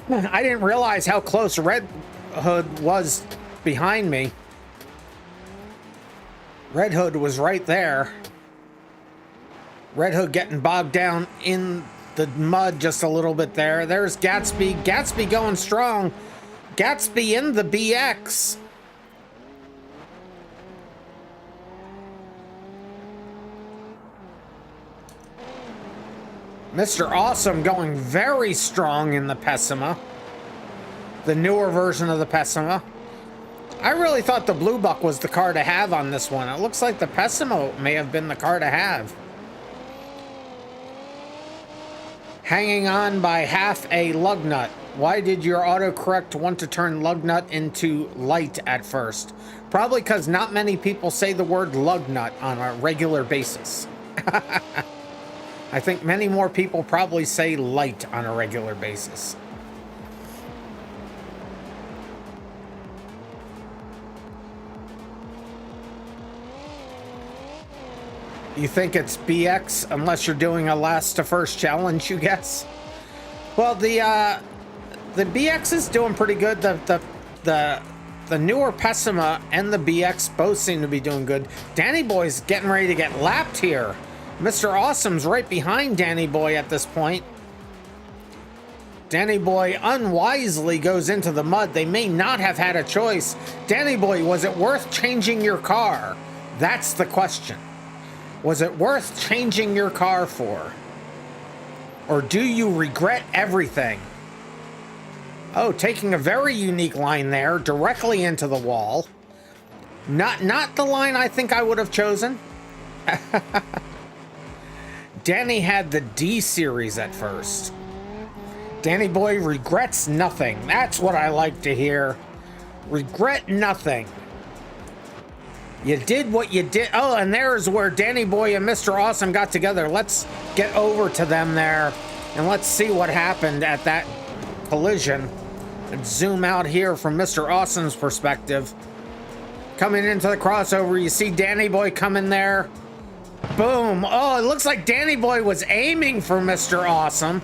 I didn't realize how close Red Hood was behind me. Red Hood was right there. Red Hood getting bogged down in the mud just a little bit there. There's Gatsby. Gatsby going strong. Gatsby in the BX. Mr. Awesome going very strong in the Pessima. The newer version of the Pessima. I really thought the Blue Buck was the car to have on this one. It looks like the Pessima may have been the car to have. Hanging on by half a lug nut. Why did your autocorrect want to turn lug nut into light at first? Probably because not many people say the word lug nut on a regular basis. I think many more people probably say light on a regular basis. You think it's BX unless you're doing a last to first challenge, you guess? Well, the BX is doing pretty good. The newer Pessima and the BX both seem to be doing good. Danny Boy's getting ready to get lapped here. Mr. Awesome's right behind Danny Boy at this point. Danny Boy unwisely goes into the mud. They may not have had a choice. Danny Boy, was it worth changing your car? That's the question. Was it worth changing your car for? Or do you regret everything? Oh, taking a very unique line there, directly into the wall. Not the line I think I would have chosen. Danny had the D series at first. Danny Boy regrets nothing. That's what I like to hear. Regret nothing. You did what you did. Oh, and there's where Danny Boy and Mr. Awesome got together. Let's get over to them there and let's see what happened at that collision. Let's zoom out here from Mr. Awesome's perspective. Coming into the crossover, you see Danny Boy coming there. Boom. Oh, it looks like Danny Boy was aiming for Mr. Awesome.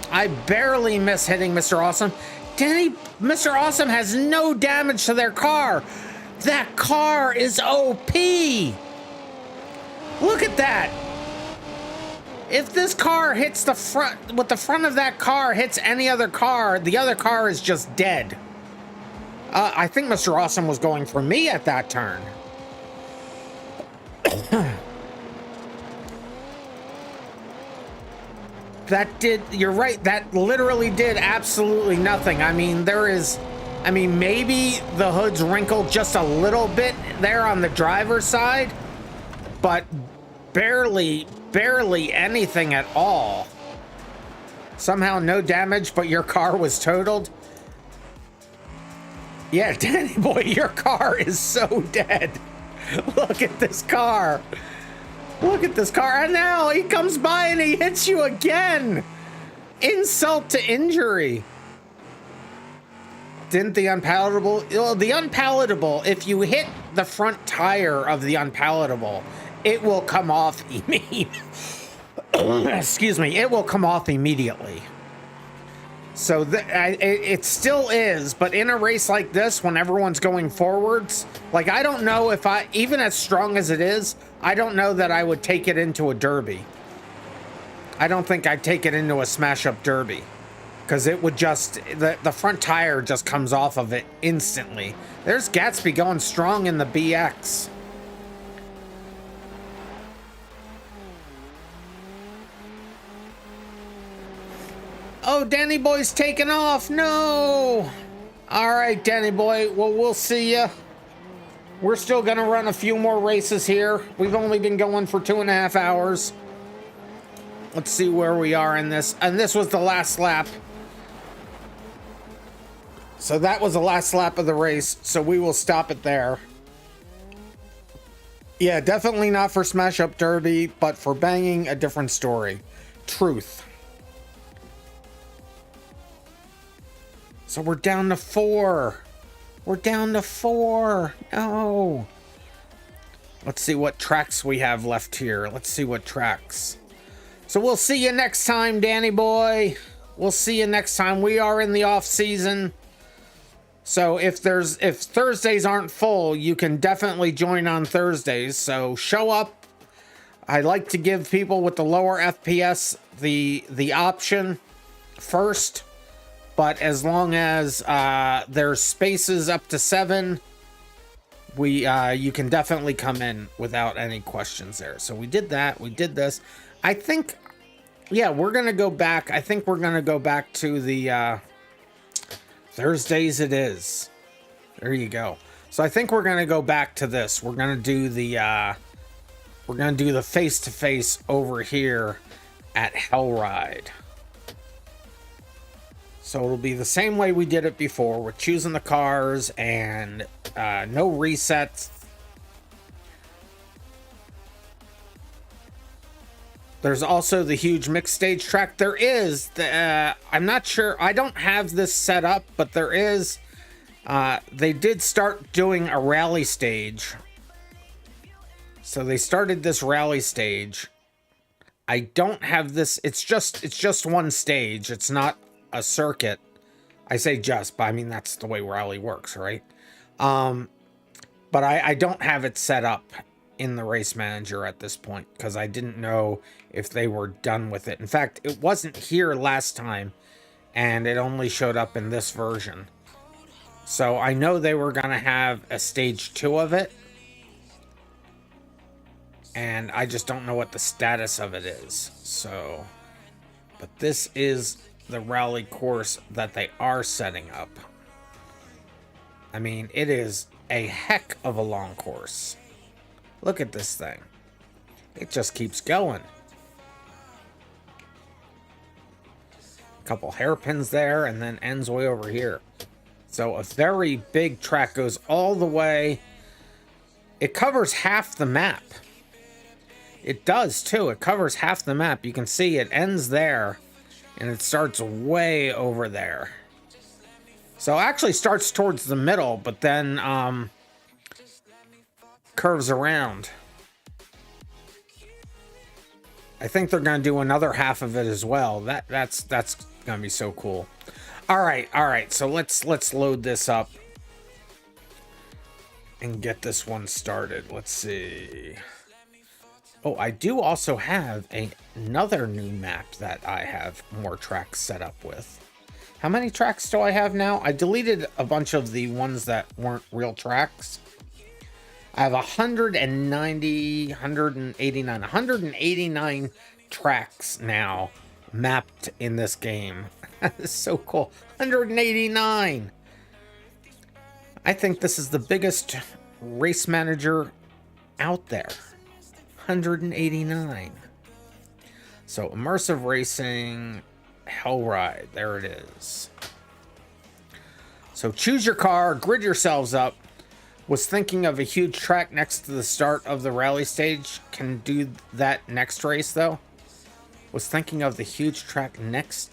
I barely miss hitting Mr. Awesome. Mr. Awesome has no damage to their car. That car is OP. Look at that. If this car hits the front, with the front of that car hits any other car, the other car is just dead. I think Mr. Awesome was going for me at that turn. You're right, that literally did absolutely nothing. I mean, there is I mean, maybe the hood's wrinkled just a little bit there on the driver's side, but barely anything at all. Somehow no damage, but your car was totaled. Yeah, Danny boy, your car is so dead. Look at this car. Look at this car. And now he comes by and he hits you again. Insult to injury. Didn't the unpalatable? Well, the unpalatable, if you hit the front tire of the unpalatable, it will come off immediately. Excuse me, it will come off immediately. So it still is, but in a race like this, when everyone's going forwards, like I don't know if even as strong as it is, I don't know that I would take it into a derby. I don't think I'd take it into a smash-up derby, because it would just, the front tire just comes off of it instantly. There's Gatsby going strong in the BX. Oh, Danny boy's taking off. No. All right, Danny boy. Well, we'll see ya. We're still going to run a few more races here. We've only been going for 2.5 hours. Let's see where we are in this. And this was the last lap. So that was the last lap of the race. So we will stop it there. Yeah, definitely not for Smash Up Derby, but for banging, a different story. Truth. So we're down to 4. We're down to 4. No. Let's see what tracks we have left here. Let's see what tracks. So we'll see you next time, Danny boy. We'll see you next time. We are in the off season. So if Thursdays aren't full, you can definitely join on Thursdays. So show up. I like to give people with the lower FPS the option first. But as long as there's spaces up to 7, you can definitely come in without any questions there. So we did that. We did this. I think, yeah, we're going to go back. I think we're going to go back to the Thursdays it is. There you go. So I think we're going to go back to this. We're going to do the face-to-face over here at Hellride. So it'll be the same way we did it before. We're choosing the cars and no resets. There's also the huge mixed stage track. There is, I'm not sure, I don't have this set up, but there is, they did start doing a rally stage. So they started this rally stage. I don't have this, it's just one stage. It's not a circuit. I say just, but I mean that's the way rally works, right? But I don't have it set up in the race manager at this point because I didn't know if they were done with it. In fact, it wasn't here last time and it only showed up in this version. So I know they were gonna have a stage 2 of it, and I just don't know what the status of it is. So, but this is the rally course that they are setting up. I mean, it is a heck of a long course. Look at this thing. It just keeps going. A couple hairpins there and then ends way over here. So a very big track, goes all the way. It covers half the map. It does too. It covers half the map. You can see it ends there. And it starts way over there. So it actually starts towards the middle, but then curves around. I think they're going to do another half of it as well. That's going to be so cool. All right. So let's load this up and get this one started. Let's see. Oh, I do also have another new map that I have more tracks set up with. How many tracks do I have now? I deleted a bunch of the ones that weren't real tracks. I have 189 tracks now mapped in this game. It's so cool. 189. I think this is the biggest race manager out there. 189. So immersive racing, Hellride, there it is. So choose your car, grid yourselves up. Was thinking of a huge track next to the start of the rally stage. Can do that next race though. Was thinking of the huge track next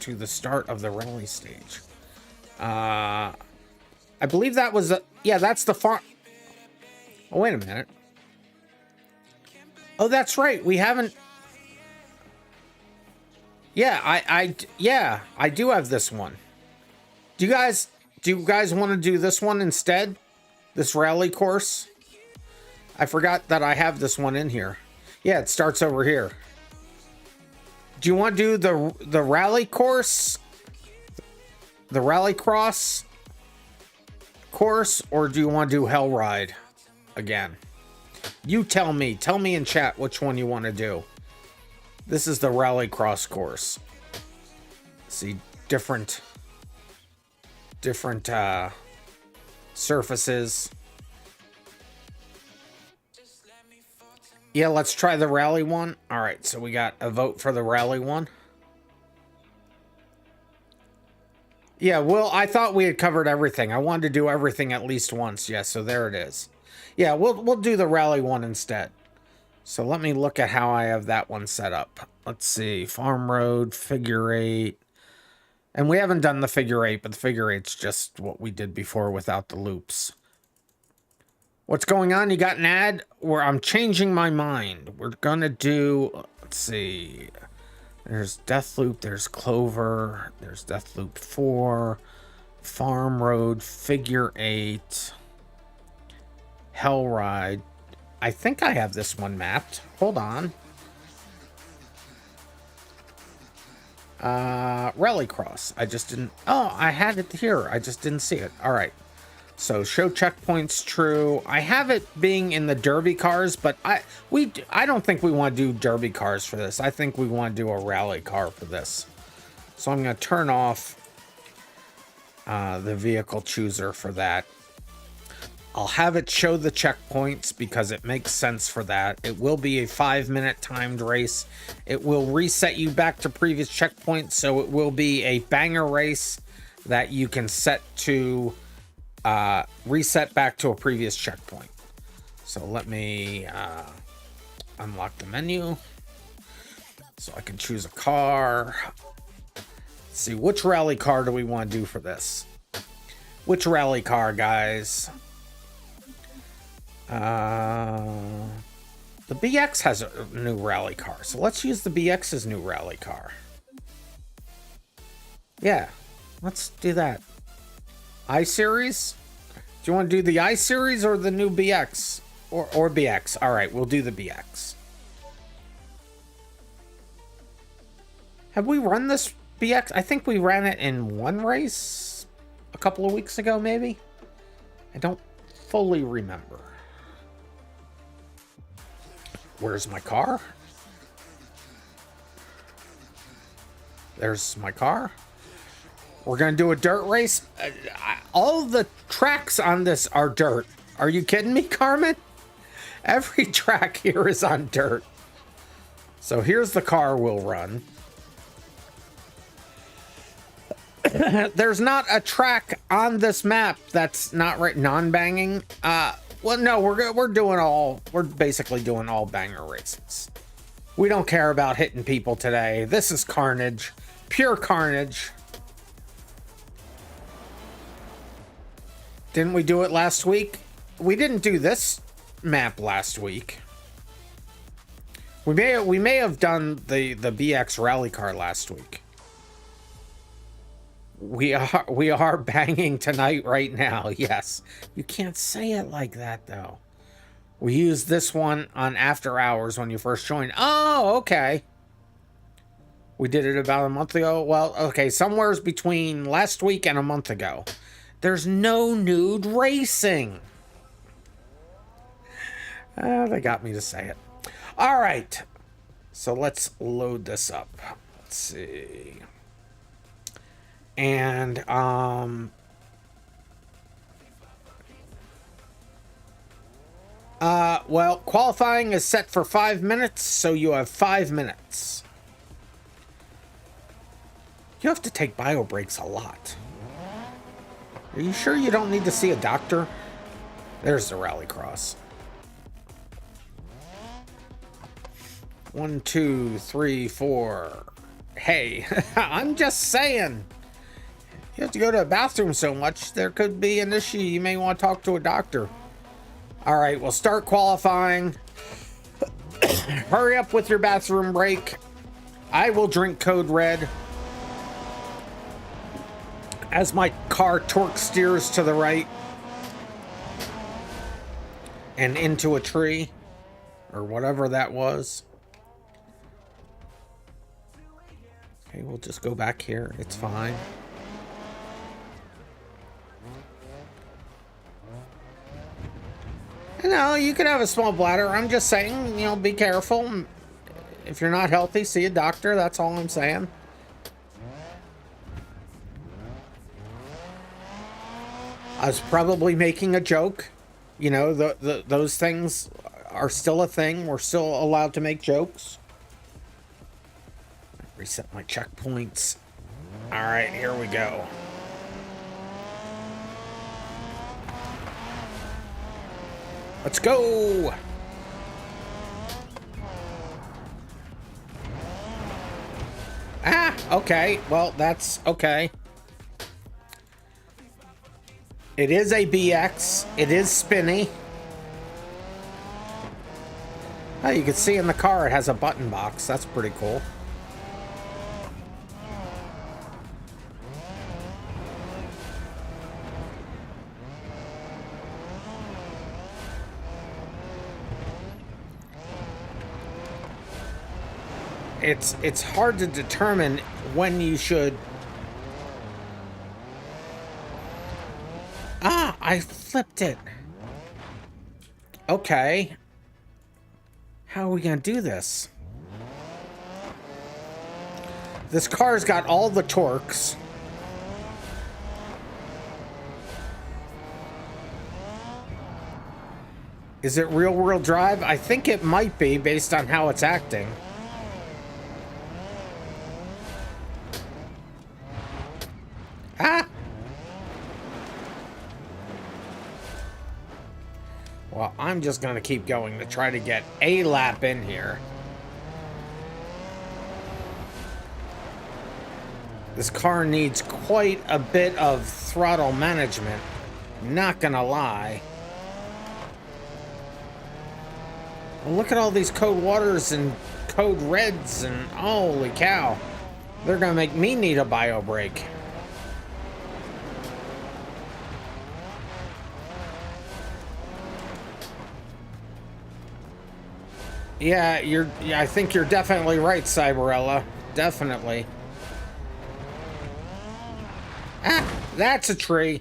to the start of the rally stage. I believe that was yeah, that's the farm. Oh, wait a minute. Oh, that's right. We haven't. Yeah, I do have this one. Do you guys want to do this one instead? This rally course? I forgot that I have this one in here. Yeah, it starts over here. Do you want to do the rally course? The rally cross course, or do you want to do Hellride again? You tell me. Tell me in chat which one you want to do. This is the rally cross course. See, different surfaces. Yeah, let's try the rally one. All right, so we got a vote for the rally one. Yeah, well, I thought we had covered everything. I wanted to do everything at least once. Yeah, so there it is. Yeah, we'll do the rally one instead. So let me look at how I have that one set up. Let's see. Farm road, figure eight. And we haven't done the figure eight, but the figure eight's just what we did before without the loops. What's going on? You got an ad? Where I'm changing my mind. We're gonna do, let's see. There's Deathloop, there's Clover, there's Deathloop 4, Farm Road, Figure 8, Hellride. I think I have this one mapped. Hold on. Rallycross. I just didn't... Oh, I had it here. I just didn't see it. All right. So show checkpoints true. I have it being in the derby cars, but I don't think we want to do derby cars for this. I think we want to do a rally car for this. So I'm going to turn off the vehicle chooser for that. I'll have it show the checkpoints because it makes sense for that. It will be a 5-minute timed race. It will reset you back to previous checkpoints, so it will be a banger race that you can set to reset back to a previous checkpoint. So let me unlock the menu so I can choose a car. Let's see, which rally car do we want to do for this? Which rally car, guys? The BX has a new rally car, so let's use the BX's new rally car. Yeah, let's do that. I-Series? Do you want to do the I-Series or the new BX? Or BX. All right, we'll do the BX. Have we run this BX? I think we ran it in one race a couple of weeks ago, maybe? I don't fully remember. Where's my car? There's my car. We're going to do a dirt race. All the tracks on this are dirt. Are you kidding me, Carmen? Every track here is on dirt. So here's the car we'll run. There's not a track on this map that's not right non-banging. Well, no, we're basically doing all banger races. We don't care about hitting people today. This is Karnage. Pure Karnage. Didn't we do it last week? We didn't do this map last week. We may have done the BX rally car last week. We are banging tonight right now. Yes. You can't say it like that though. We used this one on After Hours when you first joined. Oh, okay. We did it about a month ago. Well, okay, somewhere's between last week and a month ago. There's no nude racing. They got me to say it. All right. So let's load this up. Let's see. And Well, qualifying is set for 5 minutes, so you have 5 minutes. You have to take bio breaks a lot. Are you sure you don't need to see a doctor? There's the rallycross. 1, 2, 3, 4. Hey, I'm just saying. You have to go to the bathroom so much, there could be an issue. You may want to talk to a doctor. All right, we'll start qualifying. Hurry up with your bathroom break. I will drink Code Red as my car torque steers to the right and into a tree or whatever that was. Okay, we'll just go back here. It's fine. You know, you could have a small bladder. I'm just saying, you know, be careful. If you're not healthy, see a doctor. That's all I'm saying. I was probably making a joke. You know, those things are still a thing. We're still allowed to make jokes. Reset my checkpoints. All right, here we go. Let's go. Ah, okay. Well, that's okay. It is a BX. It is spinny. Oh, you can see in the car it has a button box. That's pretty cool. It's hard to determine when you should. Ah, I flipped it. Okay. How are we gonna do this? This car's got all the torques. Is it rear-wheel drive? I think it might be based on how it's acting. Ah! Well, I'm just gonna keep going to try to get a lap in here. This car needs quite a bit of throttle management. Not gonna lie. Well, look at all these code waters and code reds and holy cow. They're gonna make me need a bio break. Yeah, I think you're definitely right, Cyberella. Definitely. Ah, that's a tree.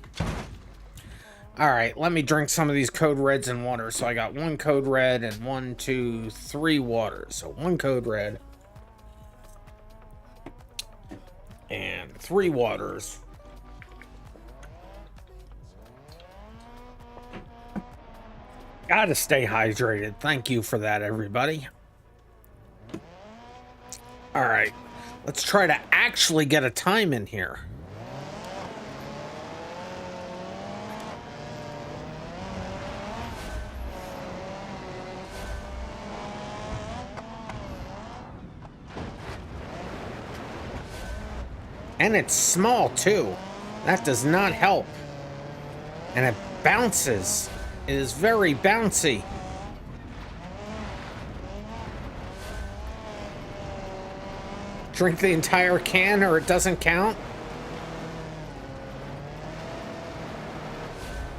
All right, let me drink some of these code reds and water. So I got 1 code red and 1, 2, 3 water. So 1 code red and 3 waters. Gotta stay hydrated. Thank you for that, everybody. All right, let's try to actually get a time in here. And it's small too. That does not help. And it bounces. It is very bouncy. Drink the entire can or it doesn't count.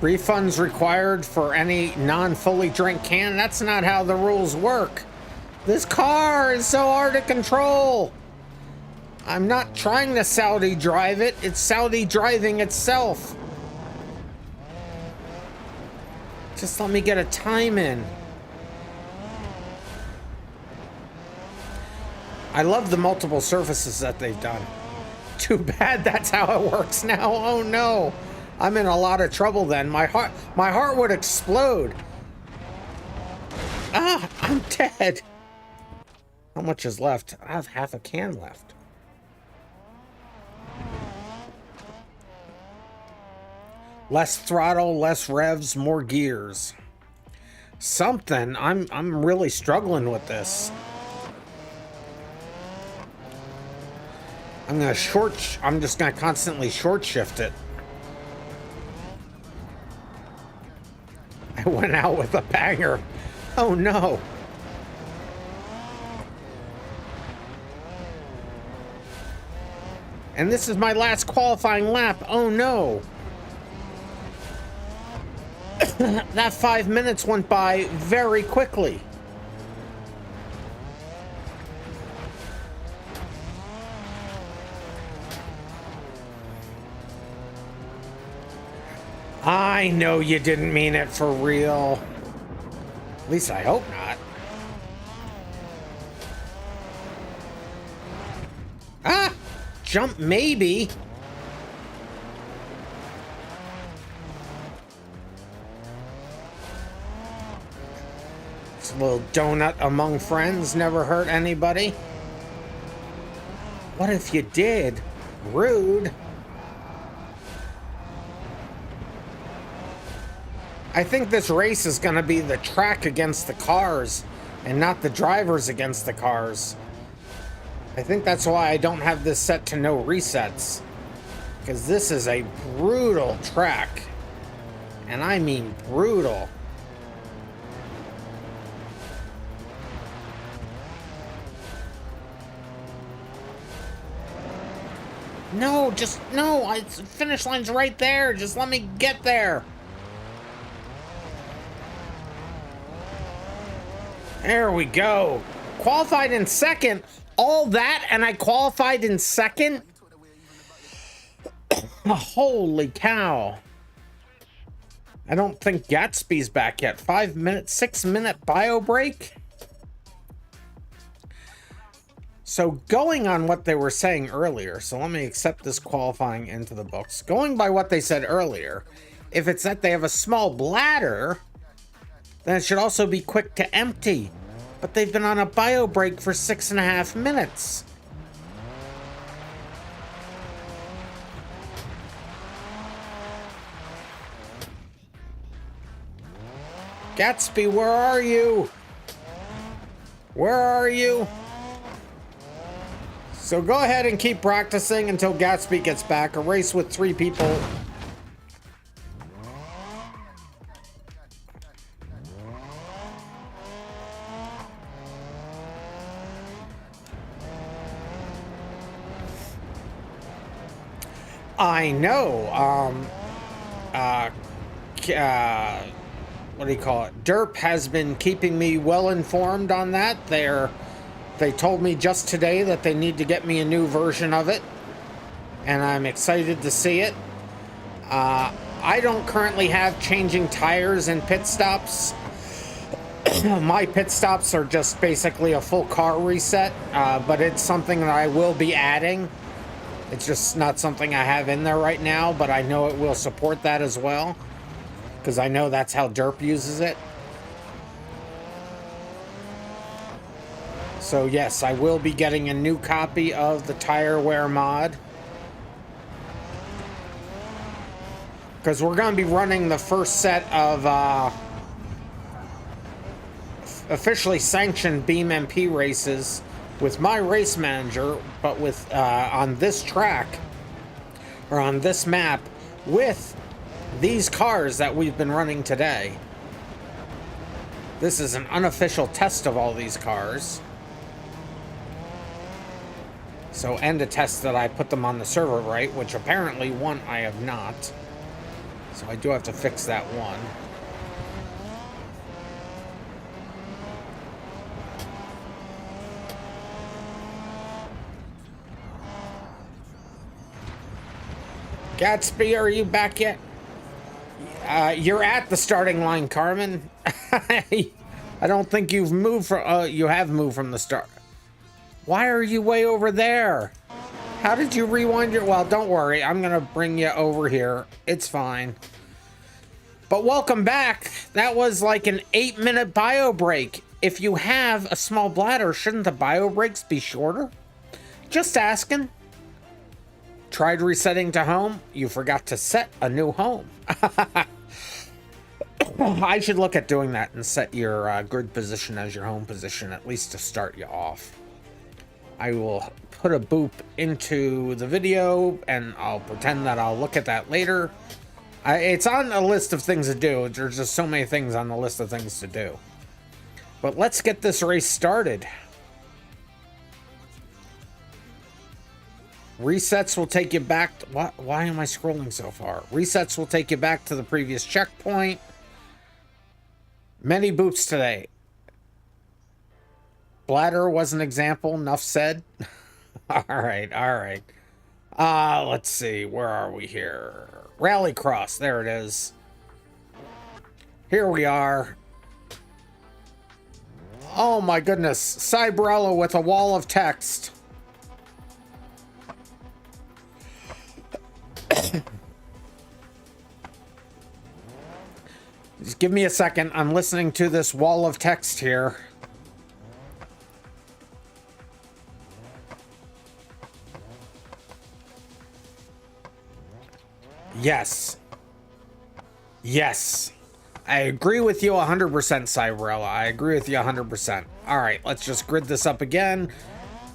Refunds required for any non-fully drank can. That's not how the rules work. This car is so hard to control. I'm not trying to Saudi drive it. It's Saudi driving itself. Just let me get a time in. I love the multiple surfaces that they've done. Too bad that's how it works now. Oh no. I'm in a lot of trouble then. My heart would explode. Ah, I'm dead. How much is left? I have half a can left. Less throttle, less revs, more gears. Something. I'm really struggling with this. I'm just gonna constantly short shift it. I went out with a banger. Oh no. And this is my last qualifying lap. Oh no. That 5 minutes went by very quickly. I know you didn't mean it for real. At least I hope not. Ah! Jump maybe. This little donut among friends never hurt anybody. What if you did? Rude. I think this race is going to be the track against the cars and not the drivers against the cars. I think that's why I don't have this set to no resets. Because this is a brutal track. And I mean brutal. No, finish line's right there. Just let me get there. There we go. Qualified in second. All that, and I qualified in second? Holy cow. I don't think Gatsby's back yet. 5 minutes, 6 minute bio break. So going on what they were saying earlier, so let me accept this qualifying into the books. Going by what they said earlier, if it's that they have a small bladder, then it should also be quick to empty. But they've been on a bio break for 6.5 minutes. Gatsby, where are you? Where are you? So go ahead and keep practicing until Gatsby gets back. A race with 3 people. I know. What do you call it? Derp has been keeping me well informed on that. They told me just today that they need to get me a new version of it, and I'm excited to see it. I don't currently have changing tires and pit stops. My pit stops are just basically a full car reset, but it's something that I will be adding. It's just not something I have in there right now, but I know it will support that as well, because I know that's how Derp uses it. So yes, I will be getting a new copy of the tire wear mod, because we're going to be running the first set of officially sanctioned BeamMP races with my race manager, but with on this track or on this map with these cars that we've been running today. This is an unofficial test of all these cars. So, and a test that I put them on the server right, which apparently one I have not. So I do have to fix that one. Gatsby, are you back yet? You're at the starting line, Carmen. I don't think you've moved from, you have moved from the start. Why are you way over there? How did you rewind your, well, don't worry. I'm going to bring you over here. It's fine. But welcome back. That was like an 8-minute bio break. If you have a small bladder, shouldn't the bio breaks be shorter? Just asking. Tried resetting to home. You forgot to set a new home. I should look at doing that and set your grid position as your home position, at least to start you off. I will put a boop into the video and I'll pretend that I'll look at that later. It's on a list of things to do. There's just so many things on the list of things to do. But let's get this race started. Resets will take you back to, why am I scrolling so far? Resets will take you back to the previous checkpoint. Many boops today. Bladder was an example, enough said. all right. Let's see, where are we here? Rallycross, there it is. Here we are. Oh my goodness, Cybrella with a wall of text. Just give me a second. I'm listening to this wall of text here. Yes. Yes. I agree with you 100%, Cybrella. I agree with you 100%. All right, let's just grid this up again.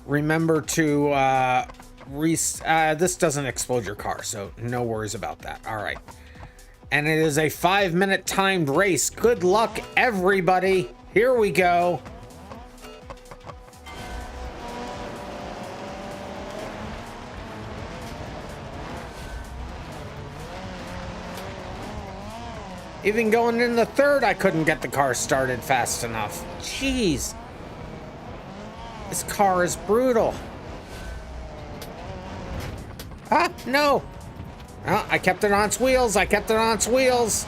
Remember to this doesn't explode your car, so no worries about that. All right. And it is a 5-minute timed race. Good luck, everybody. Here we go. Even going in the third, I couldn't get the car started fast enough. Jeez. This car is brutal. Ah, no. Oh, I kept it on its wheels. I kept it on its wheels.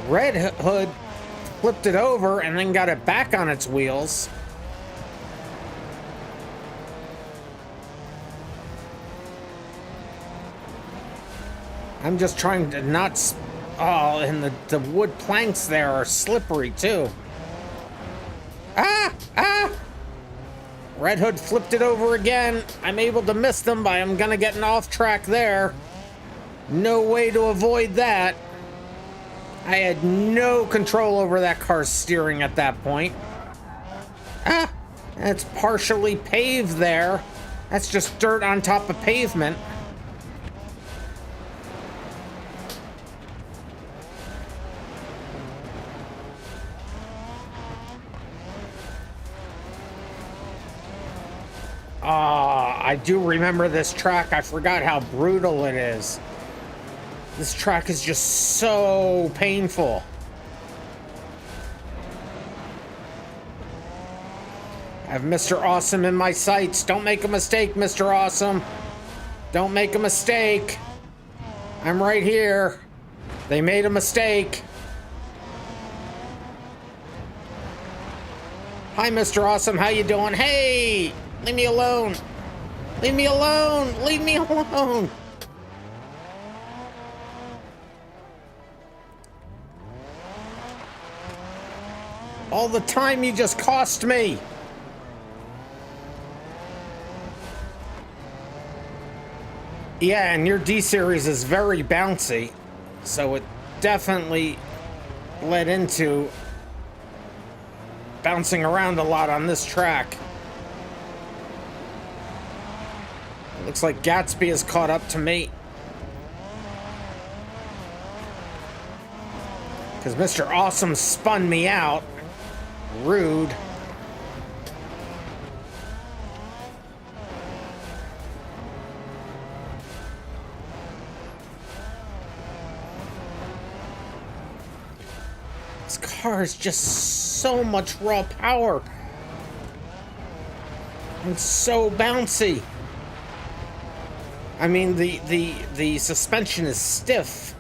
Red Hood flipped it over and then got it back on its wheels. I'm just trying to not... Oh, and the wood planks there are slippery, too. Ah! Ah! Red Hood flipped it over again. I'm able to miss them, but I'm gonna get an off track there. No way to avoid that. I had no control over that car's steering at that point. Ah! It's partially paved there. That's just dirt on top of pavement. I do remember this track. I forgot how brutal it is. This track is just so painful. I have Mr. Awesome in my sights. Don't make a mistake, Mr. Awesome. Don't make a mistake. I'm right here. They made a mistake. Hi, Mr. Awesome. How you doing? Hey! Leave me alone. Leave me alone. Leave me alone. All the time you just cost me. Yeah, and your D-Series is very bouncy, so it definitely led into bouncing around a lot on this track. Looks like Gatsby has caught up to me. Because Mr. Awesome spun me out. Rude. This car is just so much raw power. And so bouncy. I mean, the suspension is stiff.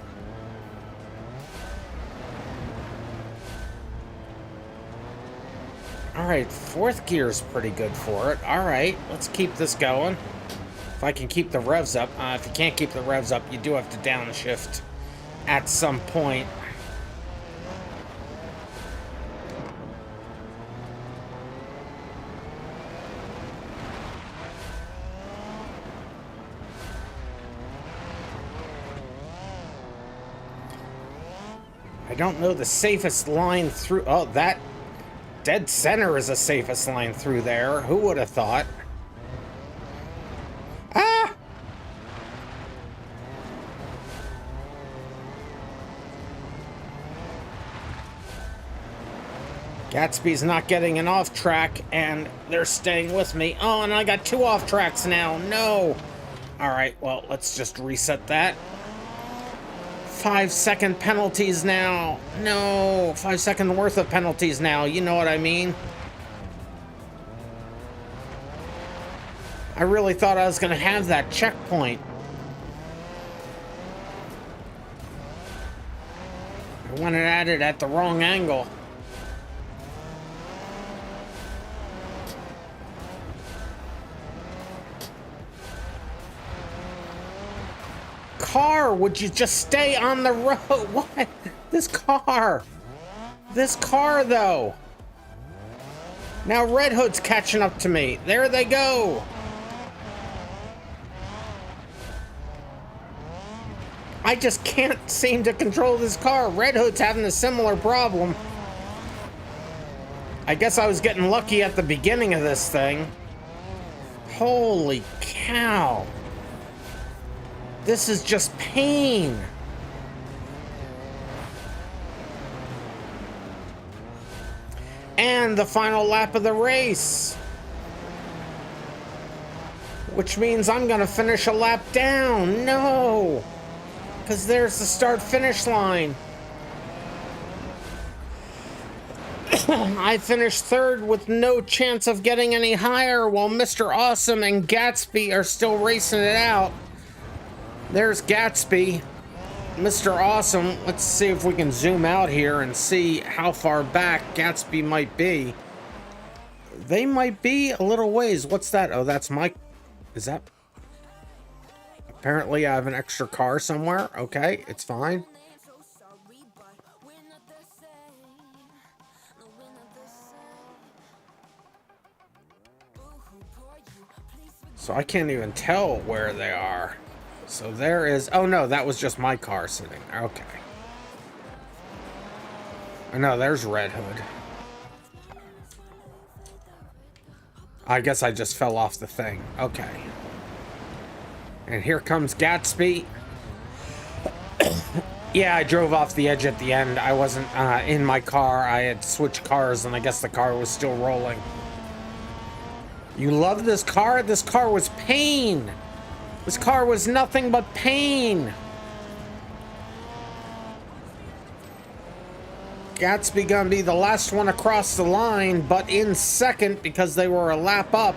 All right, fourth gear is pretty good for it. All right, let's keep this going. If I can keep the revs up. If you can't keep the revs up, you do have to downshift at some point. I don't know the safest line through. Oh, that dead center is the safest line through there. Who would have thought? Ah! Gatsby's not getting an off track, and they're staying with me. Oh, and I got 2 off tracks now. No. All right, well, let's just reset that. 5-second penalties now. No, 5-second worth of penalties now. You know what I mean? I really thought I was going to have that checkpoint. I went at it at the wrong angle. Car, would you just stay on the road? What? This car, though. Now Red Hood's catching up to me. There they go. I just can't seem to control this car. Red Hood's having a similar problem. I guess I was getting lucky at the beginning of this thing. Holy cow. This is just pain. And the final lap of the race. Which means I'm gonna finish a lap down. No! Because there's the start-finish line. I finished 3rd with no chance of getting any higher, while Mr. Awesome and Gatsby are still racing it out. There's Gatsby, Mr. Awesome. Let's see if we can zoom out here and see how far back Gatsby might be. They might be a little ways. What's that? Oh, that's my... Is that... Apparently I have an extra car somewhere. Okay, it's fine. So I can't even tell where they are. So there is... Oh, no, that was just my car sitting. Okay. Oh, no, there's Red Hood. I guess I just fell off the thing. Okay. And here comes Gatsby. Yeah, I drove off the edge at the end. I wasn't in my car. I had switched cars, and I guess the car was still rolling. You love this car? This car was pain. This car was nothing but pain. Gatsby gonna be the last one across the line, but in second because they were a lap up.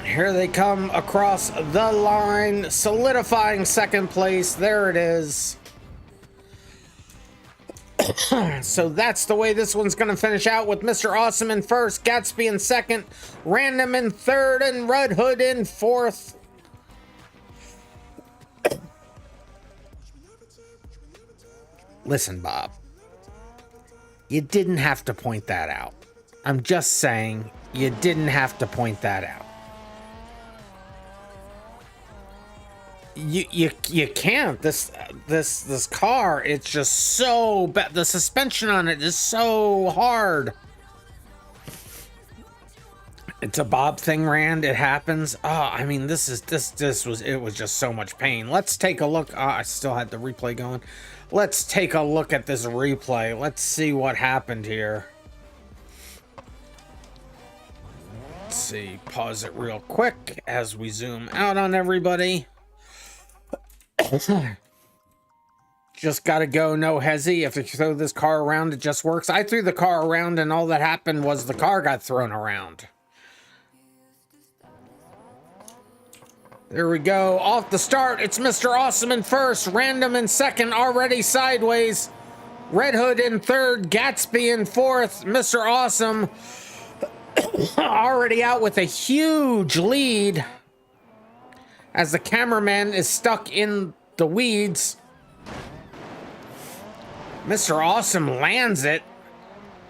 Here they come across the line, solidifying second place. There it is. So that's the way this one's gonna finish out, with Mr. Awesome in first, Gatsby in second, Random in third, and Red Hood in fourth. Listen, Bob, you didn't have to point that out. I'm just saying, you didn't have to point that out. You can't. This car, it's just so bad. The suspension on it is so hard. It's a Bob thing, Rand. It happens. Oh, I mean, it was just so much pain. Let's take a look. I still had the replay going. Let's take a look at this replay. Let's see what happened here. Let's see. Pause it real quick as we zoom out on everybody. Just gotta go, no hezzy. If you throw this car around, it just works. I threw the car around, and all that happened was the car got thrown around. There we go. Off the start, it's Mr. Awesome in first, Random in second, already sideways. Red Hood in third, Gatsby in fourth, Mr. Awesome already out with a huge lead as the cameraman is stuck in the weeds. Mr. Awesome lands it.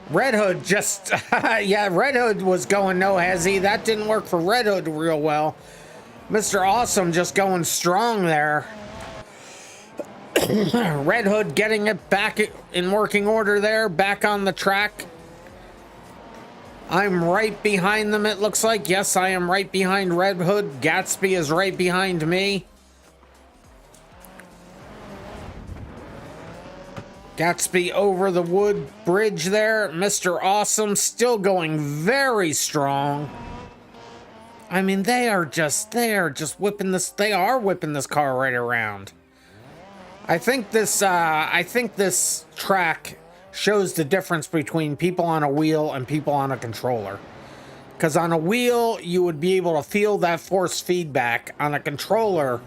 Red Hood just, yeah, Red Hood was going no hezzy. That didn't work for Red Hood real well. Mr. Awesome just going strong there. Red Hood getting it back in working order there, back on the track. I'm right behind them, it looks like. Yes, I am right behind Red Hood. Gatsby is right behind me. Gatsby over the wood bridge there. Mr. Awesome still going very strong. I mean, they are just whipping this. They are whipping this car right around. I think this track shows the difference between people on a wheel and people on a controller. Because on a wheel, you would be able to feel that force feedback. On a controller,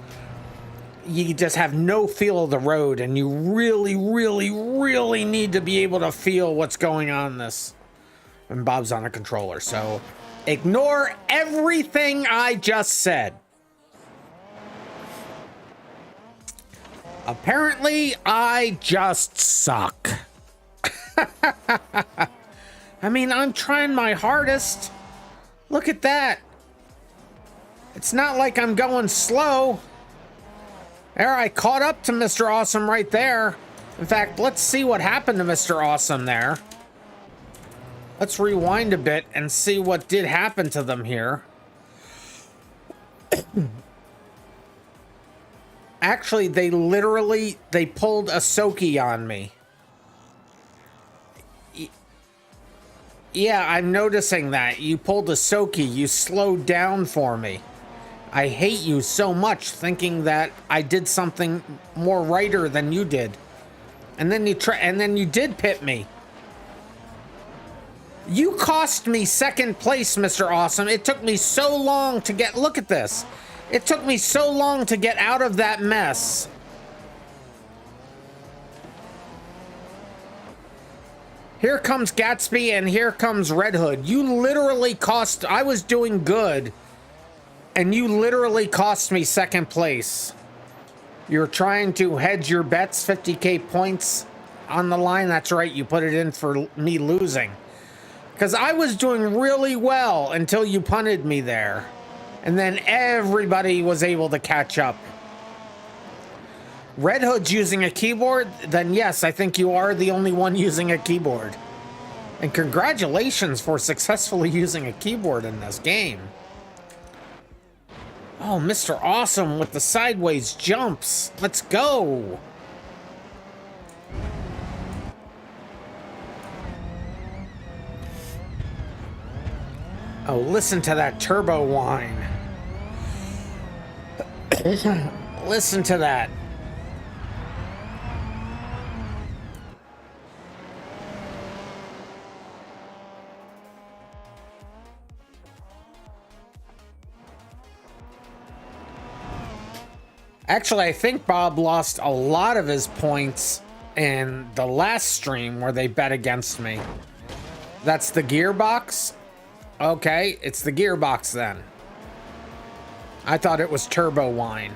you just have no feel of the road, and you really, really, really need to be able to feel what's going on this. And Bob's on a controller, so ignore everything I just said. Apparently, I just suck. I mean, I'm trying my hardest. Look at that. It's not like I'm going slow. There, I caught up to Mr. Awesome right there. In fact, let's see what happened to Mr. Awesome there. Let's rewind a bit and see what did happen to them here. Actually, they pulled a Soki on me. Yeah, I'm noticing that. You pulled a Soki. You slowed down for me. I hate you so much, thinking that I did something more righter than you did. And then you did pit me. You cost me second place, Mr. Awesome. It took me so long to get... Look at this. It took me so long to get out of that mess. Here comes Gatsby and here comes Red Hood. You literally cost... I was doing good. And you literally cost me second place. You're trying to hedge your bets, 50k points on the line. That's right, you put it in for me losing. Because I was doing really well until you punted me there. And then everybody was able to catch up. Red Hood's using a keyboard? Then yes, I think you are the only one using a keyboard. And congratulations for successfully using a keyboard in this game. Oh, Mr. Awesome with the sideways jumps. Let's go. Oh, listen to that turbo whine. Listen to that. Actually, I think Bob lost a lot of his points in the last stream where they bet against me. That's the gearbox? Okay, it's the gearbox then. I thought it was turbo wine.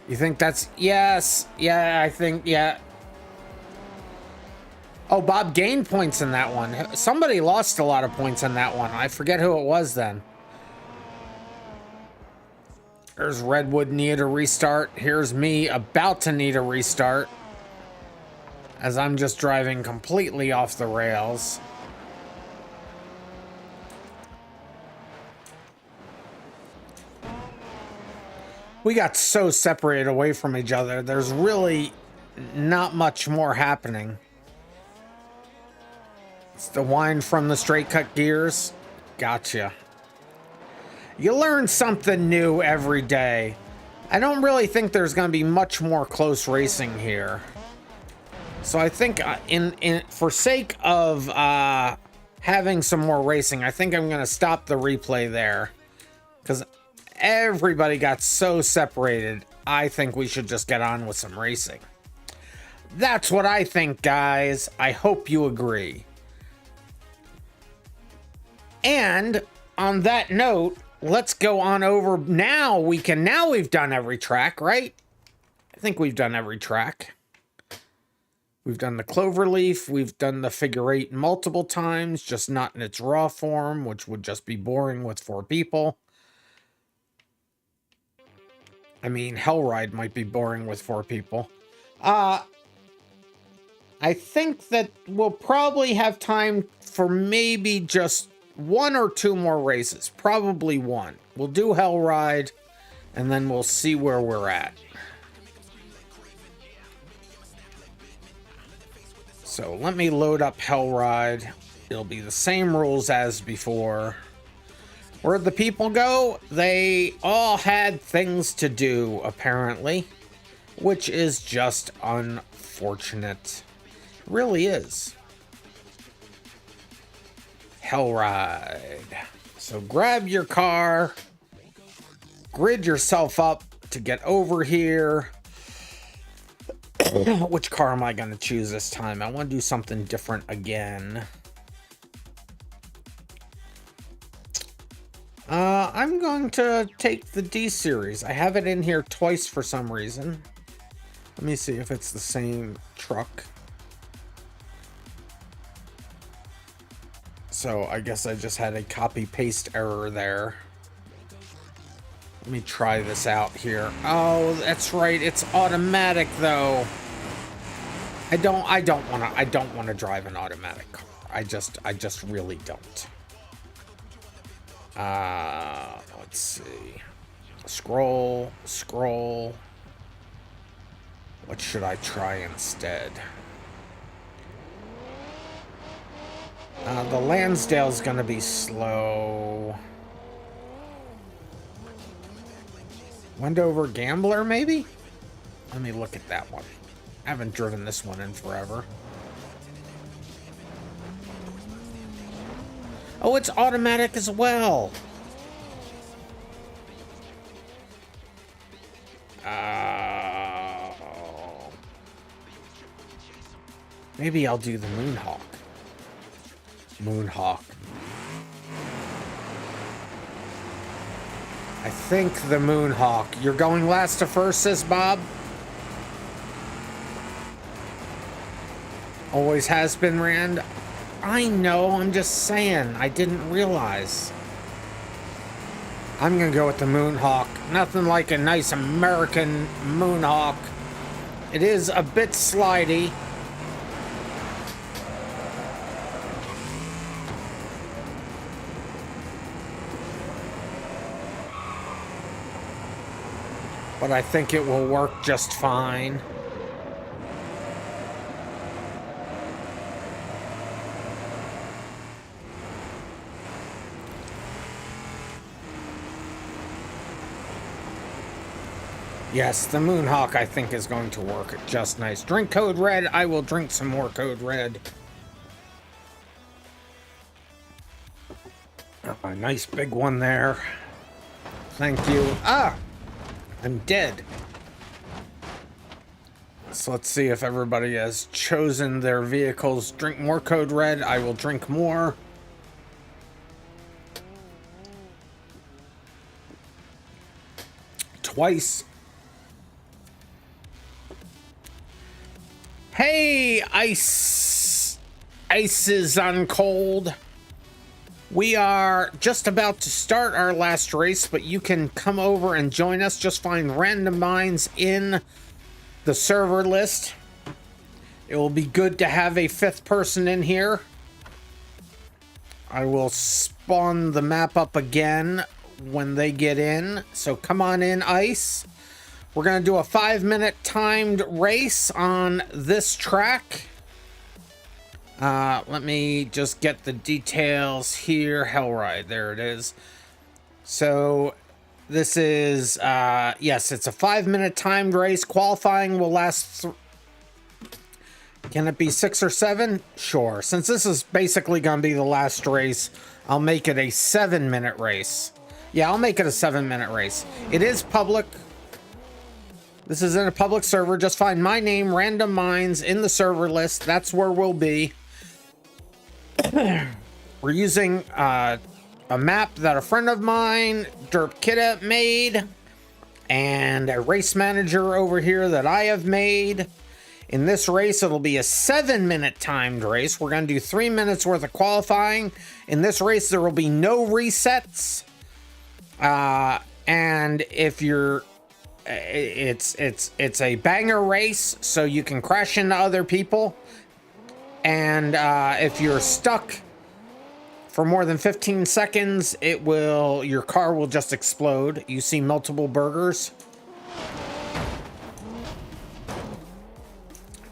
You think that's... Yes. Yeah, I think... Yeah. Oh, Bob gained points in that one. Somebody lost a lot of points in that one. I forget who it was then. There's Redwood need a restart. Here's me about to need a restart. As I'm just driving completely off the rails. We got so separated away from each other. There's really not much more happening. It's the wine from the straight cut gears. Gotcha. You learn something new every day. I don't really think there's going to be much more close racing here. So I think for sake of having some more racing, I think I'm going to stop the replay there. Because everybody got so separated. I think we should just get on with some racing. That's what I think, guys. I hope you agree. And on that note, let's go on over. Now we've done every track, right? I think we've done every track. We've done the cloverleaf. We've done the figure eight multiple times, just not in its raw form, which would just be boring with 4 people. I mean, Hellride might be boring with 4 people. I think that we'll probably have time for maybe just 1 or 2 more races. Probably 1. We'll do Hellride, and then we'll see where we're at. So let me load up Hellride. It'll be the same rules as before. Where'd the people go? They all had things to do, apparently, which is just unfortunate. It really is. Hellride. So grab your car, grid yourself up to get over here. Which car am I going to choose this time? I want to do something different again. I'm going to take the D series. I have it in here twice for some reason. Let me see if it's the same truck. So I guess I just had a copy paste error there. Let me try this out here. Oh, that's right. It's automatic though. I don't want to drive an automatic car. I just really don't. Let's see. Scroll. What should I try instead? The Lansdale's gonna be slow. Wendover Gambler, maybe? Let me look at that one. I haven't driven this one in forever. Oh, it's automatic as well. Maybe I'll do the Moonhawk. I think the Moonhawk. You're going last to first, says Bob. Always has been, Rand. I know, I'm just saying. I didn't realize. I'm gonna go with the Moonhawk. Nothing like a nice American Moonhawk. It is a bit slidey. But I think it will work just fine. Yes, the Moonhawk I think is going to work just nice. Drink Code Red. I will drink some more Code Red. Oh, a nice big one there. Thank you. Ah! I'm dead. So let's see if everybody has chosen their vehicles. Drink more Code Red. I will drink more. Twice. Hey, Ice is on cold. We are just about to start our last race, but you can come over and join us. Just find RandomMinds in the server list. It will be good to have a 5th person in here. I will spawn the map up again when they get in. So come on in, Ice. We're going to do a 5-minute timed race on this track. Let me just get the details here. Hellride, there it is. So this is, yes, it's a 5-minute timed race. Qualifying will last, can it be 6 or 7? Sure. Since this is basically going to be the last race, I'll make it a 7-minute race. Yeah, I'll make it a 7-minute race. It is public. This is in a public server. Just find my name, RandomMinds, in the server list. That's where we'll be. We're using a map that a friend of mine, Derp Kidda, made, and a race manager over here that I have made. In this race, it'll be a 7-minute timed race. We're going to do 3 minutes worth of qualifying. In this race, there will be no resets. And if you're, it's a banger race, so you can crash into other people. And if you're stuck for more than 15 seconds, your car will just explode. You see multiple burgers.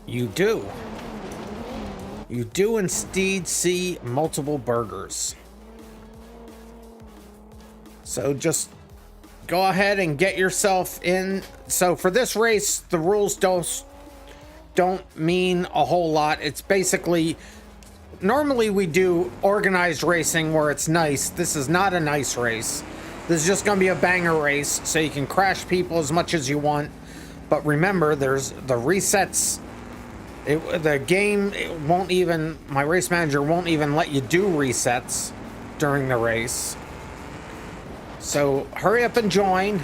You do. You do indeed see multiple burgers. So just go ahead and get yourself in. So for this race, the rules don't mean a whole lot. It's basically, normally we do organized racing where it's nice. This is not a nice race. This is just going to be a banger race, so you can crash people as much as you want. But remember, there's the resets. The game won't even, my race manager won't even let you do resets during the race. So hurry up and join.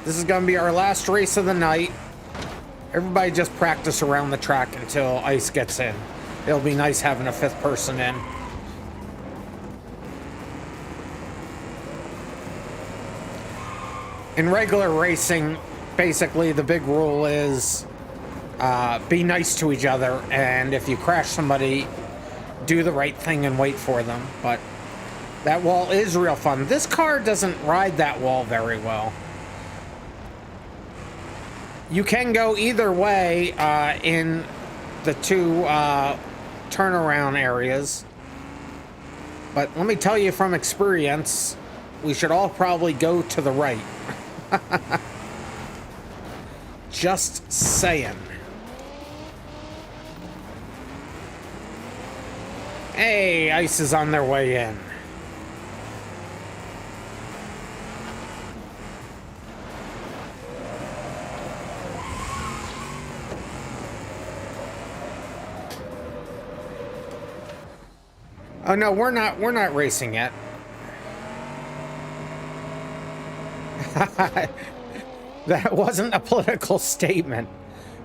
This is going to be our last race of the night. Everybody just practice around the track until ice gets in. It'll be nice having a 5th person in. In regular racing, basically the big rule is be nice to each other, and if you crash somebody, do the right thing and wait for them. But that wall is real fun. This car doesn't ride that wall very well. You can go either way in the 2 turnaround areas, but let me tell you from experience, we should all probably go to the right. Just saying. Hey, ice is on their way in. Oh no, we're not racing yet. That wasn't a political statement.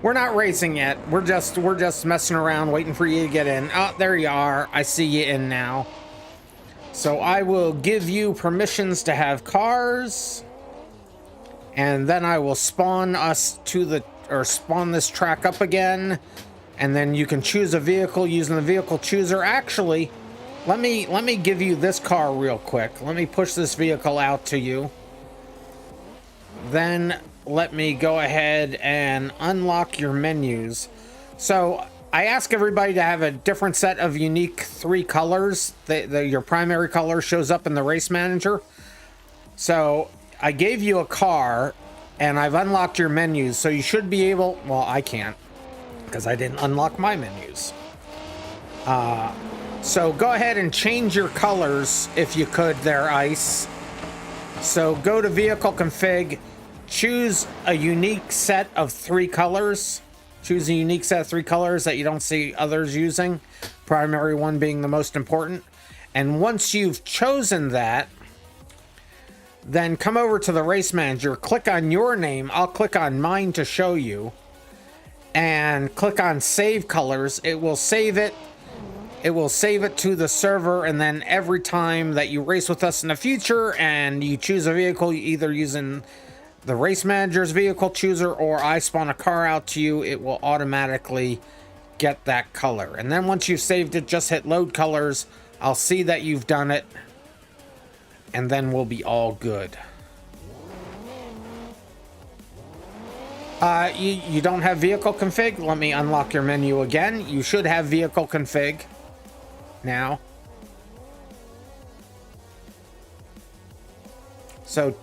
We're not racing yet. We're just messing around, waiting for you to get in. Oh, there you are. I see you in now. So I will give you permissions to have cars, and then I will spawn us spawn this track up again, and then you can choose a vehicle using the vehicle chooser. Actually, let me give you this car real quick. Let me push this vehicle out to you. Then let me go ahead and unlock your menus. So I ask everybody to have a different set of unique 3 colors. Your primary color shows up in the race manager. So I gave you a car and I've unlocked your menus. So you should be able, well, I can't because I didn't unlock my menus. So go ahead and change your colors if you could there, Ice. So go to vehicle config. Choose a unique set of 3 colors. Choose a unique set of 3 colors that you don't see others using. Primary one being the most important. And once you've chosen that, then come over to the race manager, click on your name. I'll click on mine to show you. And click on save colors. It will save it. It will save it to the server, and then every time that you race with us in the future and you choose a vehicle, either using the race manager's vehicle chooser or I spawn a car out to you, it will automatically get that color. And then once you've saved it, just hit load colors. I'll see that you've done it, and then we'll be all good. You don't have vehicle config? Let me unlock your menu again. You should have vehicle config now. So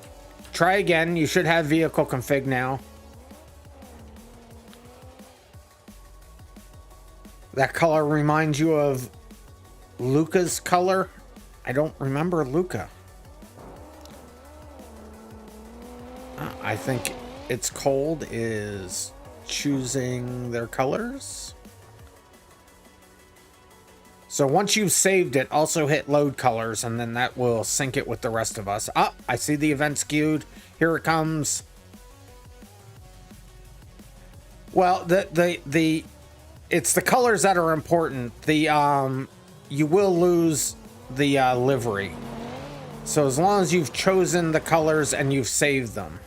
try again. You should have vehicle config now. That color reminds you of Luca's color. I don't remember Luca. I think It's Cold is choosing their colors. So once you've saved it, also hit load colors, and then that will sync it with the rest of us. Ah, I see the event skewed. Here it comes. Well, it's the colors that are important. You will lose the livery. So as long as you've chosen the colors and you've saved them.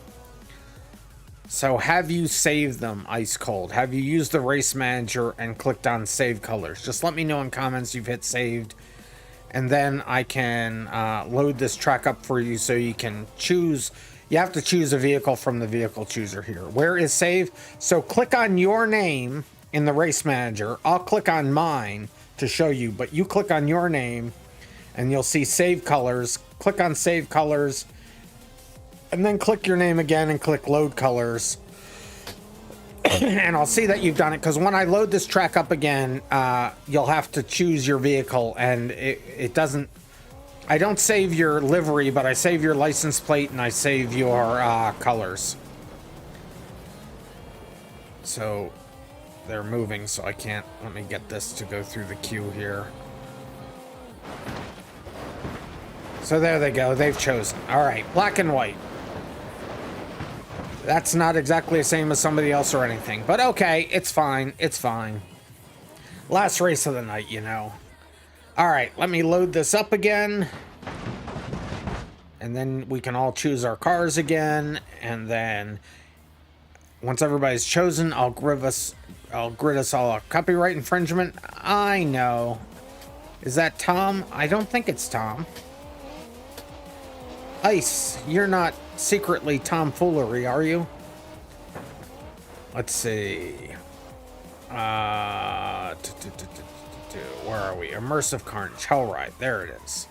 So have you saved them, Ice Cold? Have you used the race manager and clicked on save colors? Just let me know in comments you've hit saved. And then I can load this track up for you so you can choose. You have to choose a vehicle from the vehicle chooser here. Where is save? So click on your name in the race manager. I'll click on mine to show you, but you click on your name and you'll see save colors. Click on save colors and then click your name again and click load colors. And I'll see that you've done it, because when I load this track up again, you'll have to choose your vehicle, and it doesn't. I don't save your livery, but I save your license plate and I save your colors. So they're moving, so I can't. Let me get this to go through the queue here. So there they go. They've chosen. All right, black and white. That's not exactly the same as somebody else or anything, but okay, it's fine. It's fine. Last race of the night, you know. All right, let me load this up again. And then we can all choose our cars again. And then once everybody's chosen, I'll grid us all a copyright infringement. I know. Is that Tom? I don't think it's Tom. Ice, you're not secretly tomfoolery, are you? Let's see. Where are we? Immersive Karnage. Hellride. There it is.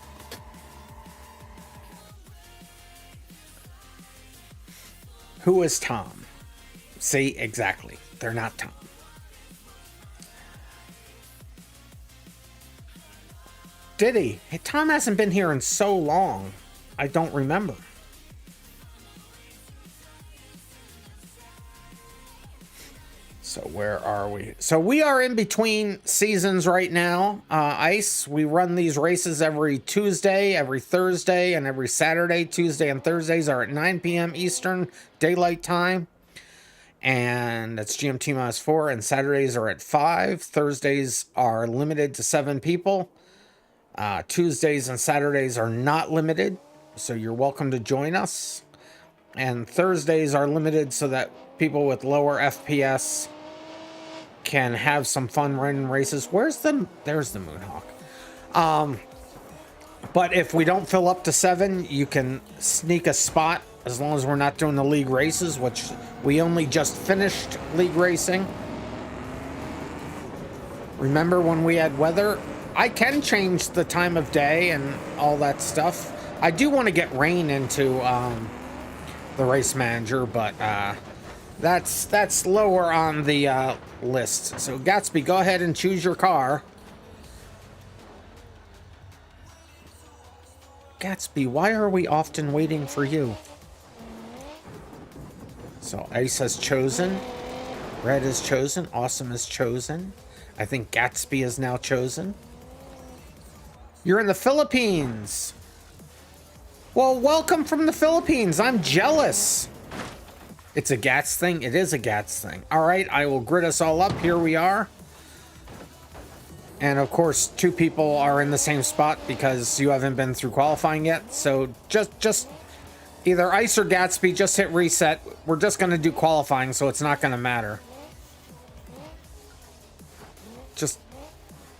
Who is Tom? See, exactly. They're not Tom. Did he? Hey, Tom hasn't been here in so long. I don't remember. So where are we? So we are in between seasons right now. Ice, we run these races every Tuesday, every Thursday, and every Saturday. Tuesday and Thursdays are at 9 p.m. Eastern Daylight Time. And that's GMT -4. And Saturdays are at 5. Thursdays are limited to 7 people. Tuesdays and Saturdays are not limited, so you're welcome to join us. And Thursdays are limited so that people with lower FPS can have some fun running races. There's the Moonhawk. But if we don't fill up to 7, you can sneak a spot as long as we're not doing the league races, which we only just finished league racing. Remember when we had weather? I can change the time of day and all that stuff. I do want to get rain into the race manager, but that's lower on the list. So Gatsby, go ahead and choose your car. Gatsby, why are we often waiting for you? So Ice has chosen. Red is chosen. Awesome is chosen. I think Gatsby is now chosen. You're in the Philippines. Well, welcome from the Philippines. I'm jealous. It's a GATS thing? It is a GATS thing. All right, I will grid us all up. Here we are. And of course, 2 people are in the same spot because you haven't been through qualifying yet. So just either Ice or Gatsby, just hit reset. We're just going to do qualifying, so it's not going to matter.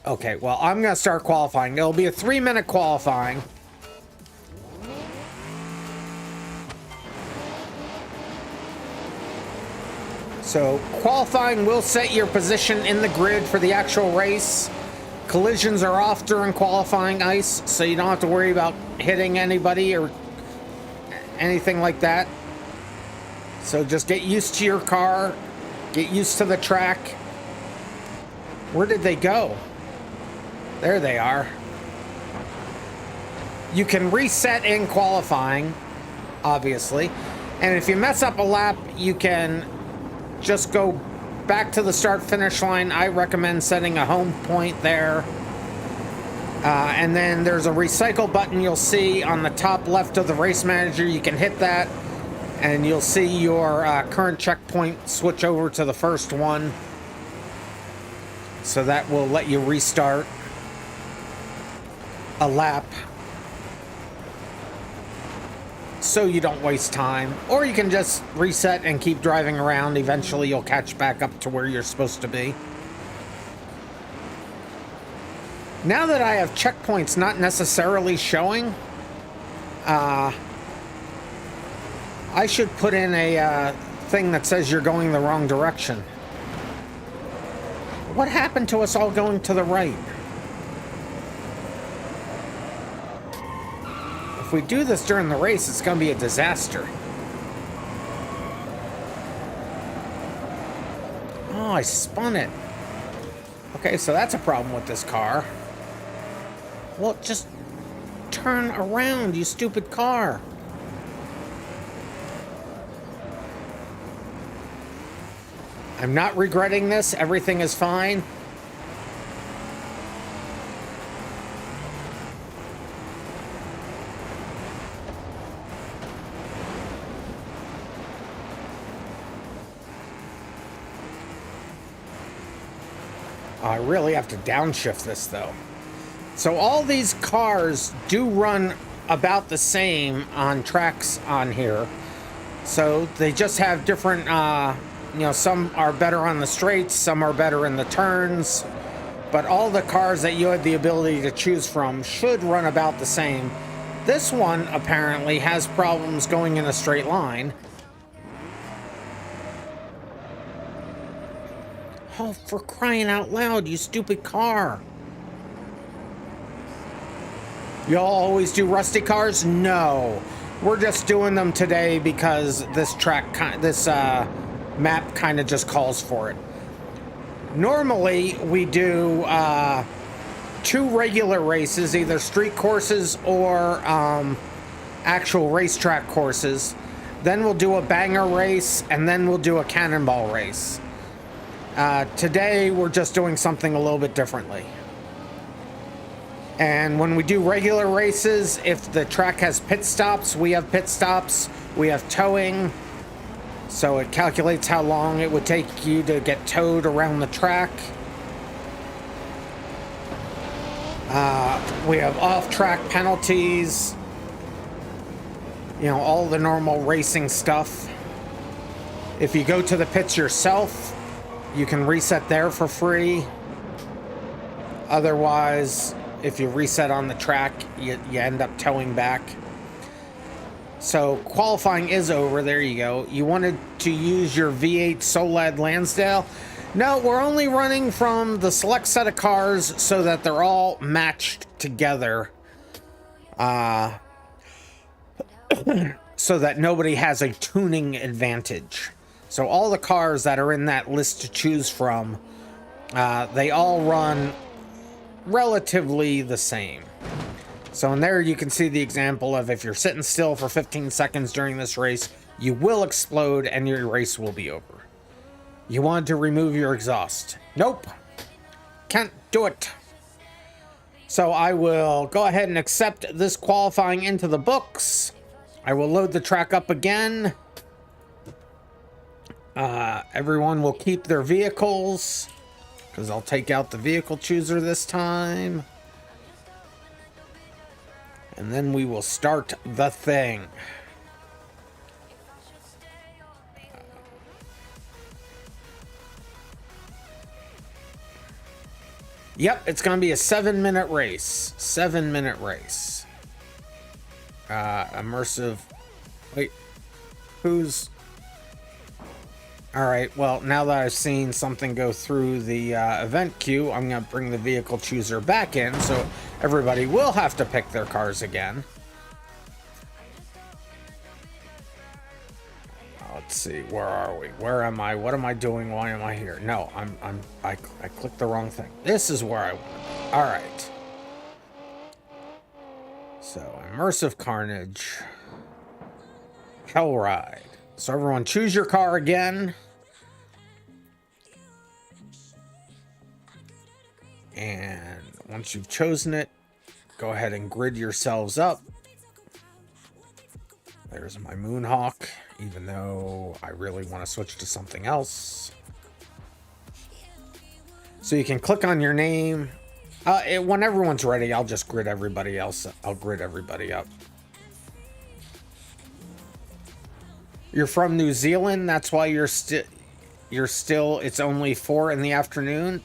Okay, well, I'm going to start qualifying. It'll be a 3-minute qualifying. So, qualifying will set your position in the grid for the actual race. Collisions are off during qualifying, Ice, so you don't have to worry about hitting anybody or anything like that. So just get used to your car, get used to the track. Where did they go? There they are. You can reset in qualifying, obviously. And if you mess up a lap, you can just go back to the start-finish line. I recommend setting a home point there And then there's a recycle button you'll see on the top left of the race manager. You can hit that and you'll see your current checkpoint switch over to the first one. So that will let you restart a lap so you don't waste time. Or you can just reset and keep driving around. Eventually you'll catch back up to where you're supposed to be. Now that I have checkpoints not necessarily showing, I should put in a thing that says you're going the wrong direction. What happened to us all going to the right? If we do this during the race, it's going to be a disaster. Oh, I spun it. Okay, so that's a problem with this car. Well, just turn around, you stupid car. I'm not regretting this. Everything is fine. I really have to downshift this, though. So all these cars do run about the same on tracks on here. So they just have different, you know, some are better on the straights, some are better in the turns. But all the cars that you had the ability to choose from should run about the same. This one apparently has problems going in a straight line. Oh, for crying out loud, you stupid car. Y'all always do rusty cars? No. We're just doing them today because this map kind of just calls for it. Normally, we do 2 regular races, either street courses or actual racetrack courses. Then we'll do a banger race, and then we'll do a cannonball race. Today, we're just doing something a little bit differently. And when we do regular races, if the track has pit stops, we have pit stops, we have towing. So it calculates how long it would take you to get towed around the track. We have off-track penalties. You know, all the normal racing stuff. If you go to the pits yourself, you can reset there for free. Otherwise, if you reset on the track, you end up towing back. So qualifying is over. There you go. You wanted to use your V8 Solad Lansdale. No, we're only running from the select set of cars so that they're all matched together. So that nobody has a tuning advantage. So all the cars that are in that list to choose from, they all run relatively the same. So in there you can see the example of if you're sitting still for 15 seconds during this race, you will explode and your race will be over. You wanted to remove your exhaust. Nope. Can't do it. So I will go ahead and accept this qualifying into the books. I will load the track up again. Everyone will keep their vehicles, because I'll take out the vehicle chooser this time. And then we will start the thing. Yep, it's going to be a 7-minute race. 7-minute race. Immersive. Wait. Who's... Alright, well, now that I've seen something go through the event queue, I'm going to bring the vehicle chooser back in, so everybody will have to pick their cars again. Let's see, where are we? Where am I? What am I doing? Why am I here? No, I clicked the wrong thing. This is where I want to be. Alright. So, Immersive Karnage. Hellride. So everyone choose your car again. And once you've chosen it, go ahead and grid yourselves up. There's my Moonhawk, even though I really want to switch to something else. So you can click on your name. When everyone's ready, I'll just grid everybody else. I'll grid everybody up. You're from New Zealand, that's why you're still, it's only 4 in the afternoon.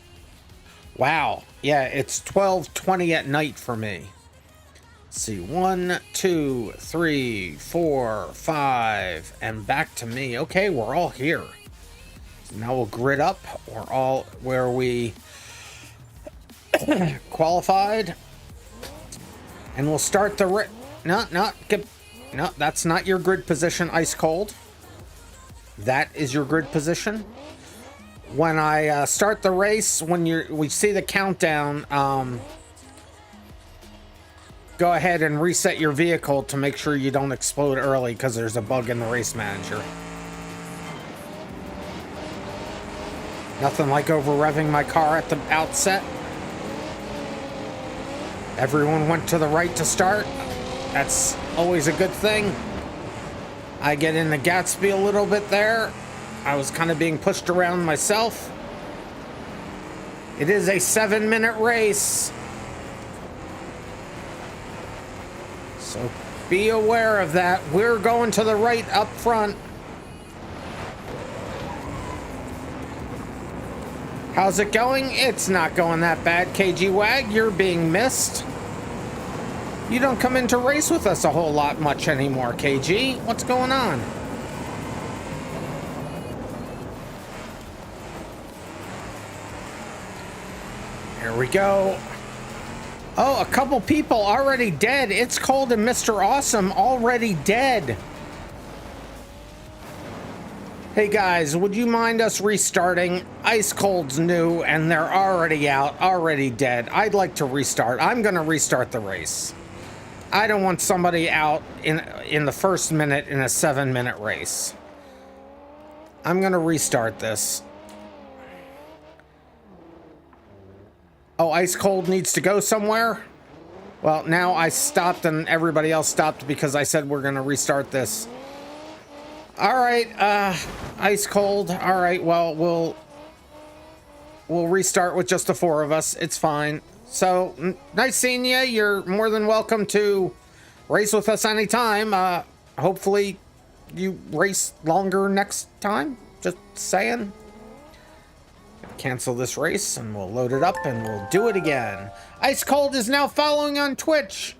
Wow. Yeah, it's 12:20 at night for me. Let's see, 1, 2, 3, 4, 5, and back to me. Okay, we're all here. So now we'll grid up. We're all where we qualified. And we'll start the no, that's not your grid position, Ice Cold. That is your grid position. When I start the race, when we see the countdown, go ahead and reset your vehicle to make sure you don't explode early because there's a bug in the race manager. Nothing like over-revving my car at the outset. Everyone went to the right to start. That's always a good thing. I get in the Gatsby a little bit there. I was kind of being pushed around myself. It is a 7-minute race. So be aware of that. We're going to the right up front. How's it going? It's not going that bad, KG Wag. You're being missed. You don't come in to race with us a whole lot much anymore, KG. What's going on? Here we go. Oh, a couple people already dead. It's Cold and Mr. Awesome already dead. Hey guys, would you mind us restarting? Ice Cold's new and they're already out, already dead. I'd like to restart. I'm gonna restart the race. I don't want somebody out in the first minute in a 7-minute race. I'm gonna restart this. Oh, Ice Cold needs to go somewhere? Well, now I stopped and everybody else stopped because I said we're gonna restart this. All right, Ice Cold. All right, well, we'll restart with just the 4 of us. It's fine. So, nice seeing you. You're more than welcome to race with us anytime. Hopefully you race longer next time. Just saying. Cancel this race and we'll load it up and we'll do it again. Ice Cold is now following on Twitch.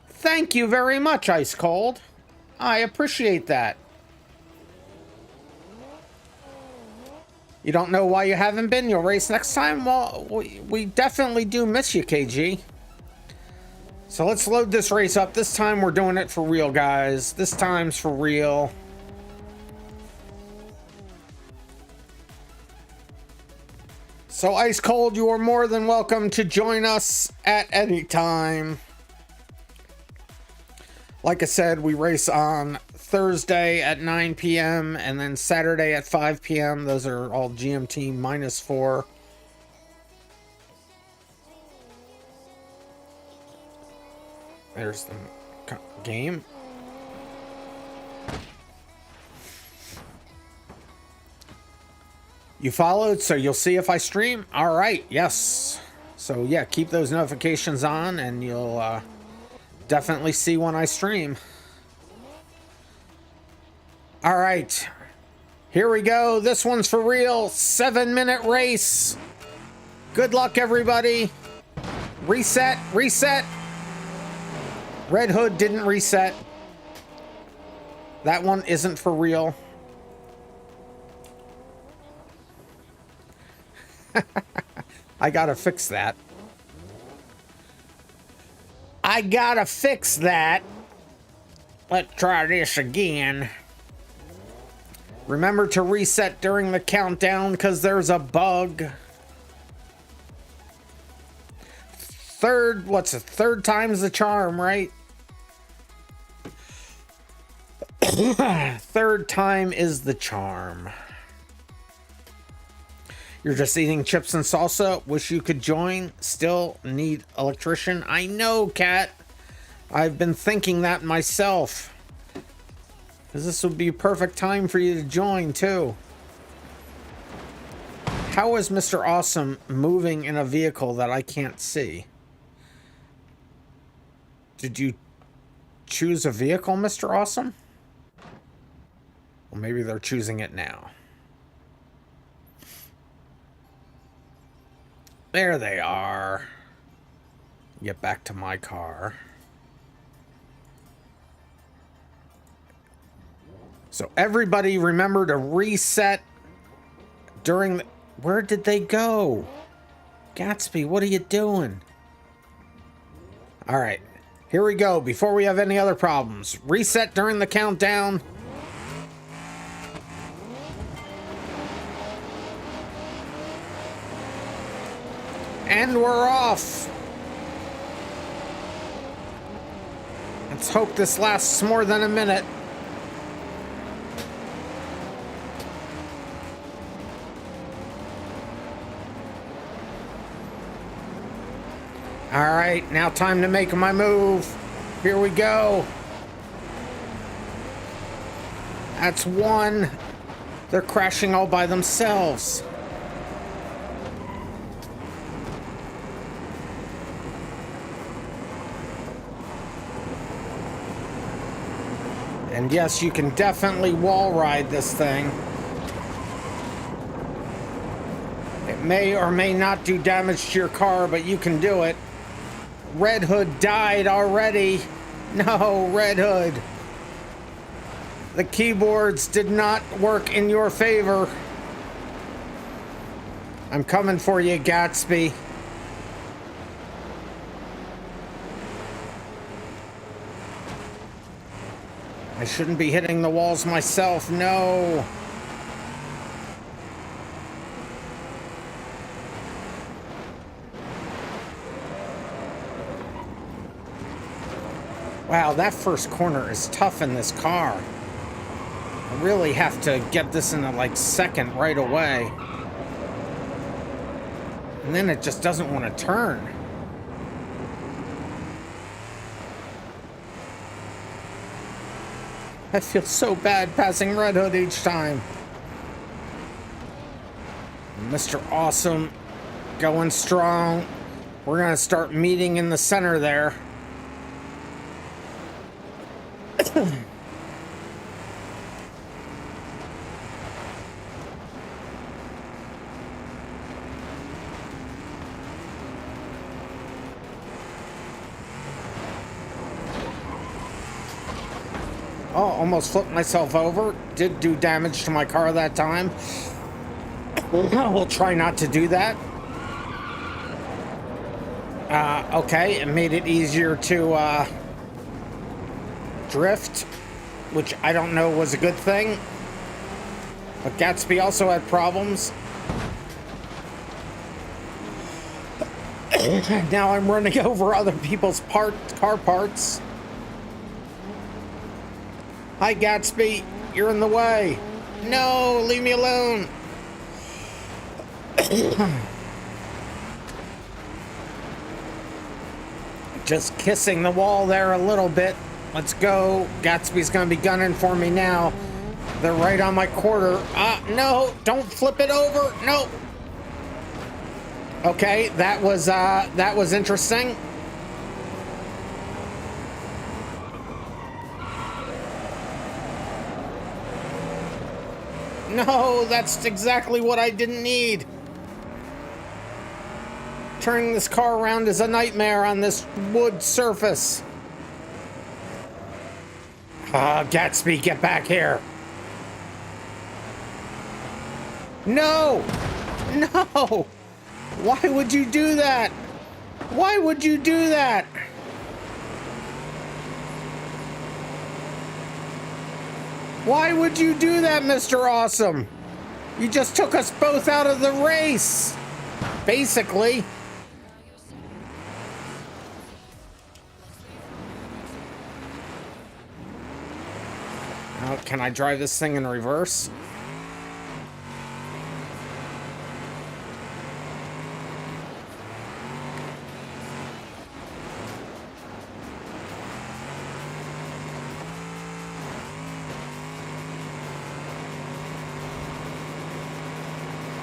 Thank you very much, Ice Cold. I appreciate that. You don't know why you haven't been? You'll race next time? Well, we definitely do miss you, KG. So let's load this race up. This time we're doing it for real, guys. This time's for real. So Ice Cold, you are more than welcome to join us at any time. Like I said, we race on Thursday at 9 p.m. and then Saturday at 5 p.m. Those are all GMT -4. There's the game. You followed, so you'll see if I stream? All right, yes. So yeah, keep those notifications on and you'll definitely see when I stream. All right, here we go. This one's for real. 7-minute race. Good luck, everybody. Reset, reset. Red Hood didn't reset. That one isn't for real. I gotta fix that. I gotta fix that. Let's try this again. Remember to reset during the countdown because there's a bug. What's it? Third time's the charm, right? Third time is the charm. You're just eating chips and salsa? Wish you could join? Still need electrician? I know, Cat. I've been thinking that myself. Because this would be a perfect time for you to join, too. How is Mr. Awesome moving in a vehicle that I can't see? Did you choose a vehicle, Mr. Awesome? Well, maybe they're choosing it now. There they are. Get back to my car. So everybody remember to reset during the... Where did they go? Gatsby, what are you doing? All right, here we go. Before we have any other problems. Reset during the countdown. And we're off. Let's hope this lasts more than a minute. All right, now time to make my move. Here we go. That's one. They're crashing all by themselves. And yes, you can definitely wall ride this thing. It may or may not do damage to your car, but you can do it. Red Hood died already. No, Red Hood. The keyboards did not work in your favor. I'm coming for you, Gatsby. I shouldn't be hitting the walls myself, no. Wow, that first corner is tough in this car. I really have to get this in a, like, second right away. And then it just doesn't want to turn. I feel so bad passing Red Hood each time. Mr. Awesome going strong. We're gonna start meeting in the center there. Oh, almost flipped myself over. Did do damage to my car that time. We'll try not to do that. Okay, it made it easier to drift, which I don't know was a good thing. But Gatsby also had problems. Now I'm running over other people's car parts. Hi, Gatsby. You're in the way. No, leave me alone. Just kissing the wall there a little bit. Let's go. Gatsby's gonna be gunning for me now. They're right on my quarter. No, don't flip it over. No. Okay, that was interesting. No, that's exactly what I didn't need. Turning this car around is a nightmare on this wood surface. Gatsby, get back here. No! No! Why would you do that? Why would you do that? Why would you do that, Mr. Awesome? You just took us both out of the race, basically. Can I drive this thing in reverse?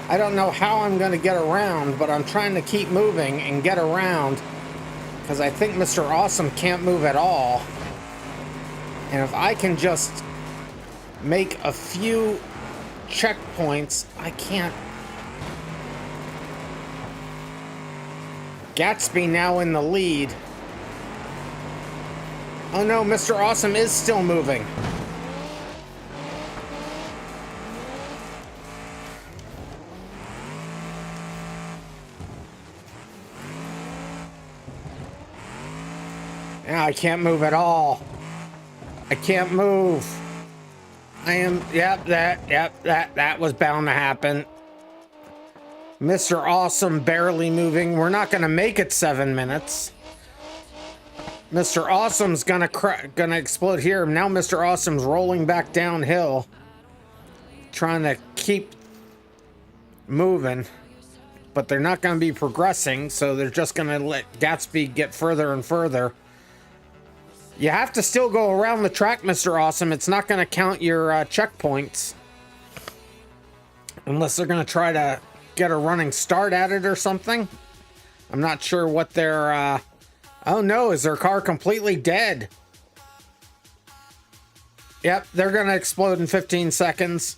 I don't know how I'm going to get around, but I'm trying to keep moving and get around because I think Mr. Awesome can't move at all. And if I can just make a few checkpoints, I can't. Gatsby now in the lead. Oh no, Mr. Awesome is still moving. Yeah, I can't move at all. I can't move. I am, that was bound to happen. Mr. Awesome barely moving. We're not gonna make it 7 minutes. Mr. Awesome's gonna explode here. Now Mr. Awesome's rolling back downhill, trying to keep moving, but they're not gonna be progressing, so they're just gonna let Gatsby get further and further. You have to still go around the track, Mr. Awesome. It's not gonna count your checkpoints unless they're gonna try to get a running start at it or something. I'm not sure what their oh no, is their car completely dead? Yep, they're gonna explode in 15 seconds.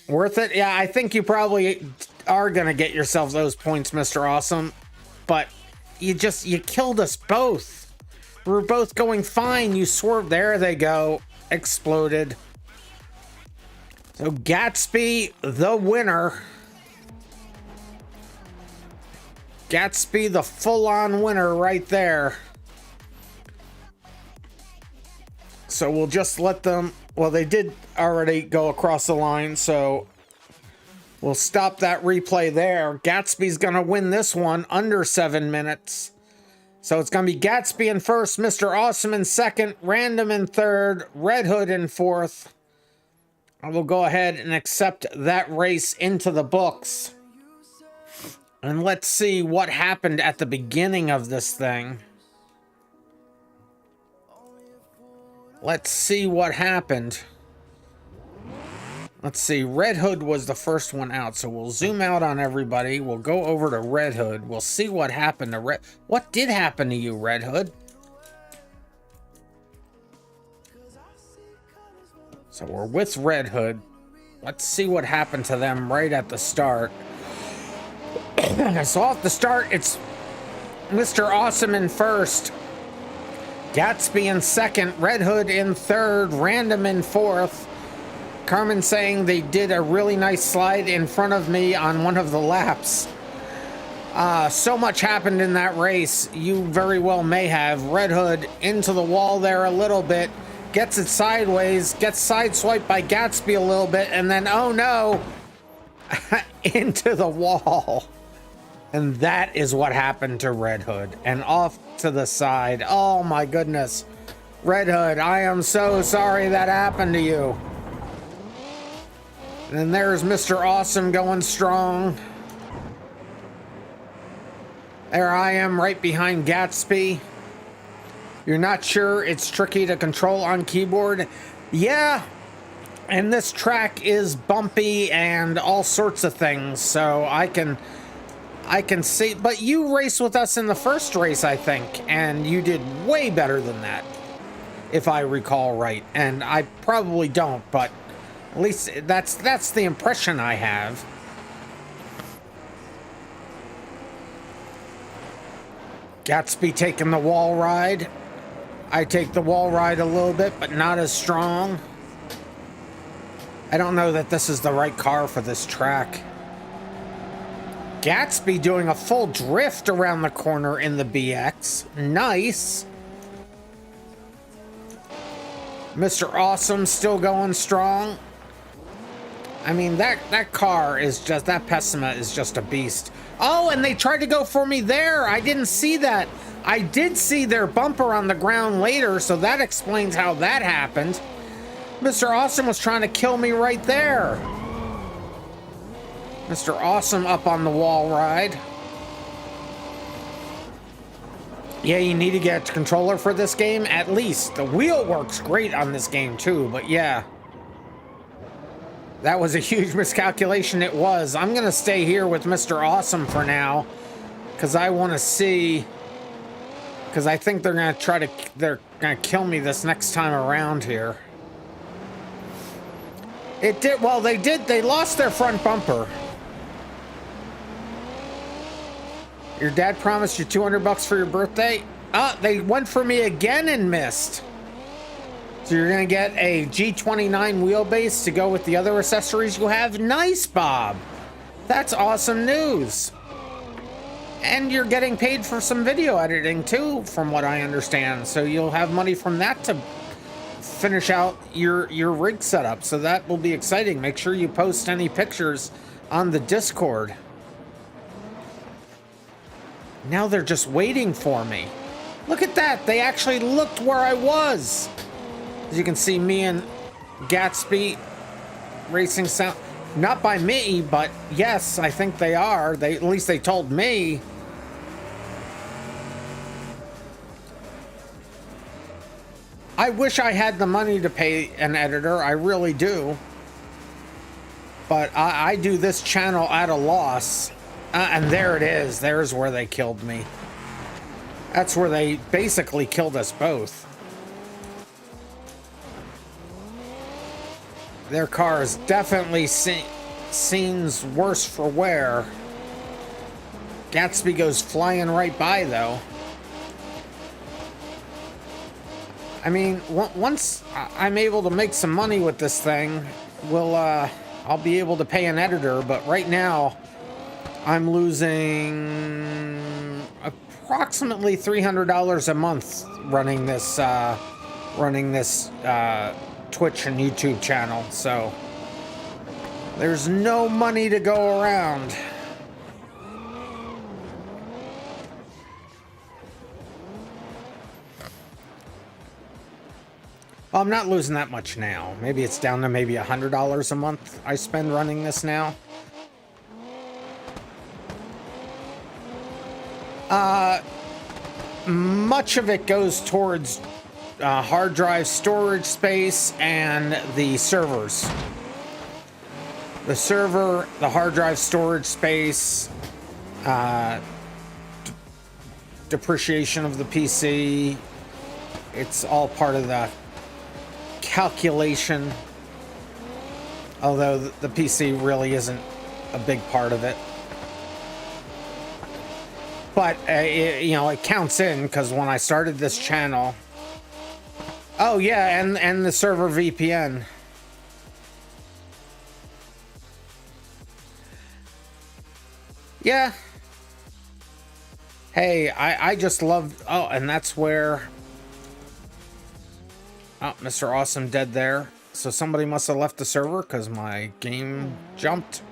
Worth it? Yeah, I think you probably are gonna get yourself those points, Mr. Awesome. But you killed us both. We were both going fine. You swerved. There they go. Exploded. So Gatsby, the winner. Gatsby, the full-on winner right there. So we'll just let them... Well, they did already go across the line, so we'll stop that replay there. Gatsby's going to win this one under 7 minutes. So it's going to be Gatsby in first, Mr. Awesome in second, Random in third, Red Hood in fourth. I will go ahead and accept that race into the books. And let's see what happened at the beginning of this thing. Let's see what happened. Let's see, Red Hood was the first one out, so we'll zoom out on everybody. We'll go over to Red Hood. We'll see what happened to Red... What did happen to you, Red Hood? So we're with Red Hood. Let's see what happened to them right at the start. So off the start, it's Mr. Awesome in first, Gatsby in second, Red Hood in third, Random in fourth. Carmen saying they did a really nice slide in front of me on one of the laps. So much happened in that race. You very well may have. Red Hood into the wall there a little bit. Gets it sideways. Gets sideswiped by Gatsby a little bit. And then, oh no, into the wall. And that is what happened to Red Hood. And off to the side. Oh my goodness. Red Hood, I am so sorry that happened to you. And then there's Mr. Awesome going strong. There I am right behind Gatsby. You're not sure it's tricky to control on keyboard? Yeah. And this track is bumpy and all sorts of things. So I can see, but you raced with us in the first race, I think, and you did way better than that, if I recall right. And I probably don't, but at least that's the impression I have. Gatsby taking the wall ride. I take the wall ride a little bit, but not as strong. I don't know that this is the right car for this track. Gatsby doing a full drift around the corner in the BX. Nice. Mr. Awesome still going strong. I mean, that car is just, that Pessima is just a beast. Oh, and they tried to go for me there. I didn't see that. I did see their bumper on the ground later, so that explains how that happened. Mr. Awesome was trying to kill me right there. Mr. Awesome up on the wall ride. Yeah, you need to get a controller for this game, at least. The wheel works great on this game too, but yeah. That was a huge miscalculation. It was. I'm going to stay here with Mr. Awesome for now. Because I want to see... Because I think they're going to try to... They're going to kill me this next time around here. It did... Well, they did. They lost their front bumper. Your dad promised you $200 for your birthday? They went for me again and missed. So you're gonna get a G29 wheelbase to go with the other accessories you have? Nice, Bob. That's awesome news. And you're getting paid for some video editing too, from what I understand. So you'll have money from that to finish out your rig setup. So that will be exciting. Make sure you post any pictures on the Discord. Now they're just waiting for me. Look at that. They actually looked where I was. As you can see, me and Gatsby racing sound. Not by me, but yes, I think they are. At least they told me. I wish I had the money to pay an editor. I really do. But I do this channel at a loss. And there it is. There's where they killed me. That's where they basically killed us both. Their car is definitely seems worse for wear. Gatsby goes flying right by, though. I mean, once I'm able to make some money with this thing, I'll be able to pay an editor. But right now, I'm losing approximately $300 a month running this Twitch and YouTube channel, so there's no money to go around. Well, I'm not losing that much now. Maybe it's down to maybe $100 a month I spend running this now. Much of it goes towards hard drive storage space and the servers. The server, the hard drive storage space, depreciation of the PC. It's all part of the calculation. Although the PC really isn't a big part of it. But, you know, it counts in because when I started this channel... Oh, yeah, and the server VPN. Yeah. Hey, I just love... Oh, and that's where... Oh, Mr. Awesome dead there. So somebody must have left the server because my game jumped.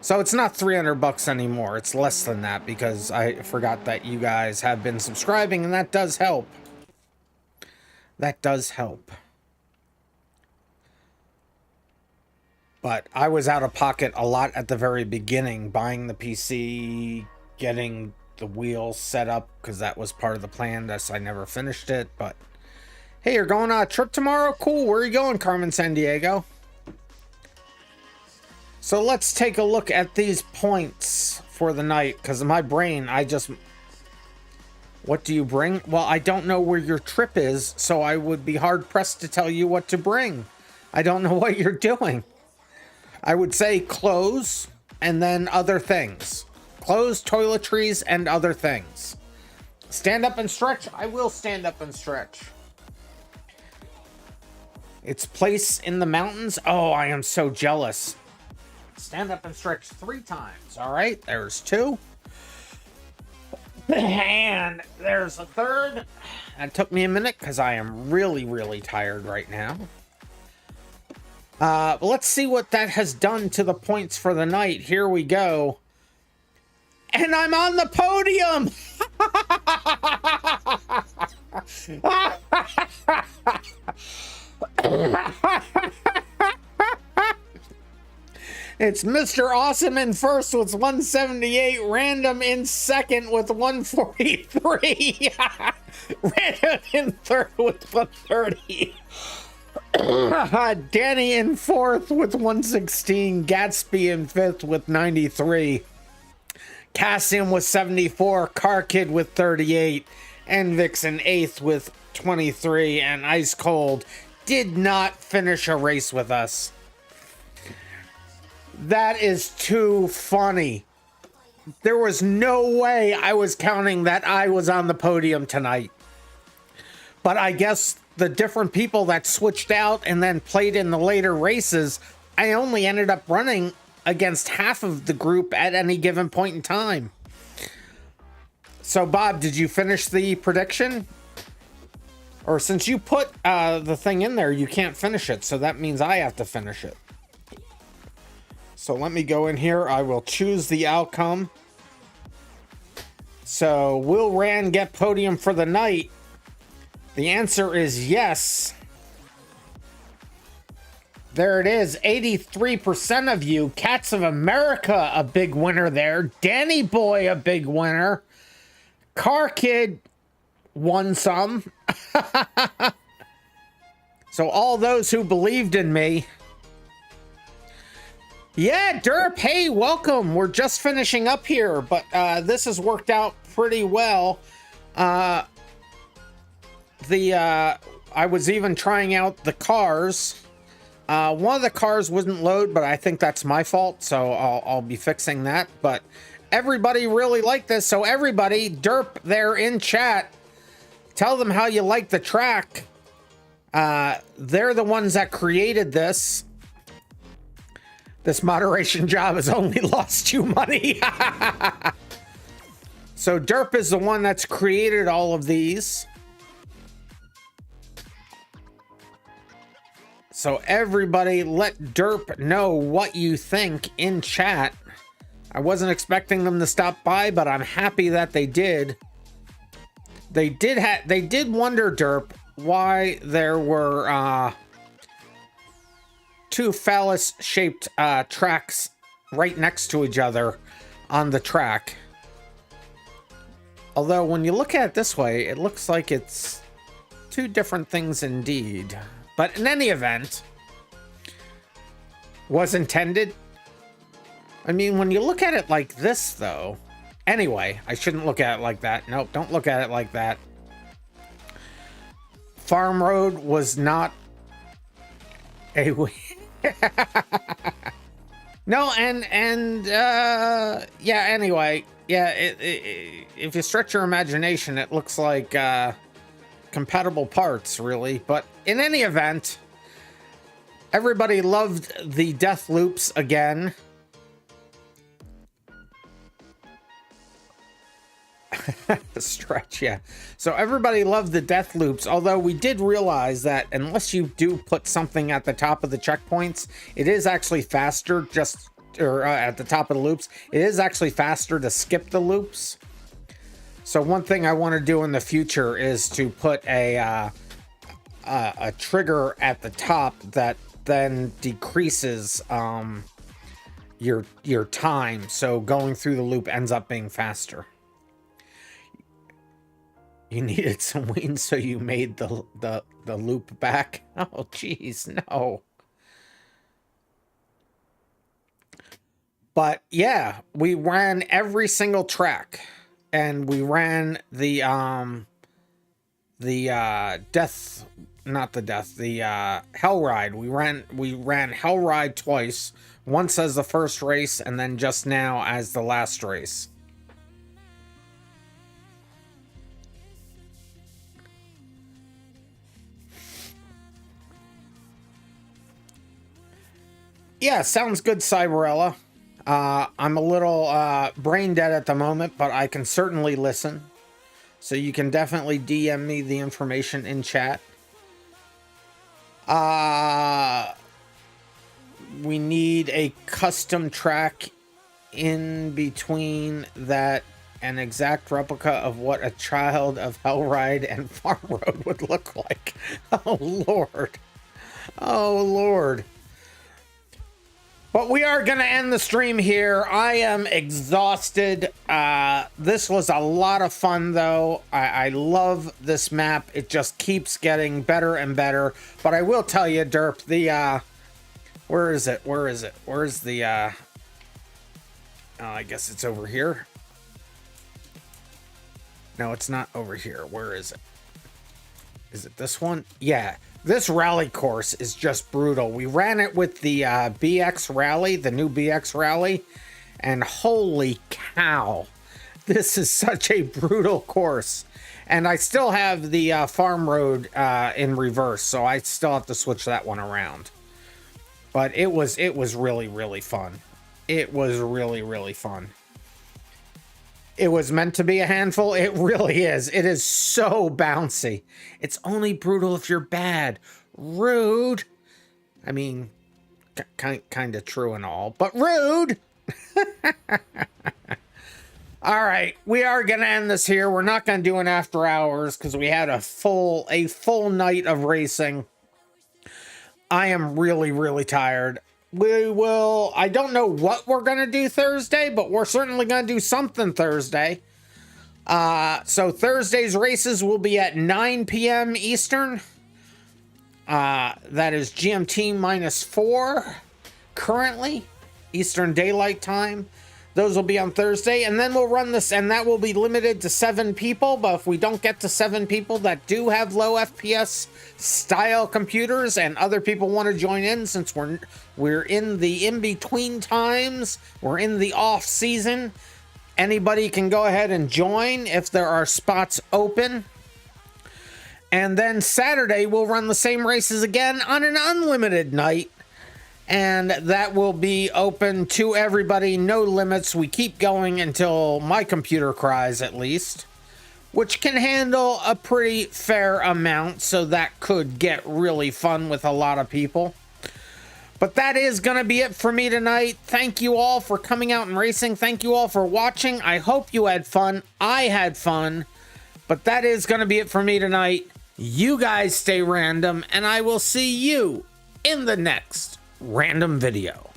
So it's not $300 anymore. It's less than that because I forgot that you guys have been subscribing, and that does help. That does help. But I was out of pocket a lot at the very beginning, buying the PC, getting the wheels set up, because that was part of the plan. Thus, I never finished it. But hey, you're going on a trip tomorrow? Cool. Where are you going, Carmen Sandiego? So let's take a look at these points for the night, because in my brain, what do you bring? Well, I don't know where your trip is, so I would be hard-pressed to tell you what to bring. I don't know what you're doing. I would say clothes, and then other things. Clothes, toiletries, and other things. Stand up and stretch? I will stand up and stretch. Its place in the mountains? Oh, I am so jealous. Stand up and stretch 3 times. All right, there's 2. And there's a 3rd. That took me a minute because I am really, really tired right now. Let's see what that has done to the points for the night. Here we go. And I'm on the podium! It's Mr. Awesome in first with 178, Random in second with 143, Random in third with 130. Danny in 4th with 116. Gatsby in 5th with 93. Cassian with 74. Car Kid with 38. And Vix in 8th with 23. And Ice Cold did not finish a race with us. That is too funny. There was no way I was counting that I was on the podium tonight. But I guess the different people that switched out and then played in the later races, I only ended up running against half of the group at any given point in time. So, Bob, did you finish the prediction? Or since you put the thing in there, you can't finish it. So that means I have to finish it. So let me go in here. I will choose the outcome. So will Ran get podium for the night? The answer is yes. There it is. 83% of you. Cats of America, a big winner there. Danny Boy, a big winner. Car Kid won some. So all those who believed in me. Yeah, Derp, hey, welcome. We're just finishing up here, but this has worked out pretty well. I was even trying out the cars. One of the cars wouldn't load, but I think that's my fault, so I'll be fixing that. But everybody really liked this, so everybody, Derp there in chat, tell them how you like the track. They're the ones that created this. This moderation job has only lost you money. So Derp is the one that's created all of these. So everybody let Derp know what you think in chat. I wasn't expecting them to stop by, but I'm happy that they did. They did wonder, Derp, why there were two phallus-shaped tracks right next to each other on the track. Although when you look at it this way, it looks like it's two different things indeed. But in any event, was intended. I mean, when you look at it like this, though. Anyway, I shouldn't look at it like that. Nope, don't look at it like that. Farm Road was not a... No, yeah, anyway. Yeah, if you stretch your imagination, it looks like compatible parts, really. But in any event, everybody loved the death loops again. Stretch, yeah. So everybody loved the death loops, although we did realize that unless you do put something at the top of the checkpoints, it is actually faster at the top of the loops. It is actually faster to skip the loops. So one thing I want to do in the future is to put a trigger at the top that then decreases your time, so going through the loop ends up being faster. You needed some wind, so you made the loop back. Oh, geez, no. But yeah, we ran every single track, and we ran the Hell Ride. We ran Hell Ride twice. Once as the first race, and then just now as the last race. Yeah, sounds good, Cyberella. I'm a little brain dead at the moment, but I can certainly listen. So you can definitely DM me the information in chat. We need a custom track in between that, an exact replica of what a child of Hellride and Farm Road would look like. Oh, Lord. Oh, Lord. But we are going to end the stream here. I am exhausted. This was a lot of fun, though. I love this map. It just keeps getting better and better. But I will tell you, Derp, the... where is it? Where is it? Where's the... oh, I guess it's over here. No, it's not over here. Where is it? Is it this one? Yeah. This rally course is just brutal. We ran it with the BX Rally, the new BX Rally, and holy cow, this is such a brutal course. And I still have the farm road in reverse, so I still have to switch that one around. But it was really, really fun. It was really, really fun. It was meant to be a handful. It really is. It is so bouncy. It's only brutal if you're bad. Rude. I mean, kind of true and all, but rude. All right, we are going to end this here. We're not going to do an after hours because we had a full night of racing. I am really, really tired. I don't know what we're going to do Thursday, but we're certainly going to do something Thursday. So Thursday's races will be at 9 p.m. Eastern. That is GMT -4 currently, Eastern Daylight Time. Those will be on Thursday, and then we'll run this, and that will be limited to 7 people. But if we don't get to 7 people that do have low FPS style computers, and other people want to join in, since we're in the in-between times, we're in the off season, anybody can go ahead and join if there are spots open. And then Saturday we'll run the same races again on an unlimited night. And that will be open to everybody, no limits. We keep going until my computer cries, at least, which can handle a pretty fair amount, so that could get really fun with a lot of people. But that is going to be it for me tonight. Thank you all for coming out and racing. Thank you all for watching. I hope you had fun. I had fun. But that is going to be it for me tonight. You guys stay random, and I will see you in the next random video.